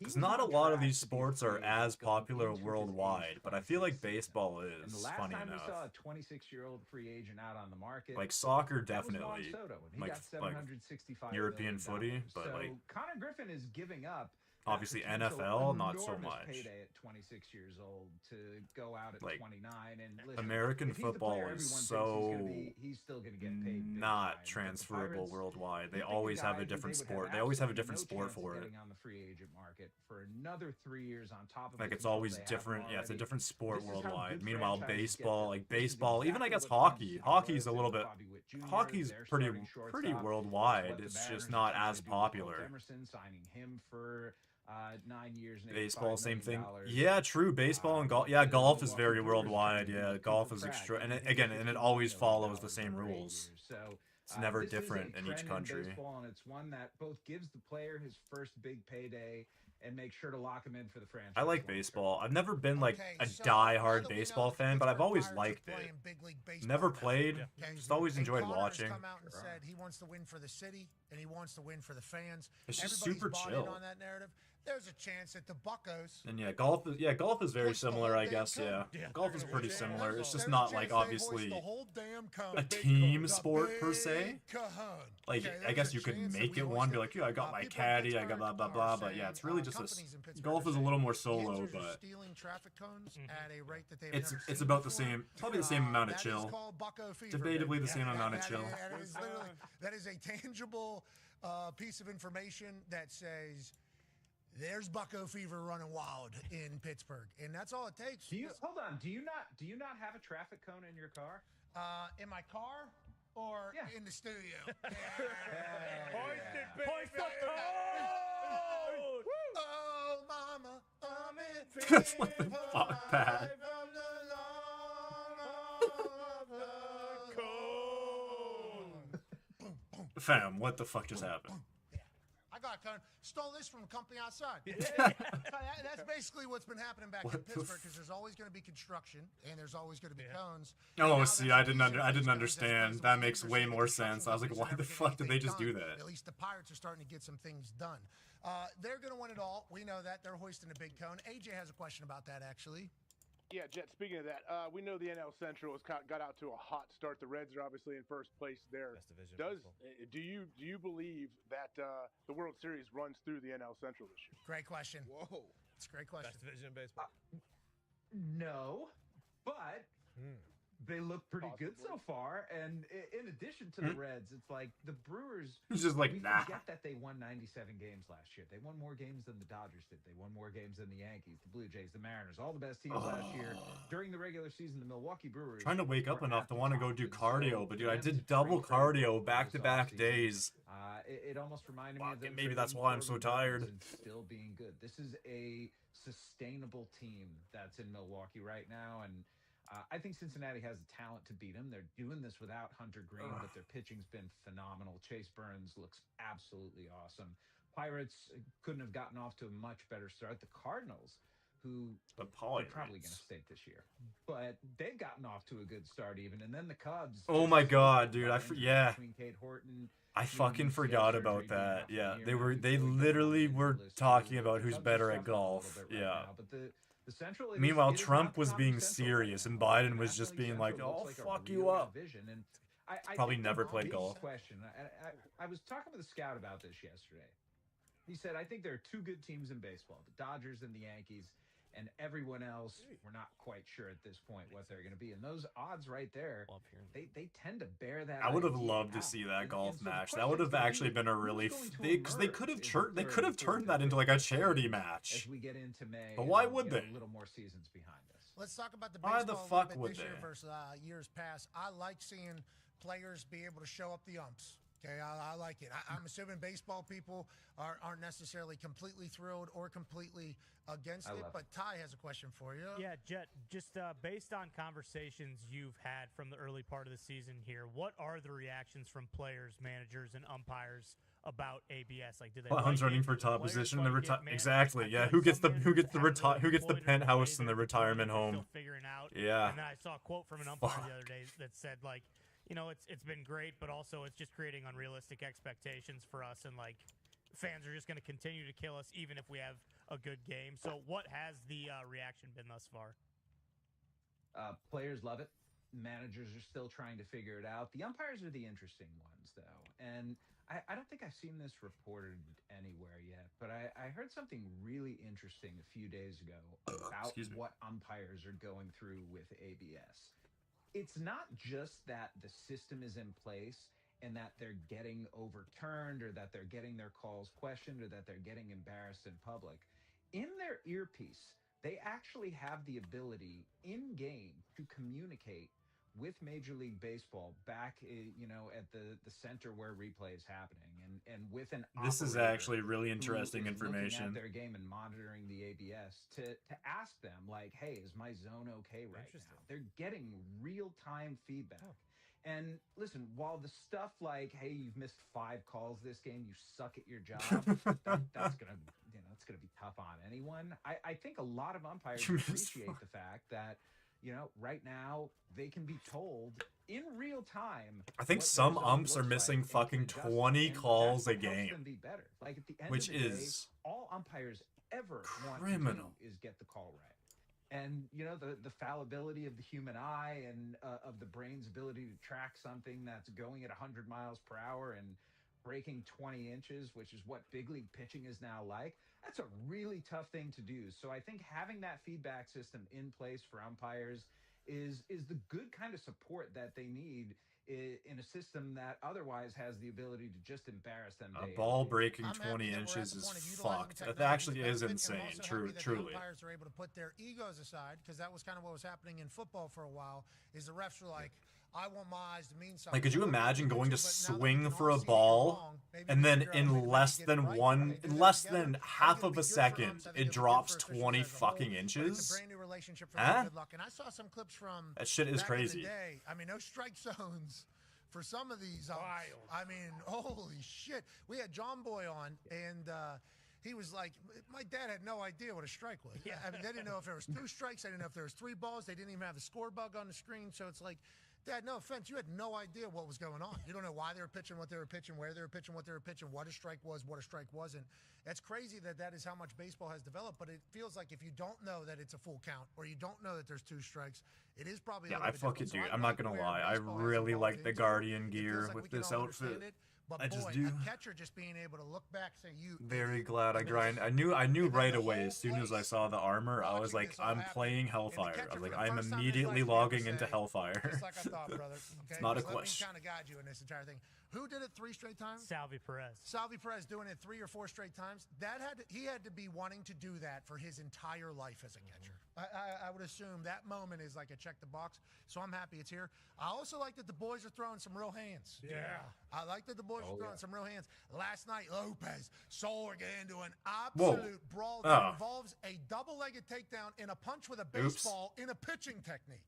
Because not a lot of these sports are as popular worldwide, but I feel like baseball is, funny enough. We saw a 26-year-old free agent out on the market. Like soccer, that was Juan definitely. Soto, and he Like got $765 European million. footy, but so like Connor Griffin is giving up obviously potential NFL, not so enormous much. payday at 26 years old to go out at Like, 29 and listen, American if he's the football player is everyone so thinks he's still going to get paid big not time. transferable But the Pirates, worldwide. They you pick always have guy a who different they would sport. They always have a absolutely different no sport chance of for it. getting on the free agent market for another 3 years on top of Like the it's control always they have different. Yeah, it's a already. different sport This is how worldwide. good Meanwhile, franchises get baseball, them. like This is baseball, even I exactly guess what the hockey. Cubs Hockey's a was little with bit. Bobby Witt Jr., Hockey's their pretty starting shortstop. pretty It's worldwide. what the It's Mariners just are not trying as to do with Colt popular. Emerson, signing him for 9 years and Baseball, $85 same thing. million. Yeah, true. Baseball and golf. Yeah, golf is very worldwide. Yeah, golf is extra. And again, and it always follows the same rules. So It's never this is a different in each trend country. baseball, and it's one that both gives the player his first big payday and makes sure to lock him in for the franchise. I like baseball. I've never been like a so die-hard now that we know baseball that the fan, but I've Pittsburgh always Pirates are liked playing it. big league baseball Never now. played. Okay. Just always And enjoyed Connor's watching. come out and said he wants to win for the city and he wants to win for the fans. It's just Everybody's super bought chill. in on that narrative. There's a chance that the Buccos. And golf is very similar, I guess. Yeah, golf is pretty similar. It's just not like obviously a team sport per se. Like I guess you could make it one, be like, yeah, I got my caddy, I got blah blah blah. But yeah, it's really just golf is a little more solo, but stealing traffic cones at a rate that they've it's never it's seen about the before. same, probably the same amount of That is chill. called Bucco fever, Debatably baby. the same amount of chill. That is a tangible piece of information that says there's Bucco fever running wild in Pittsburgh, and that's all it takes. Hold on? Do you not have a traffic cone in your car? In my car or in the studio? Hoist the Oh, mama, I'm in That's what the fuck, Pat. Fam, what the fuck just happened? I got a cone. Stole this from a company outside. That's basically what's been happening back in Pittsburgh because there's always going to be construction and there's always going to be cones. Oh, see, I didn't understand. That makes way more sense. I was like, why the fuck did they just do that? At least the Pirates are starting to get some things done. They're going to win it all. We know that. They're hoisting a big cone. AJ has a question about that, actually. Yeah, Jet, speaking of that, we know the NL Central has got out to a hot start. The Reds are obviously in first place there. Best division. Do you believe that the World Series runs through the NL Central this year? Great question. Whoa. It's a great question. Best division in baseball. No, but they look pretty good so far. And in addition to the Reds, it's like the Brewers. It's just like, we nah. forget that they won 97 games last year. They won more games than the Dodgers did. They won more games than the Yankees, the Blue Jays, the Mariners, all the best teams last year. During the regular season, the Milwaukee Brewers. Trying to wake up were enough at to the want to top. go do And cardio, so but for dude, I them to did double trade for cardio him back-to-back this days. It almost reminded me of them. Maybe that's trading why I'm so Corbin tired. Burns and still being good. This is a sustainable team that's in Milwaukee right now, and I think Cincinnati has the talent to beat them. They're doing this without Hunter Green, but their pitching's been phenomenal. Chase Burns looks absolutely awesome. Pirates couldn't have gotten off to a much better start. The Cardinals, who The are poly probably going to stink this year. But they've gotten off to a good start even. And then the Cubs. Oh just my suffered God, a dude! injury Yeah. between Cade Horton, I he fucking needs to get forgot surgery about being that. off Yeah, the they ear were now they before he goes on literally the injured were list talking too. about The who's Cubs are better at suffering a little golf. bit right Yeah. now, but the Central is, Meanwhile, it is Trump not the was top being of Central right serious, and now. Biden The was National just League being like, Central "Oh, looks like a fuck you real up." division. And I Probably think never the played big golf. question. I was talking with a scout about this yesterday. He said, I think there are two good teams in baseball, the Dodgers and the Yankees, and everyone else, we're not quite sure at this point what they're going to be. And those odds right there, they tend to bear that. I would have idea loved to out. see that And golf so the match. That question would is have gonna actually be, been a who's really going to because they emerge could have in the they third could have and fourth turned that and into fifth like a place charity as match. we get into May. But why and would get they? A little more seasons behind us. Let's talk about the Why baseball the a fuck little would bit this year they? versus years past. I like seeing players be able to show up the umps. Okay, I like it. I'm assuming baseball people aren't necessarily completely thrilled or completely against it, but Ty has a question for you. Yeah, Jet, just based on conversations you've had from the early part of the season here, what are the reactions from players, managers, and umpires about ABS? Like, do they Clown's running for top position in the exactly. Yeah, who gets the penthouse in the retirement home? Figuring out. Yeah. And then I saw a quote from an umpire the other day that said, like, you know, it's been great, but also it's just creating unrealistic expectations for us, and like fans are just going to continue to kill us even if we have a good game. So what has the reaction been thus far? Players love it. Managers are still trying to figure it out. The umpires are the interesting ones, though. And I don't think I've seen this reported anywhere yet, but I heard something really interesting a few days ago about what umpires are going through with ABS. It's not just that the system is in place and that they're getting overturned or that they're getting their calls questioned or that they're getting embarrassed in public. In their earpiece, they actually have the ability in game to communicate with Major League Baseball back, at the center where replay is happening, and with an This is actually really interesting information. Looking at their game and monitoring the ABS to ask them, like, hey, is my zone okay right now? They're getting real-time feedback. And listen, while the stuff like, hey, you've missed 5 calls this game, you suck at your job, that's gonna be tough on anyone. I think a lot of umpires appreciate the fact that, right now they can be told in real time. I think some umps are missing fucking 20 calls a game, like at the end which of the day, is all umpires ever want to criminal. do is get the call right. And the fallibility of the human eye and of the brain's ability to track something that's going at 100 miles per hour and breaking 20 inches, which is what big league pitching is now like. That's a really tough thing to do. So I think having that feedback system in place for umpires is the good kind of support that they need in a system that otherwise has the ability to just embarrass them. A ball breaking 20 inches is fucked. That actually is insane. Truly. Umpires are able to put their egos aside, because that was kind of what was happening in football for a while. Is the refs were like, I want my eyes to mean something. Like, could you imagine going to swing for a ball and then in less than half of a second, it drops 20 fucking inches? Brand new relationship for Huh? good luck. And I saw some clips from That shit is back in the crazy. day. I mean, no strike zones for some of these. I mean, holy shit. We had John Boy on, and he was like, my dad had no idea what a strike was. Yeah. I mean, they didn't know if there was 2 strikes. They didn't know if there was 3 balls. They didn't even have the score bug on the screen. So it's like, Dad, no offense, you had no idea what was going on. You don't know why they were pitching, what they were pitching, where they were pitching, what they were pitching, what a strike was, what a strike wasn't. It's crazy that is how much baseball has developed, but it feels like if you don't know that it's a full count or you don't know that there's 2 strikes, it is probably Yeah, I fucking do. I'm not gonna lie. I really like the Guardian gear with this outfit. But I just do. A catcher just being able to look back, say you. Very glad I grind. I knew right away as soon as I saw the armor. I was like, I'm playing Hellfire. I was like, I'm immediately logging into Hellfire. Just like I thought, brother. Okay? It's not a Let me question. kind of guide you in this entire thing. Who did it 3 straight times? Salvi Perez. Salvi Perez doing it 3 or 4 straight times. He had to be wanting to do that for his entire life as a catcher. I would assume that moment is like a check the box. So I'm happy it's here. I also like that the boys are throwing some real hands. Yeah. I like that the boys are throwing some real hands. Last night, Lopez, Soler get into an Whoa. absolute brawl that involves a double-legged takedown and a punch with a baseball in a pitching technique.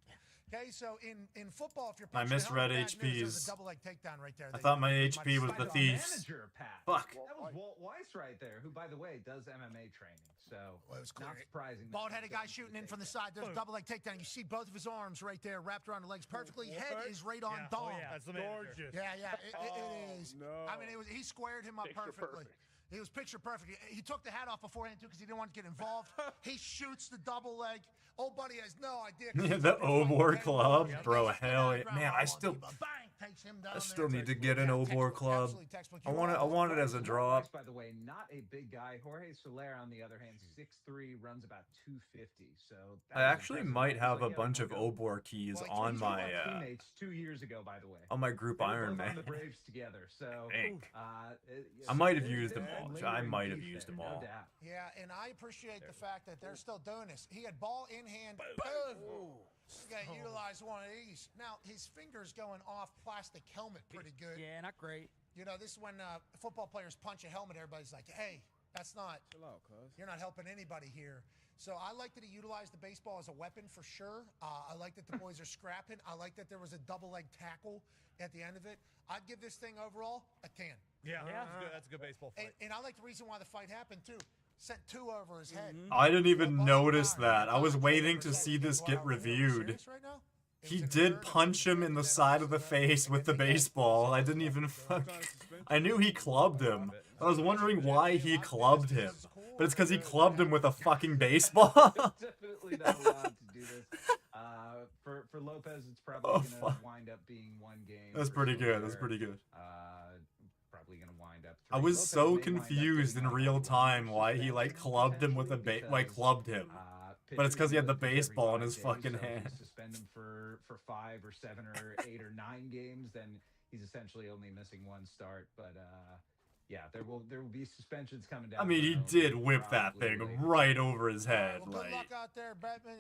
Okay, so in football, if you're I punching misread helmet, bad news, there's HPs. a double leg takedown right there. I thought my HP was the thieves. Manager, Pat. Fuck. That was Walt Weiss right there, who, by the way, does MMA training. So, it was not surprising. Bald-headed guy shooting in from the side. There's a double leg takedown. You see both of his arms right there wrapped around the legs perfectly. Head is right on dome. That's the manager. Gorgeous. Yeah, it is. No. I mean, he squared him up perfectly. He was picture perfect. He took the hat off beforehand, too, because he didn't want to get involved. He shoots the double leg. Old buddy has no idea. Yeah, the Obor Club, bro. Hell yeah. Man, I still need to get an Obor Club. I want it as a drop. By the way, not a big guy. Jorge Soler, on the other hand, 6'3", runs about 250. So I actually might have a bunch of Obor keys on my teammates 2 years ago, by the way. on my group Iron Man. The Braves together. So I might have used them all. I might have used them all. Yeah, and I appreciate the fact that they're still doing this. He had ball in hand. Boom. He's got to utilize one of these. Now, his finger's going off plastic helmet pretty good. Yeah, not great. You know, this is when football players punch a helmet, everybody's like, hey, that's not, you're not helping anybody here. So I like that he utilized the baseball as a weapon for sure. I like that the boys are scrapping. I like that there was a double leg tackle at the end of it. I'd give this thing overall a 10. Yeah, that's a good baseball fight. And I like the reason why the fight happened, too. Sent 2 over his head. I didn't even notice that. I was waiting to see this get reviewed. He did punch him in the side of the face with the baseball. I didn't even I knew he clubbed him. I was wondering why he clubbed him. But it's because he clubbed him with a fucking baseball. Definitely not allowed to do this. For Lopez, it's probably going to wind up being 1 game. That's pretty good. That's pretty good. Probably going to wind up 3. I was Lopez so may confused in real time why he like clubbed him with a clubbed him. But it's because he had the baseball in his fucking hand. Suspend him for 5 or 7 or 8 or 9 games, then he's essentially only missing 1 start. But yeah, there will be suspensions coming down. I mean, he did whip that thing right over his head. Well, good luck out there, Batman.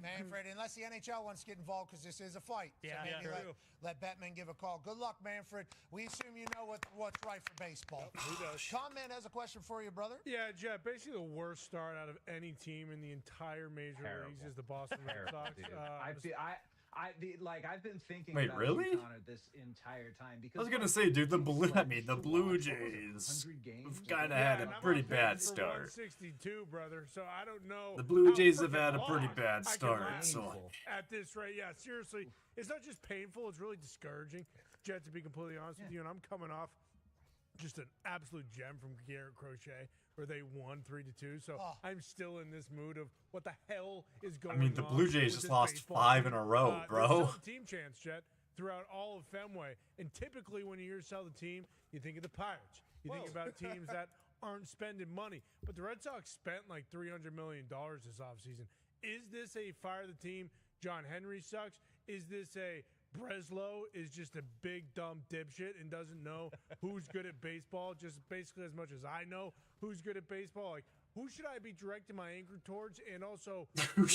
Manfred. Unless the NHL wants to get involved, because this is a fight. Yeah, so maybe let Batman give a call. Good luck, Manfred. We assume you know what's right for baseball. He does. Tom Man has a question for you, brother. Yeah, Jeff. Basically, the worst start out of any team in the entire major leagues is the Boston Red Sox. I've been thinking. Wait, about really? Connor this entire time because I was gonna say, dude, the Blue Jays kind of had a pretty bad start. 162, brother. So I don't know. The Blue Jays have had a pretty bad start. So at this rate, yeah, seriously, it's not just painful; it's really discouraging. Jet, to be completely honest with you, and I'm coming off just an absolute gem from Garrett Crochet, where they won 3-2. So I'm still in this mood of what the hell is going on. I mean, the Blue Jays just lost 5 in a row, bro. Team chance, Jet, throughout all of Fenway. And typically when you hear sell the team, you think of the Pirates. You think about teams that aren't spending money. But the Red Sox spent like $300 million this offseason. Is this a fire the team? John Henry sucks. Is this a Breslow is just a big dumb dipshit and doesn't know who's good at baseball, just basically as much as I know who's good at baseball? Like, who should I be directing my anger towards? And also, when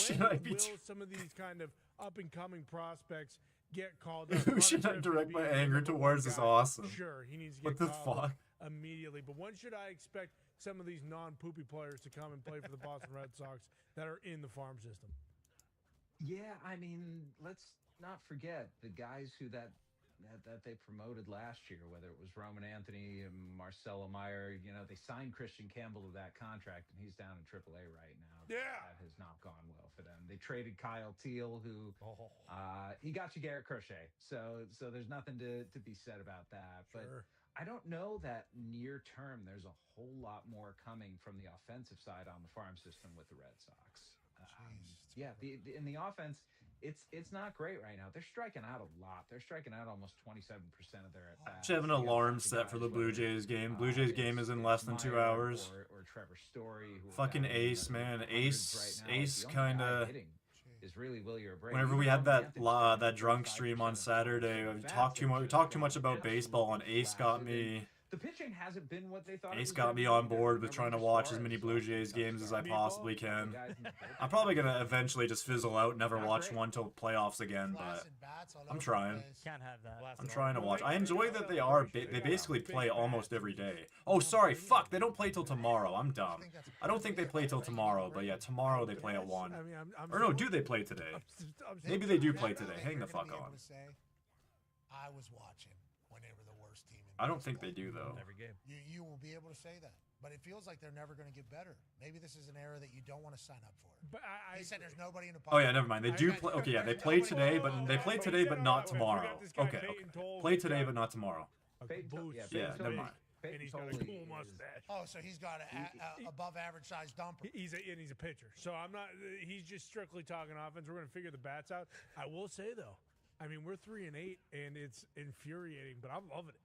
will some of these kind of up-and-coming prospects get called up? Who should I direct my anger towards is awesome. Sure, he needs to get what the called fuck? up immediately. But when should I expect some of these non-poopy players to come and play for the Boston Red Sox that are in the farm system? Yeah, I mean, let's not forget the guys that they promoted last year, whether it was Roman Anthony and Marcelo Meyer. You know, they signed Christian Campbell to that contract, and he's down in AAA right now. Yeah, that has not gone well for them. They traded Kyle Teal, who he got you Garrett Crochet, so there's nothing to be said about that. But I don't know that near term there's a whole lot more coming from the offensive side on the farm system with the Red Sox. In the offense, it's not great right now. They're striking out a lot. They're striking out almost 27% of their at-bats. Should have an alarm set for the Blue Jays game. Blue Jays game is in less than 2 hours. Or Trevor Story. Fucking Ace, man. Ace kind of... Is really Willie Abreu. Whenever we had that drunk stream on Saturday, we talked too much about baseball, and Ace got me the pitching hasn't been what they thought. Ace got me on board with trying to watch as many Blue Jays games as I possibly can. I'm probably gonna eventually just fizzle out, never watch one till playoffs again, but I'm trying. Can't have that. I'm trying to watch. I enjoy that they basically play almost every day. Oh, sorry, fuck, they don't play till tomorrow. I'm dumb. I don't think they play till tomorrow, but yeah, tomorrow they play at 1. Or no, do they play today? Maybe they do play today. Hang the fuck on. I was watching when they were the worst team in I don't think they do though. Every game. You will be able to say that. But it feels like they're never going to get better. Maybe this is an era that you don't want to sign up for. But he said there's nobody in the Oh yeah, never mind. They do play. Okay, yeah, they play today, but not tomorrow. Okay, play today, but not tomorrow. Yeah, never mind. And he's got a cool mustache. Oh, so he's got a above average size dumper. He's a pitcher. So I'm not. He's just strictly talking offense. We're gonna figure the bats out. I will say though, I mean we're 3-8, and it's infuriating, but I'm loving it.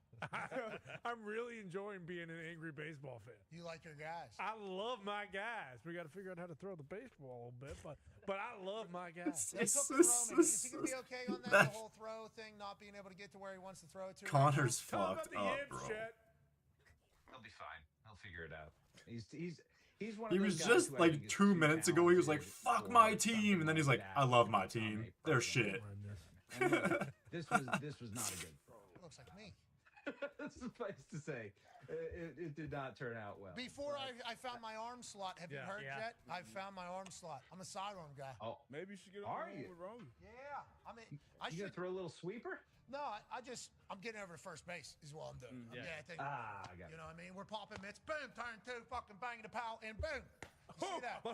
I'm really enjoying being an angry baseball fan. You like your guys? I love my guys. We got to figure out how to throw the baseball a little bit, but I love my guys. Is he gonna be okay on that? The whole throw thing, not being able to get to where he wants to throw it to. Connor's fucked up, bro. He'll be fine. He'll figure it out. He's one of He those was guys just who I think like is 2 too minutes ago. He was like, talented "Fuck for my team," and then he's like, something "I like love that my to become team. a They're problem. shit." And this was not a good throw. Looks like me. That's suffice to say, it did not turn out well. Before I found my arm slot. Have you heard yet? I found my arm slot. I'm a sidearm guy. Oh, maybe you should get Are you? with Roman. Yeah, I mean, You gonna throw a little sweeper? No, I'm getting over to first base is what I'm doing. Yeah. I think. I got You know what I mean? We're popping mitts. Boom, turn 2, fucking banging the pal, and boom. You see that?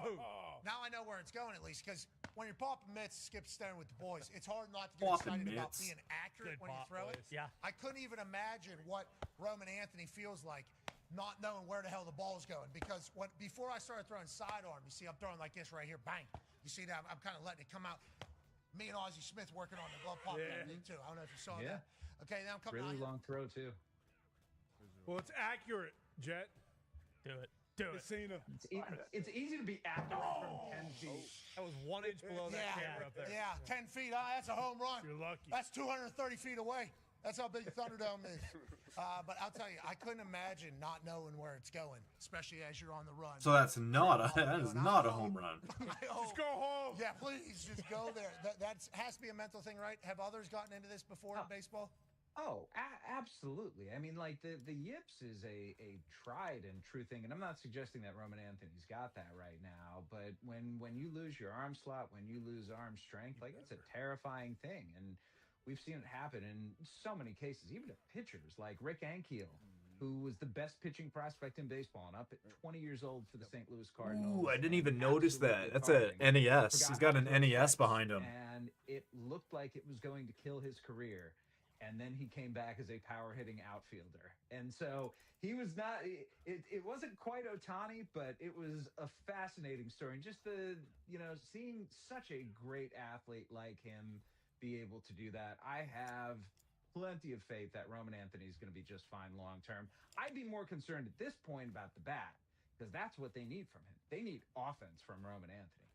Now I know where it's going at least, because when you're popping mitts, Skip Stone with the boys, it's hard not to get Popping excited about mitts. being accurate Good when you pop, throw it. boys. Yeah. I couldn't even imagine what Roman Anthony feels like not knowing where the hell the ball's going, because before I started throwing sidearm, you see I'm throwing like this right here, bang. You see that? I'm kind of letting it come out. Me and Ozzie Smith working on the glove pop technique too. I don't know if you saw that. Okay, now I'm coming Really out long throw too. Well, it's accurate, Jet. Do it. Do it. It's easy to be accurate from 10 feet. That was 1 inch below that camera up there. Yeah, 10 feet. That's a home run. You're lucky. That's 230 feet away. That's how big the Thunderdome is. But I'll tell you, I couldn't imagine not knowing where it's going, especially as you're on the run. So that is not a home run. Just go home. Yeah, please just go there. That has to be a mental thing, right? Have others gotten into this before in baseball? Oh, absolutely. I mean, like the yips is a tried and true thing, and I'm not suggesting that Roman Anthony's got that right now. But when you lose your arm slot, when you lose arm strength, like it's a terrifying thing, and we've seen it happen in so many cases, even to pitchers like Rick Ankiel, who was the best pitching prospect in baseball, and up at 20 years old for the St. Louis Cardinals. Ooh, I didn't even notice that. That's a NES. He's got an NES behind him. And it looked like it was going to kill his career. And then he came back as a power-hitting outfielder. And so he was not – it wasn't quite Ohtani, but it was a fascinating story. And just seeing such a great athlete like him be able to do that, I have plenty of faith that Roman Anthony is going to be just fine long-term. I'd be more concerned at this point about the bat, because that's what they need from him. They need offense from Roman Anthony.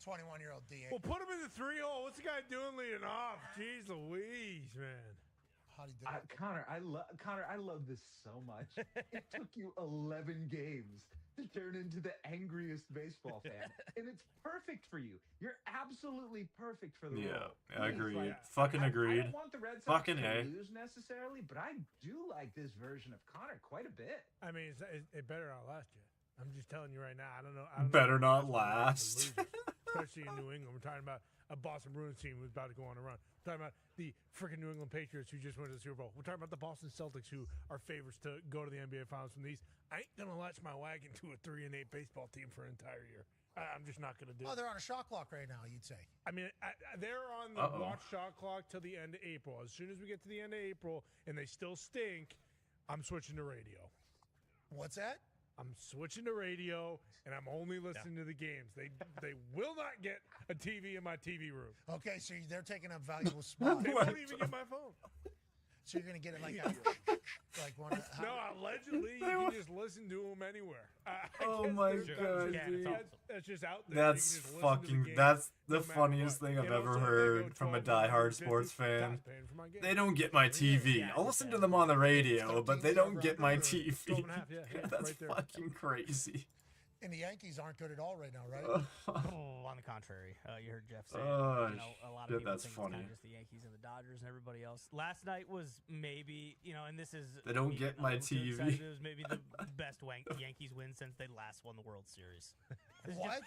21-year-old DH. Well, put him in the 3-hole. What's the guy doing leading off? Jeez Louise, man. Connor, I love this so much. It took you 11 games to turn into the angriest baseball fan, and it's perfect for you. You're absolutely perfect for the role. Yeah, I agree. Fucking agreed. I don't want the Red Sox Fucking to lose necessarily, but I do like this version of Connor quite a bit. I mean, it better not last yet. I'm just telling you right now. I don't know. Better not last. Especially in New England. We're talking about a Boston Bruins team who's about to go on a run. We're talking about the freaking New England Patriots who just went to the Super Bowl. We're talking about the Boston Celtics who are favorites to go to the NBA Finals from these. I ain't going to latch my wagon to a 3-8 baseball team for an entire year. I'm just not going to do it. Oh, they're on a shot clock right now, you'd say. I mean, they're on the watch shot clock till the end of April. As soon as we get to the end of April and they still stink, I'm switching to radio. What's that? I'm switching to radio, and I'm only listening to the games. They will not get a TV in my TV room. Okay, so they're taking up valuable spots. They won't even get my phone. So you're gonna get it like that, like one. No, allegedly you can just listen to them anywhere. Oh my god, dude. That's just out there. That's fucking. That's the funniest thing I've ever heard from a diehard sports fan. They don't get my TV. I'll listen to them on the radio, but they don't get my TV. That's fucking crazy. And the Yankees aren't good at all right now, right? On the contrary, you heard Jeff say. A lot of people that's think funny. It's kind of just the Yankees and the Dodgers and everybody else. Last night was maybe, and this is. They don't get my TV. It was maybe the best Yankees win since they last won the World Series. What?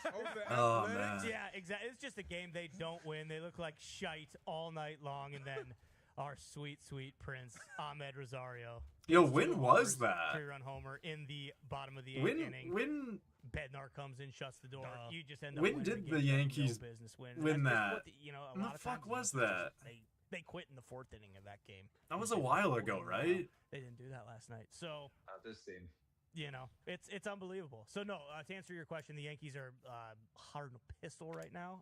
Oh man. Yeah, exactly. It's just a game they don't win. They look like shite all night long, and then our sweet, sweet Prince Ahmed Rosario. Yo, when was that? 3-run homer in the bottom of the 8th inning. When Bednar comes in, shuts the door. You just end up. When did the Yankees win that? A When lot the of fuck times was that? They quit in the 4th inning of that game. That was a while ago, right? They didn't do that last night. So Not this team. It's unbelievable. So no, to answer your question, the Yankees are hard in a pistol right now.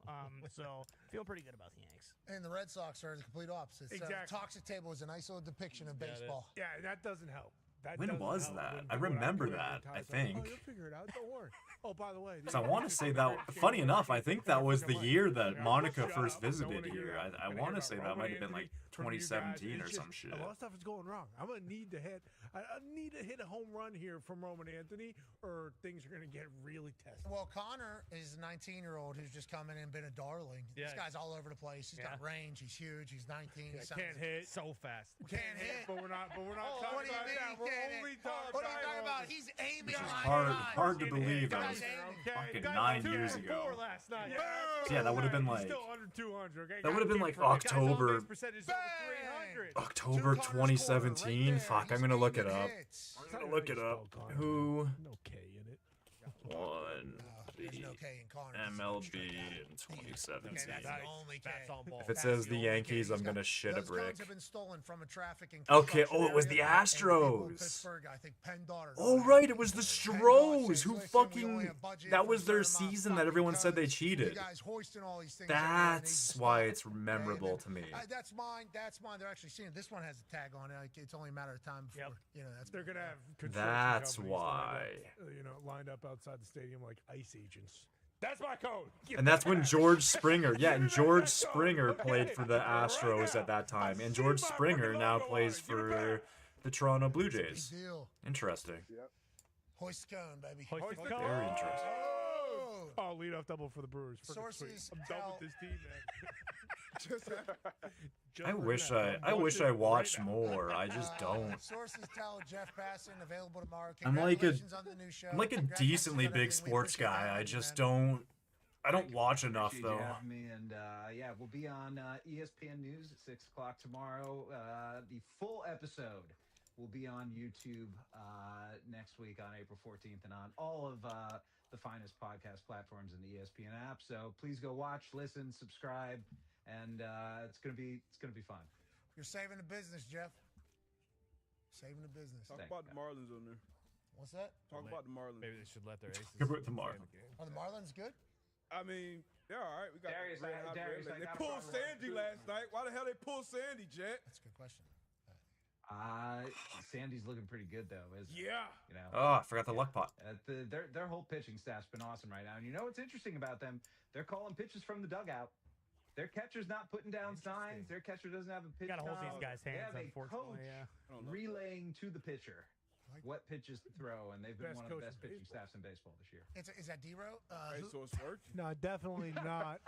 So feeling pretty good about the Yanks. And the Red Sox are the complete opposite. Exactly. Toxic Table is a nice little depiction of baseball. Yeah, that doesn't help. When was that? I remember that, I think. Oh, you'll figure it out. Don't worry. Oh, by the way. So I want to say that, funny enough, I think that was the year that Monica first visited here. I want to say that might have been like 2017 or some shit. A lot of stuff is going wrong. I'm going to need to hit a home run here from Roman Anthony, or things are going to get really tested. Well, Connor is a 19-year-old who's just come in and been a darling. This guy's all over the place. He's got range. He's huge. He's 19. He can't hit so fast. Can't hit. But we're not talking what do you about mean that. We're only talking What are you talking about? He's aiming. Hard to believe that was fucking 9 years ago. Last night. So yeah, that would have been like. Still under 200. Okay? That would have been like October 2017. Fuck, I'm gonna look it up. Who? No K in it. Won There's no K in Connor. MLB in 2017? That's on ball. If it says the Yankees, I'm gonna shit a Those brick. cones have been stolen from a traffic and Okay, construction oh, it was area the in Astros. Pittsburgh, I think Penn daughter. Oh right, it was the Stros who fucking. That was their season that everyone said they cheated. That's why it's memorable to me. That's mine. They're actually seeing it. This one has a tag on it. Like, it's only a matter of time before. They're gonna have. That's construction why. companies lined up outside the stadium like ICE agents. That's my code. And that's when George Springer, and George Springer played for the Astros at that time. And George Springer now plays for the Toronto Blue Jays. Interesting. Hoist cone, baby. Very interesting. Oh, leadoff double for the Brewers. Sources I'm done with this team, man. I wish I watched more. I just don't. Sources tell Jeff Passan available tomorrow. I'm like a Congratulations on the new show. I'm like a decently big sports guy. I just don't. I don't watch enough Appreciate though. you having me, and we'll be on ESPN News at 6 o'clock tomorrow. The full episode will be on YouTube next week on April 14th, and on all of the finest podcast platforms in the ESPN app. So please go watch, listen, subscribe, and it's gonna be fun. You're saving the business, Jeff. Saving the business. Talk about the Marlins on there. What's that? Talk about the Marlins. Maybe they should let their aces. About the Marlins. Are the Marlins good? I mean, they're all right. We got Darius, they pulled Sandy last night. Why the hell they pulled Sandy, Jet? That's a good question. Sandy's looking pretty good though, isn't he? Yeah. Oh, I forgot the luck pot. Their whole pitching staff's been awesome right now. And you know what's interesting about them? They're calling pitches from the dugout. Their catcher's not putting down signs. Their catcher doesn't have a pitch. Got to hold count. these guys' They hands, have a unfortunately. coach relaying to the pitcher what pitches to throw, and they've been one of the best pitching staffs in baseball this year. Is that D-Row? Okay, so it's working. No, definitely not.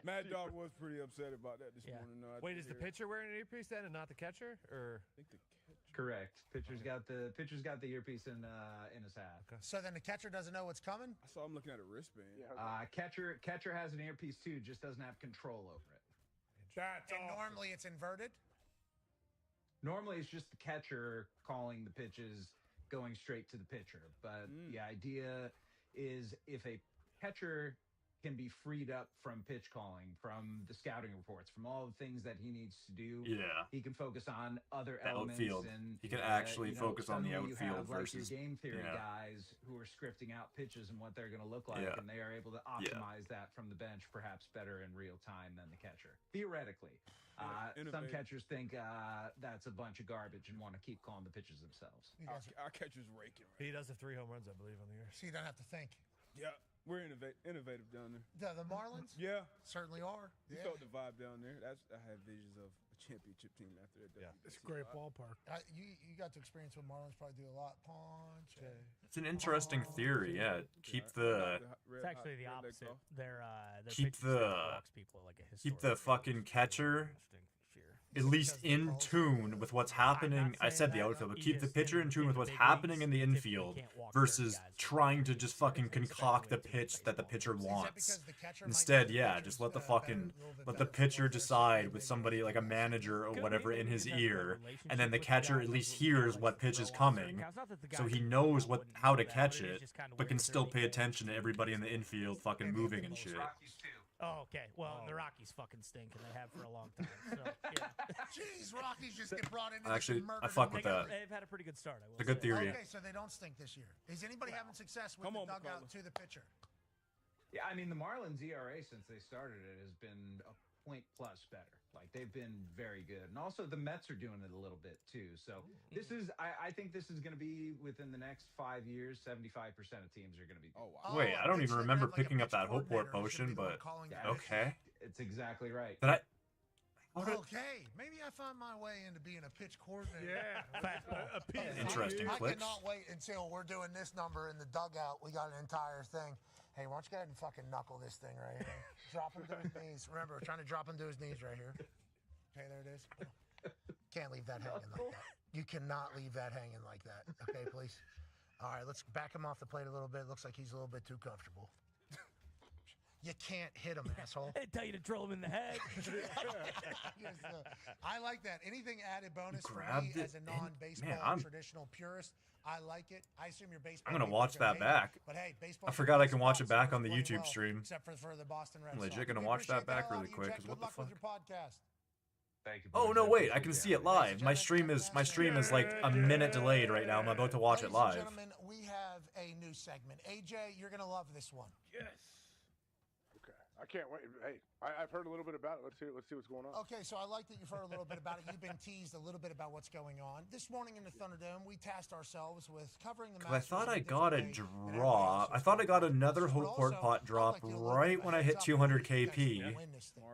Mad Dog was pretty upset about that this morning. Wait, is the pitcher wearing an earpiece then, and not the catcher? Or I think the catcher. Correct. Pitcher's got the earpiece in his hat. Okay. So then the catcher doesn't know what's coming? I saw him looking at a wristband. Catcher has an earpiece too, just doesn't have control over it. Normally it's inverted? Normally it's just the catcher calling the pitches going straight to the pitcher. But the idea is if a catcher can be freed up from pitch calling, from the scouting reports, from all the things that he needs to do. Yeah. He can focus on other The elements. outfield. And He can actually you know, focus on the suddenly outfield you have, like, versus your game theory yeah. guys who are scripting out pitches and what they're going to look like, Yeah. and they are able to optimize that from the bench perhaps better in real time than the catcher, theoretically. Some catchers think that's a bunch of garbage and want to keep calling the pitches themselves. Our catcher's raking. He does have 3 home runs, I believe, on the year. So you don't have to think. Yeah, we're innovative down there. The Marlins? Yeah. Certainly are. You felt the vibe down there. I had visions of a championship team after that. Yeah, it's a great ballpark. You got to experience what Marlins probably do a lot. Punch. It's an interesting theory. Yeah, keep the. It's actually the opposite. They're Keep keep the fucking catcher at least in tune with what's happening. I said the outfield, but keep the pitcher in tune with what's happening in the infield versus trying to just fucking concoct the pitch that the pitcher wants. Instead, yeah, just let the pitcher decide with somebody like a manager or whatever in his ear, and then the catcher at least hears what pitch is coming, so he knows how to catch it, but can still pay attention to everybody in the infield fucking moving and shit. Oh, okay. Well, the Rockies fucking stink, and they have for a long time. So, yeah. Jeez, Rockies just get brought into Actually, this and I fuck with that. They've had a pretty good start. I will It's a good say. theory. Okay, so they don't stink this year. Is anybody having success with the dugout to the pitcher? Yeah, I mean, the Marlins ERA since they started it has been a point plus better. Like, they've been very good. And also the Mets are doing it a little bit too. So this is, I think this is going to be within the next 5 years, 75% of teams are going to be. Oh, wow. Wait, I don't even remember picking up that Hopewort potion, but okay. It's exactly right. Did I? Okay, maybe I find my way into being a pitch coordinator. Yeah, interesting I clips. cannot wait until we're doing this number in the dugout. We got an entire thing. Hey, why don't you go ahead and fucking knuckle this thing right here? Drop him to his knees. Remember, we're trying to drop him to his knees right here. Okay, there it is. Can't leave that hanging like that. You cannot leave that hanging like that. Okay, please. All right, let's back him off the plate a little bit. Looks like he's a little bit too comfortable. You can't hit him, asshole. I tell you to drill him in the head. I like that. Anything added bonus for me as a non-baseball traditional purist, I like it. I assume you're baseball. I'm gonna watch that back. But hey, baseball. I forgot I can watch it back on the YouTube stream. Except for the Boston Red I'm Sox. legit gonna watch that back really quick. Cause what the fuck? With your podcast. Thank you. Oh no, wait! I can see it live. My stream is like a minute delayed right now. I'm about to watch it live. Ladies and gentlemen, we have a new segment. AJ, you're gonna love this one. Yes. Okay, I can't wait. Hey, I've heard a little bit about it. Let's see what's going on. Okay, so I like that you've heard a little bit about it. You've been teased a little bit about what's going on. This morning in the Thunderdome, we tasked ourselves with covering the I thought I got a drop. I thought I got another Hopewort pot drop right when I hit 200 KP.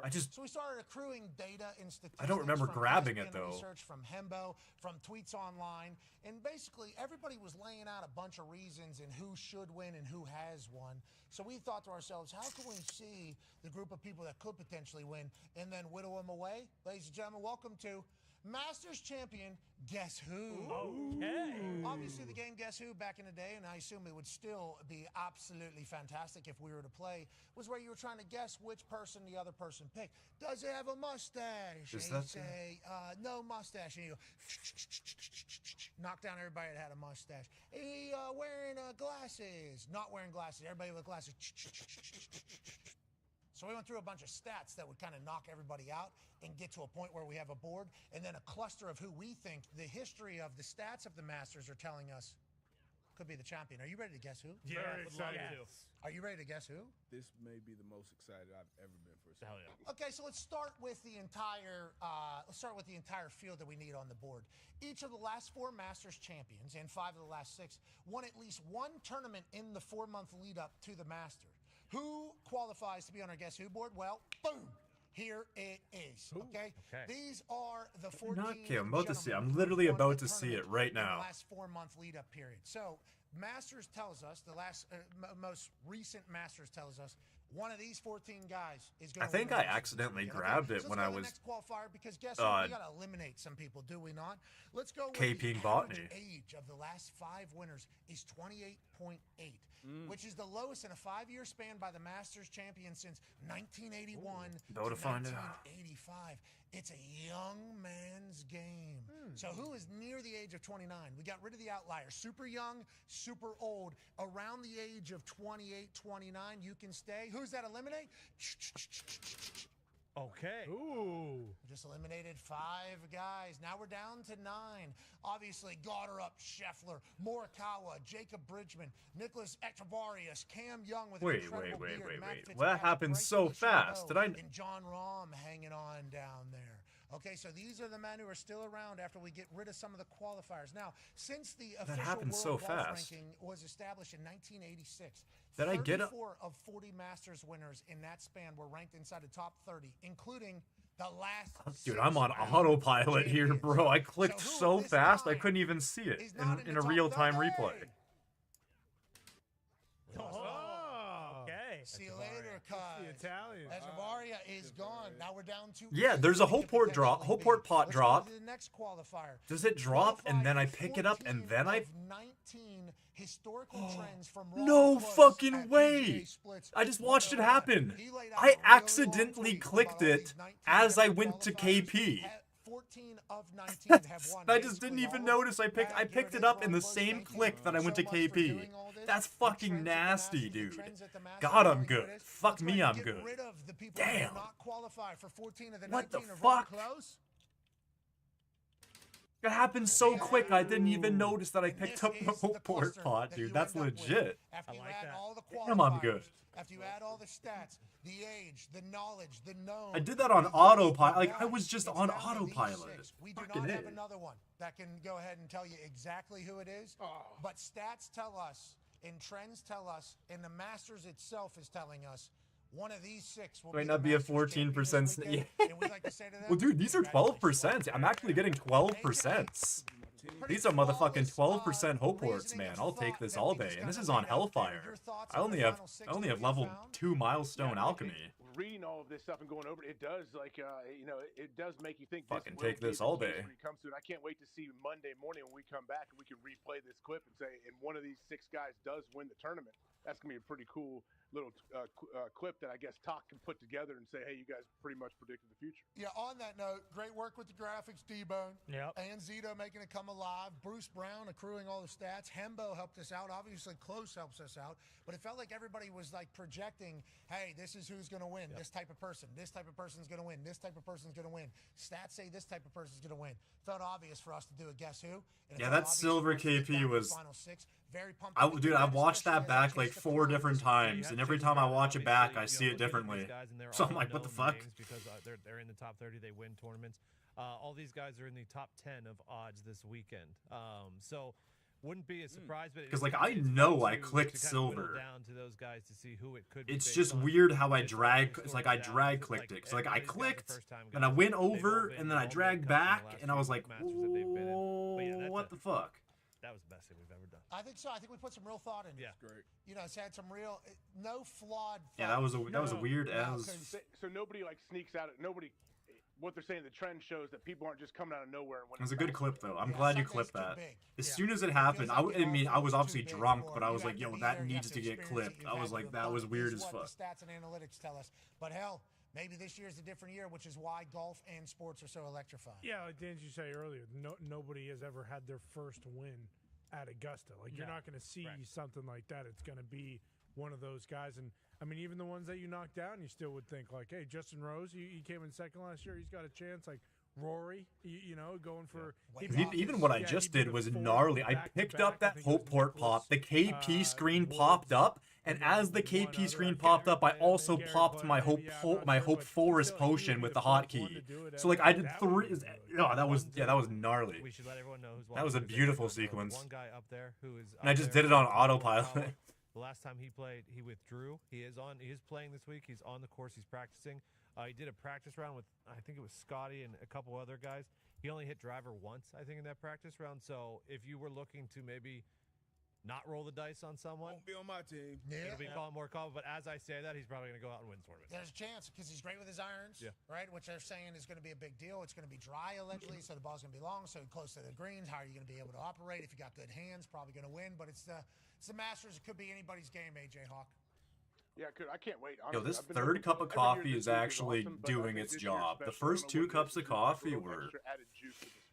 So we started accruing data and statistics. I don't remember from grabbing it ESPN though. Research from Hembo, from tweets online, and basically everybody was laying out a bunch of reasons and who should win and who has won. So we thought to ourselves, how can we see the group of people that could potentially win and then whittle them away? Ladies and gentlemen, welcome to Masters Champion Guess Who? Okay. Obviously, the game Guess Who back in the day, and I assume it would still be absolutely fantastic if we were to play, was where you were trying to guess which person the other person picked. Does it have a mustache? Is And that you say, no mustache. And you go, knock down everybody that had a mustache. He wearing glasses. Not wearing glasses. Everybody with glasses. So we went through a bunch of stats that would kind of knock everybody out and get to a point where we have a board and then a cluster of who we think the history of the stats of the Masters are telling us could be the champion. Are you ready to guess who? Yeah, very excited. Are you ready to guess who? This may be the most excited I've ever been for a Hell yeah. Okay, so let's start with the entire field that we need on the board. Each of the last 4 Masters champions and 5 of the last 6 won at least one tournament in the 4-month lead up to the Masters. Who qualifies to be on our Guess Who board? Well, boom. Here it is. Okay? These are the 14 Okay, I'm about to see. I'm literally about to see it right in the now. last 4-month lead-up period. So, Masters tells us, the last most recent Masters tells us, one of these 14 guys is going to I think I accidentally grabbed it when I was next qualifier because guess what? We got to eliminate some people, do we not? Let's go with the KP Botany. average age of the last 5 winners is 28.8, which is the lowest in a 5-year span by the Masters champion since 1981 to About to find out. 1985. It's a young man's game. So who is near the age of 29? We got rid of the outliers. Super young, super old. Around the age of 28, 29, you can stay. Who's that eliminate? Okay. Ooh. Just eliminated 5 guys. Now we're down to 9. Obviously, Gotterup, Scheffler, Morikawa, Jacob Bridgman, Nicholas Echevarrias, Cam Young with an incredible beard, Matt Wait. What happened Fitzpatrick, so Bryson fast? DeChambeau, Did I? And John Rahm hanging on down there. Okay, so these are the men who are still around after we get rid of some of the qualifiers. Now, since the official happened World so Golf fast. Ranking was established in 1986, Did I get 34 of 40 Masters winners in that span were ranked inside the top 30, including the last Dude, I'm on autopilot here, bro. I clicked so fast I couldn't even see it in a real-time replay. Okay. See you later, Kai. The Italian. Echevarria is gone. Now we're down to Yeah, there's a Hopeport drop, Hopeport pot drop. the next qualifier. Does it drop and then I pick it up and then I? 19 historical trends from No fucking way! I just watched it happen. I accidentally clicked it as I went to KP. 14 of 19 have won. I just didn't even notice I picked it up in the same click that I went to KP. That's fucking nasty, dude. God, I'm good. Fuck me, I'm good. Damn. What the fuck? It happened so quick, I didn't even notice that I picked up the Hopeport pot, dude. That's legit. Damn, I'm good. After you add all the stats, the age, the knowledge, the known. I did that on autopilot. Like, I was just on autopilot. We do not have another one that can go ahead and tell you exactly who it is. But stats tell us, and trends tell us, and the Masters itself is telling us, one of these 6 will Might not be a 14%. Well, dude, these are 12%. I'm actually getting 12%. These are motherfucking 12% Hopeports, man. I'll take this all day. And this is on Hellfire. I only have level 2 Milestone Alchemy. Reading all of this stuff and going over it, it does it does make you think. Fucking take this all day. When it comes to it, I can't wait to see Monday morning when we come back and we can replay this clip and say, and one of these 6 guys does win the tournament. That's gonna be a pretty cool little clip that I guess Talk can put together and say, hey, you guys pretty much predicted the future. Yeah, on that note, great work with the graphics, D-Bone. Yep. And Zito making it come alive. Bruce Brown accruing all the stats. Hembo helped us out. Obviously, Close helps us out. But it felt like everybody was like projecting, hey, this is who's going to win. Yep. This type of person. This type of person's going to win. This type of person's going to win. Stats say this type of person's going to win. Felt obvious for us to do a guess who. Yeah, that silver KP was... Very pumped. Dude, I've watched that back like 4 different times, and every time I watch it back, I see it differently. So I'm like, what the fuck? Because they're in the top 30, they win tournaments. All these guys are in the top 10 of odds this weekend. So wouldn't be a surprise, but because like I know I clicked silver. Down to those guys to see who it could be. It's just weird how I drag. It's like I drag clicked it. So like I clicked, and I went over, and then I dragged back, and I was like, what the fuck? That was the best thing we've ever done. I think so. I think we put some real thought in it. Yeah, great. You know, it's had some real, no flawed. Yeah, that was a weird as. So nobody like sneaks out. Nobody. What they're saying, the trend shows that people aren't just coming out of nowhere. It was a good clip though. I'm glad you clipped that. As soon as it happened, I mean, I was obviously drunk, but I was like, yo, that needs to get clipped. I was like, that was weird as fuck. The stats and analytics tell us, but hell. Maybe this year's a different year, which is why golf and sports are so electrifying. Yeah, like didn't you say earlier, nobody has ever had their first win at Augusta. Like, you're not going to see something like that. It's going to be one of those guys. And, I mean, even the ones that you knocked down, you still would think, like, hey, Justin Rose, he came in second last year. He's got a chance. Like, Rory, you know, going for... Even what I just did was gnarly. I picked up that Hopeport pop. The KP screen popped up. And as the KP screen popped up, I also popped my Hope Forest potion with the hotkey. So like I did 3. Oh, that was gnarly. We should let everyone know who's that was a beautiful sequence. One guy up there who is. And I just did it on autopilot. The last time he played, he withdrew. He is playing this week. He's on the course. He's practicing. He did a practice round with I think it was Scotty and a couple other guys. He only hit driver once, I think, in that practice round. So if you were looking to maybe not roll the dice on someone, won't be on my team. Yeah. It'll be more calm. But as I say that, he's probably going to go out and win tournaments. There's a chance because he's great with his irons, right? Which they're saying is going to be a big deal. It's going to be dry allegedly, so the ball's going to be long, so close to the greens. How are you going to be able to operate? If you got good hands, probably going to win. But it's the Masters. It could be anybody's game, AJ Hawk. Yeah, I can't wait. Honestly, yo, this third cup of coffee is actually doing its job. The first 2 cups of coffee were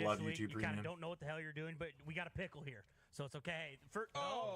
I love initially, YouTube you kind Premium. of don't know what the hell you're doing, but we got a pickle here, so it's okay.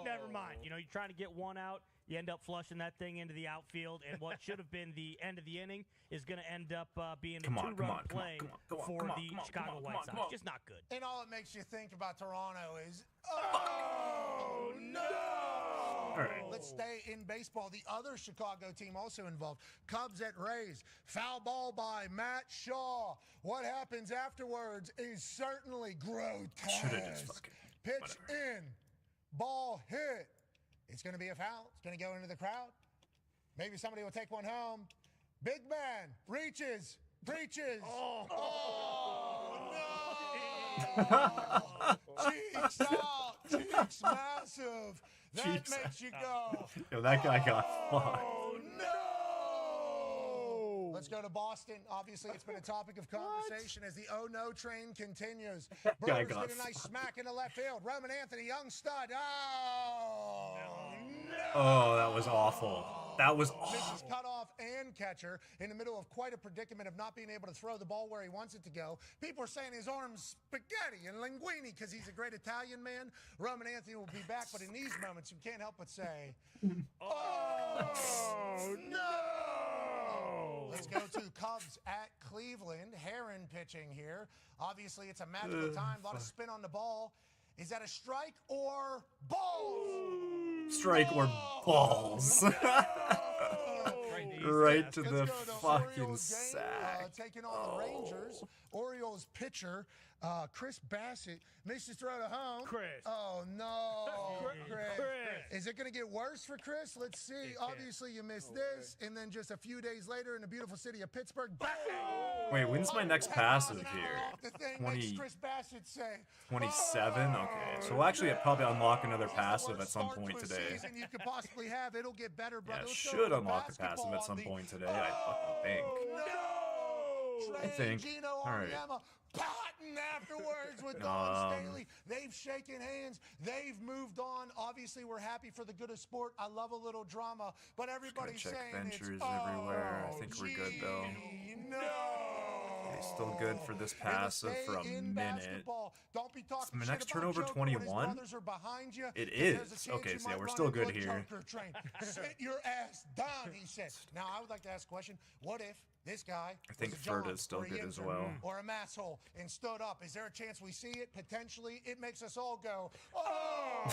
Never mind. You know, you're trying to get one out. You end up flushing that thing into the outfield, and what should have been the end of the inning is going to end up being a two-run play for the Chicago White Sox. Just not good. And all it makes you think about Toronto is, oh, no! All right. Let's stay in baseball. The other Chicago team also involved. Cubs at Rays. Foul ball by Matt Shaw. What happens afterwards is certainly grotesque. Pitch in. Ball hit. It's going to be a foul. It's going to go into the crowd. Maybe somebody will take one home. Big man reaches, breaches. No! Cheeks out. Cheeks massive. That Cheeks makes you go. Yo, that guy got fucked. No! Let's go to Boston. Obviously, it's been a topic of conversation as the oh no train continues. Guy Brewers got get a nice smack into left field. Roman Anthony, young stud. Oh, no! Oh, that was awful. That was Misses awful. cutoff and catcher in the middle of quite a predicament of not being able to throw the ball where he wants it to go. People are saying his arm's spaghetti and linguine because he's a great Italian man. Roman Anthony will be back, but in these moments, you can't help but say, oh, no! Let's go to Cubs at Cleveland. Heron pitching here. Obviously, it's a magical time. A lot of spin on the ball. Is that a strike or balls? Strike or balls. Right to the fucking sack. Taking on the Rangers. Orioles pitcher Chris Bassett misses throw to home. Chris. Oh, no. Chris. Is it going to get worse for Chris? Let's see. Obviously, you missed this. And then just a few days later in the beautiful city of Pittsburgh. Bang! Wait, when's my next passive here? The thing makes Chris Bassett say, 27? Okay. So we'll actually probably unlock another passive at some point today. season you could possibly have. It'll get better, brother. Yeah, Let's go should to unlock a passive at some point today, I fucking think. I think. Gino All right. Auriemma potting afterwards with Don Staley. They've shaken hands. They've moved on. Obviously, we're happy for the good of sport. I love a little drama, but everybody's Check saying ventures it's everywhere. I think we're good though. no. Okay, still good for this passive for a minute. Don't be talking My shit next about turnover Joker when his 21? brothers are behind you, It 'cause there's a is. chance Okay, you so yeah, might we're run still into good a here. Joker train. Sit your ass down, he said. Now, I would like to ask a question. What if this guy I think was a John Ferda's still or a good as Yinzer well. or a masshole and stood up? Is there a chance we see it? Potentially. It makes us all go, oh,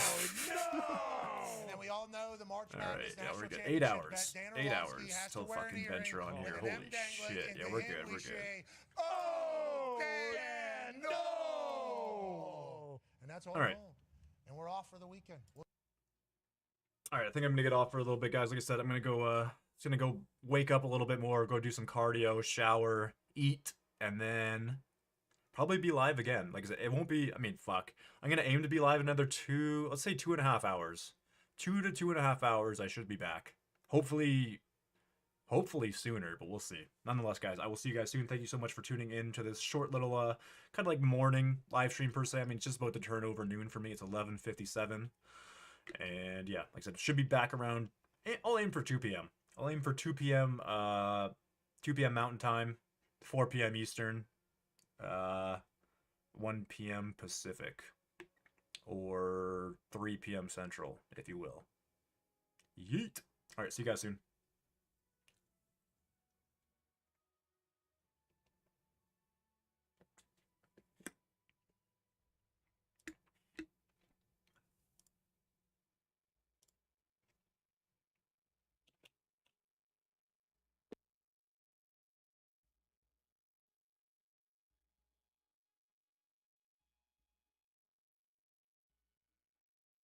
no! And then we all know the March All Madness right, yeah, we're National good. 8 Championship hours. bet. Dan 8 Orlovsky hours has to till wear an fucking earring venture on with here. an Holy M dangling shit. and Yeah, to we're him good. we We're good. say, oh, Dan, no! And that's all. All right. And we're off for the weekend. All right, I think I'm gonna get off for a little bit, guys. Like I said, I'm gonna go. Just gonna go wake up a little bit more, go do some cardio, shower, eat, and then probably be live again. Like I said, it won't be. I mean, fuck. I'm gonna aim to be live another let's say 2.5 hours. 2 to 2.5 hours. I should be back. Hopefully sooner, but we'll see. Nonetheless, guys, I will see you guys soon. Thank you so much for tuning in to this short little kind of like morning live stream per se. I mean, it's just about to turn over noon for me. It's 11:57, and yeah, like I said, should be back around. I'll aim for 2 p.m. I'll aim for 2 p.m. 2 p.m. Mountain Time, 4 p.m. Eastern, 1 p.m. Pacific, or 3 p.m. Central, if you will. Yeet. All right, see you guys soon.